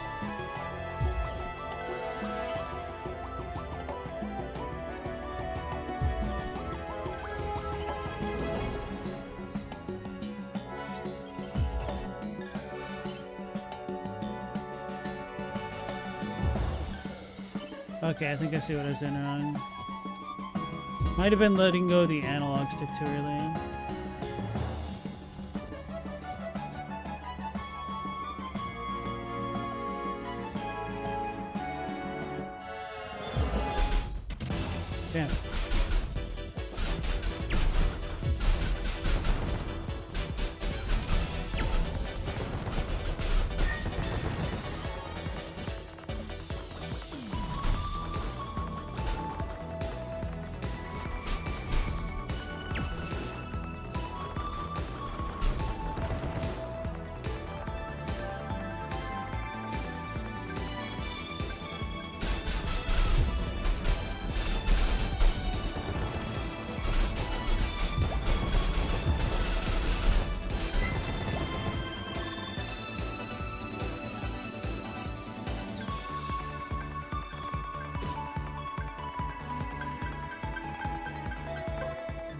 Okay, I think I see what I was doing wrong. Might have been letting go of the analog stick too early. Damn.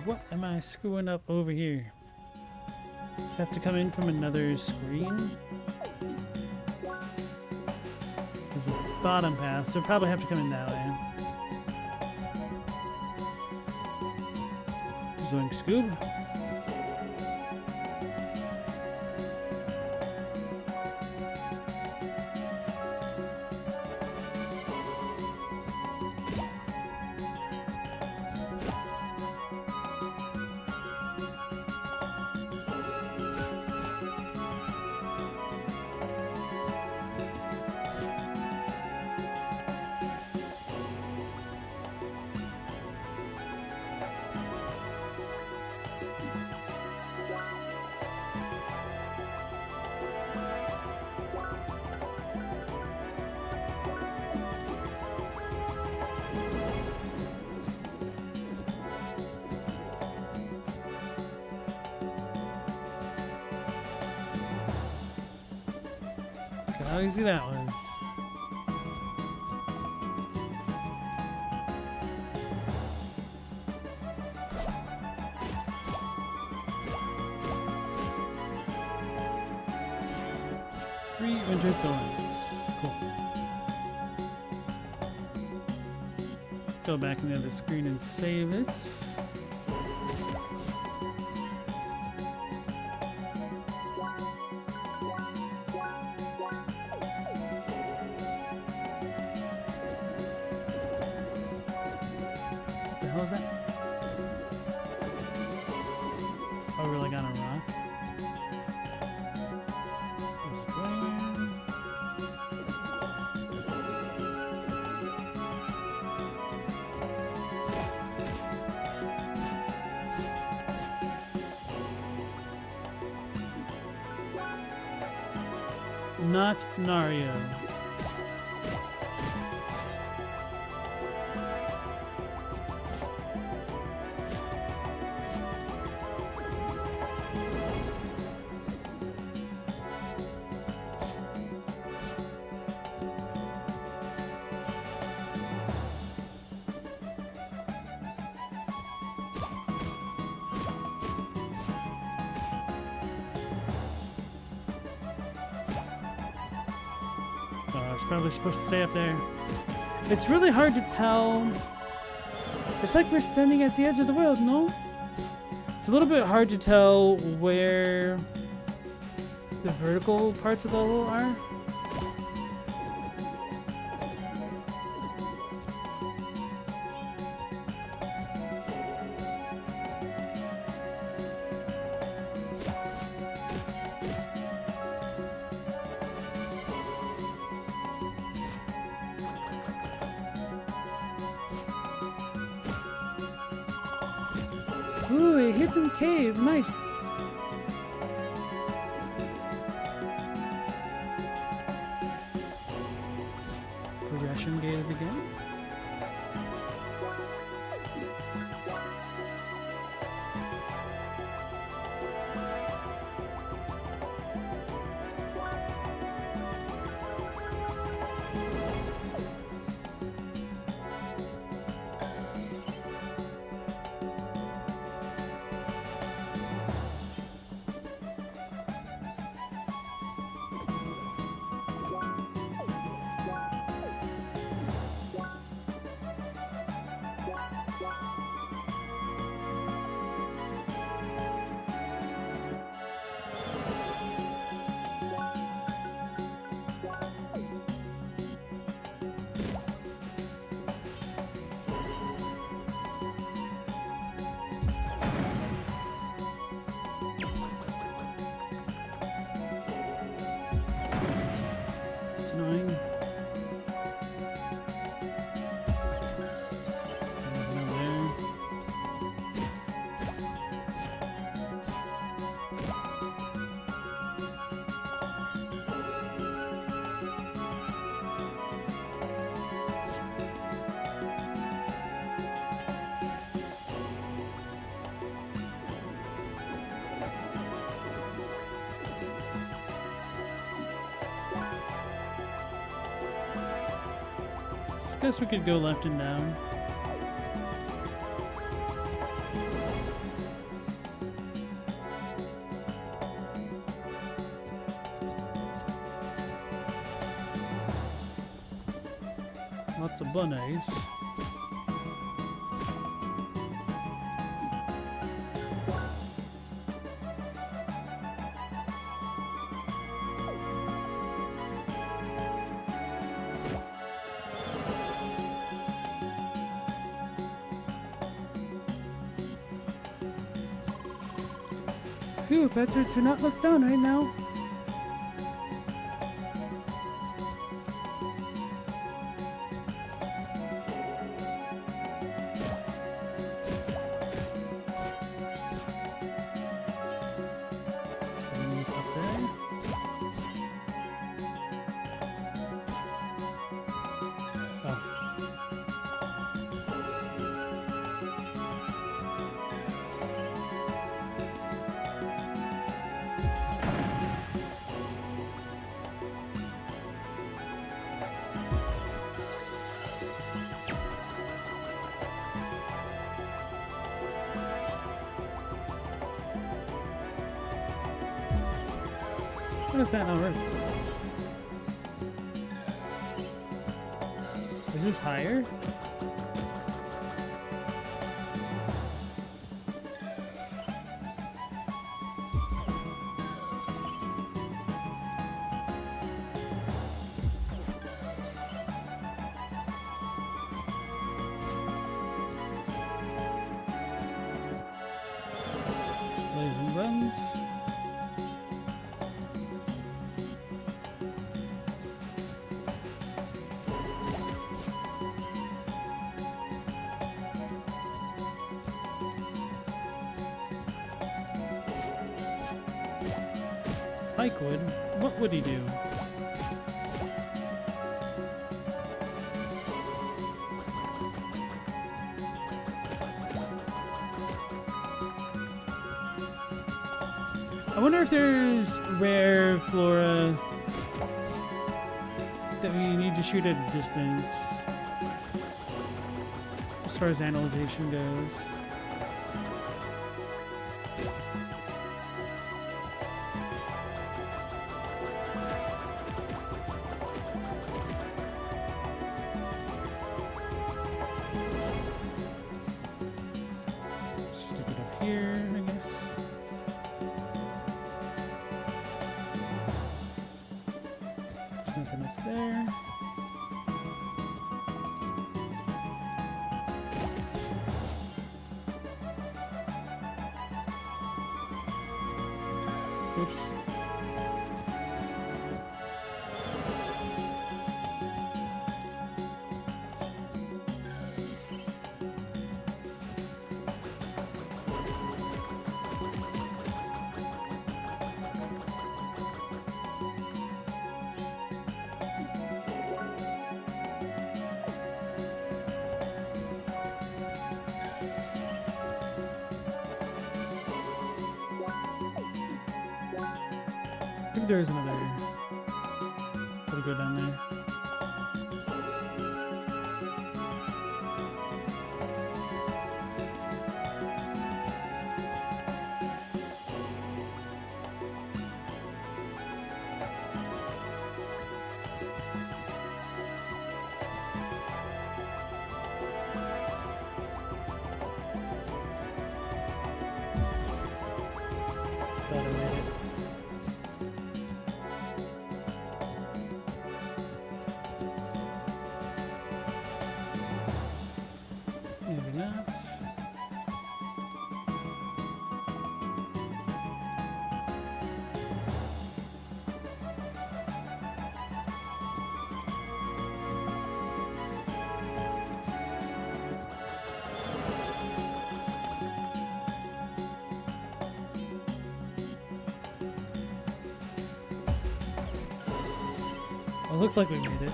What am I screwing up over here? Have to come in from another screen? There's a bottom path, so probably have to come in that way. Zoink Scoob. How easy that was. Three winter thorns. Cool. Go back in the other screen and save it. What was that? Oh, we're like on a rock. Not Nario. probably supposed to stay up there. It's really hard to tell. It's like we're standing at the edge of the world, no? It's a little bit hard to tell where the vertical parts of the level are. Ooh, a hidden cave. Nice. Progression gated again. That's annoying. Nothing there. I guess we could go left and down. Lots of bunnies. Phew, better to not look down right now. Someone's up there. Oh. How does that not work? Is this higher? Blazing buns. Pike would. What would he do? I wonder if there's rare flora that we need to shoot at a distance as far as analyzation goes. there. Oops. I think there's another. Gotta go down there. Thought I made it. Maybe not. Well, it looks like we made it.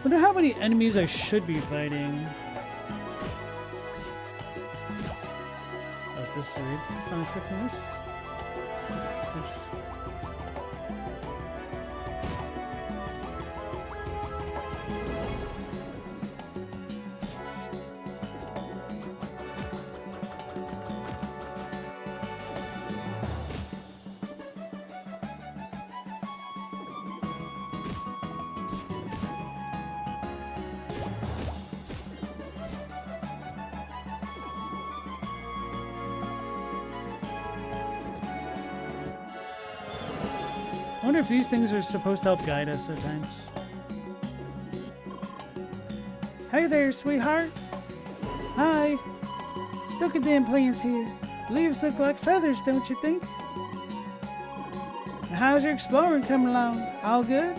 Wonder how many enemies I should be fighting. Oh, this is weird. I was not expecting this. Oops. I wonder if these things are supposed to help guide us at times. Hey there, sweetheart. Hi. Look at them plants here. Leaves look like feathers, don't you think? And how's your exploring coming along? All good?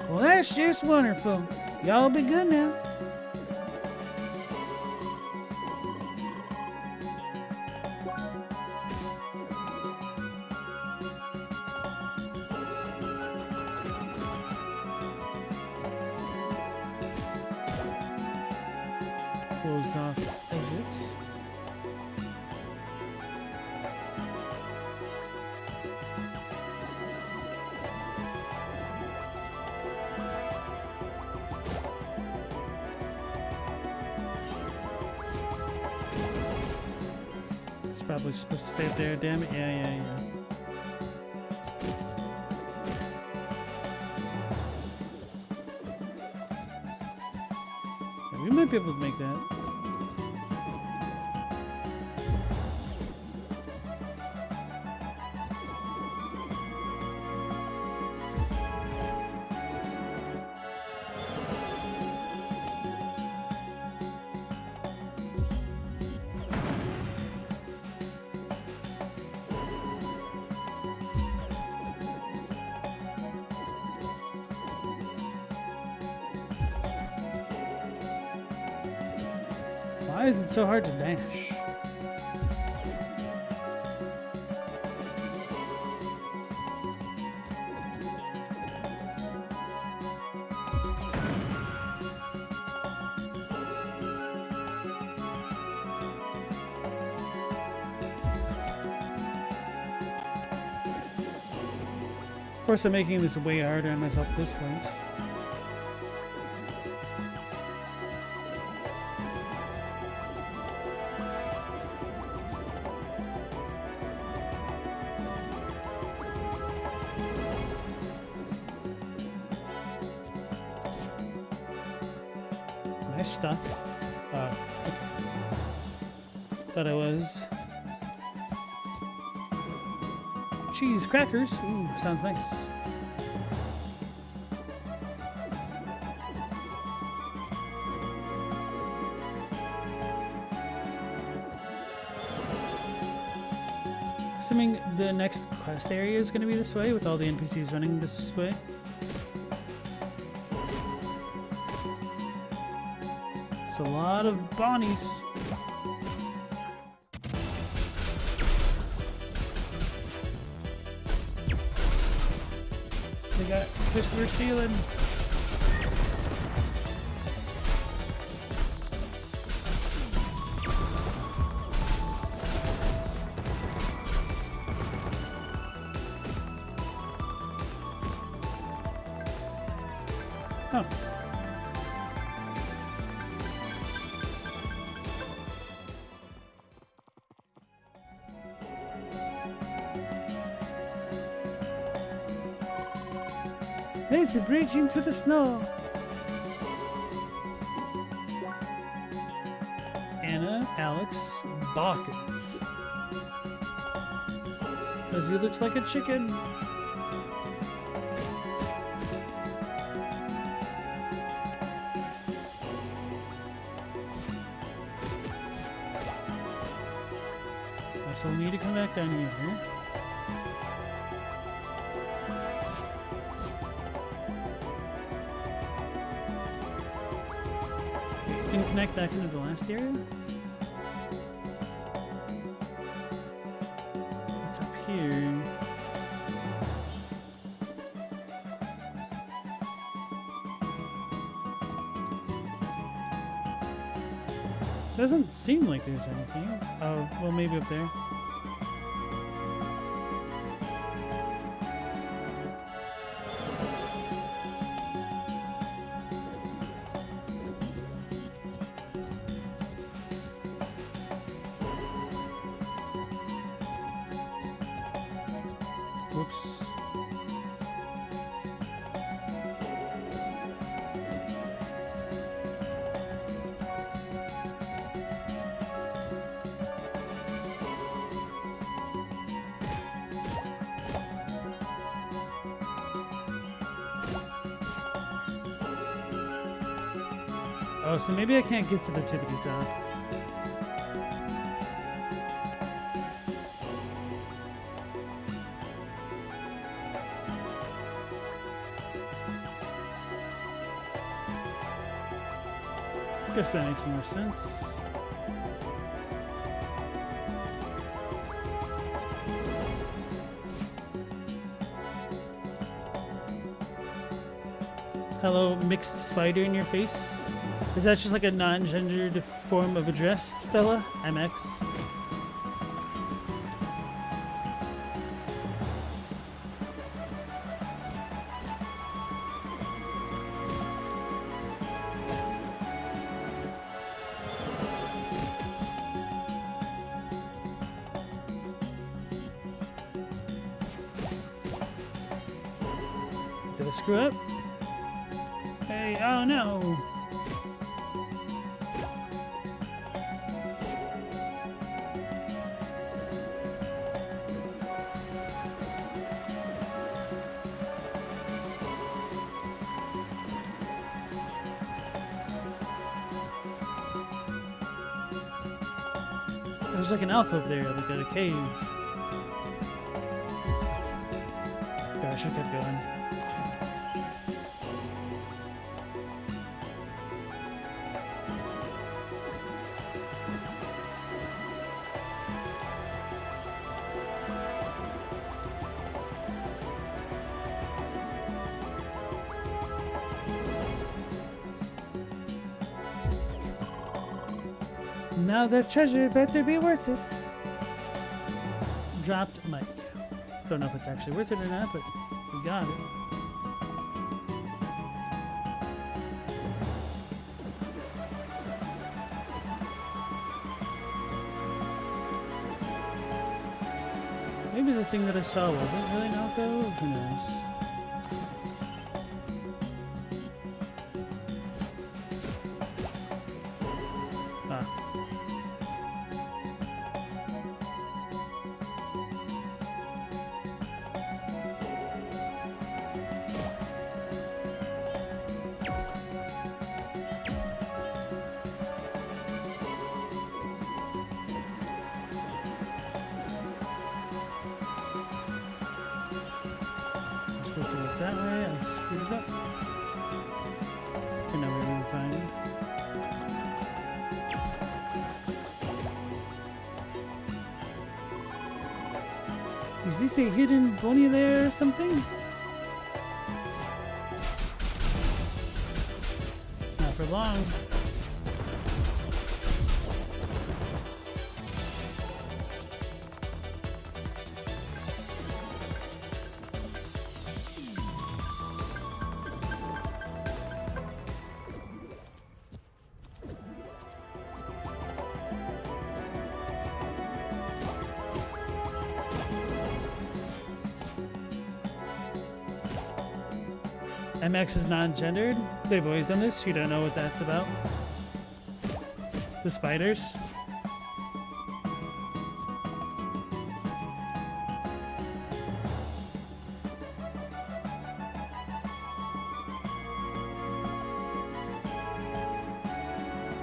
Well, that's just wonderful. Y'all be good now. Closed off exits. It's probably supposed to stay up there, damn it. Yeah. We might be able to make that. Why is it so hard to dash? course, I'm making this way harder on myself at this point. Nice stuff. Thought I was. Cheese crackers. Ooh, sounds nice. Assuming the next quest area is going to be this way, with all the NPCs running this way. It's a lot of Bonnies. They got Christopher stealing. Oh. There's a bridge into the snow. Anna Alex Balkans. Because he looks like a chicken. So we need to come back down here. Can you connect back into the last area? What's up here? Doesn't seem like there's anything. Oh, well, maybe up there. Whoops. Oh, so maybe I can't get to the tippity top. Guess that makes more sense. Hello, mixed spider in your face? Is that just like a non-gendered form of address, Stella? MX? Did I screw up? Hey, oh no! There's like an alcove there, like a cave. God, I should have kept going. Now that treasure better be worth it. Dropped mic. Don't know if it's actually worth it or not, but You got it. Maybe the thing that I saw wasn't really an alcove. Who knows? Supposed to go that way. I screwed it up. Okay, now we're gonna find it. Is this a hidden bunny there or something? Not for long. MX is non-gendered. They've always done this. You don't know what that's about. The spiders.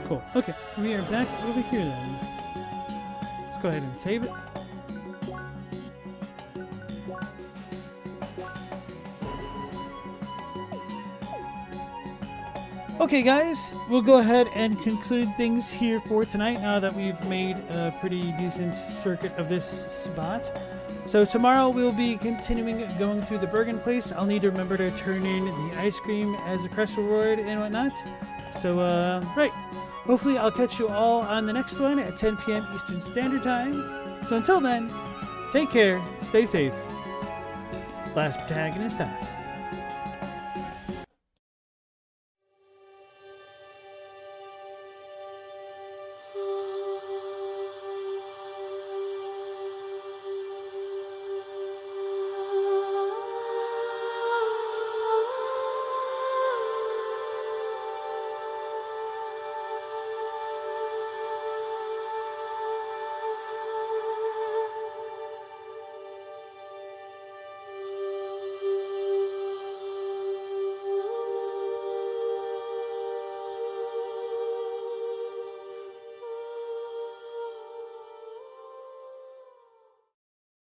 Cool. Okay, we are back over here then. Let's go ahead and save it. Okay guys, we'll go ahead and conclude things here for tonight now that we've made a pretty decent circuit of this spot. So tomorrow we'll be continuing going through the Bergen place. I'll need to remember to turn in the ice cream as a crest reward and whatnot. So, right. Hopefully I'll catch you all on the next one at 10 p.m. Eastern Standard Time. So until then, take care, stay safe. Last Protagonist out.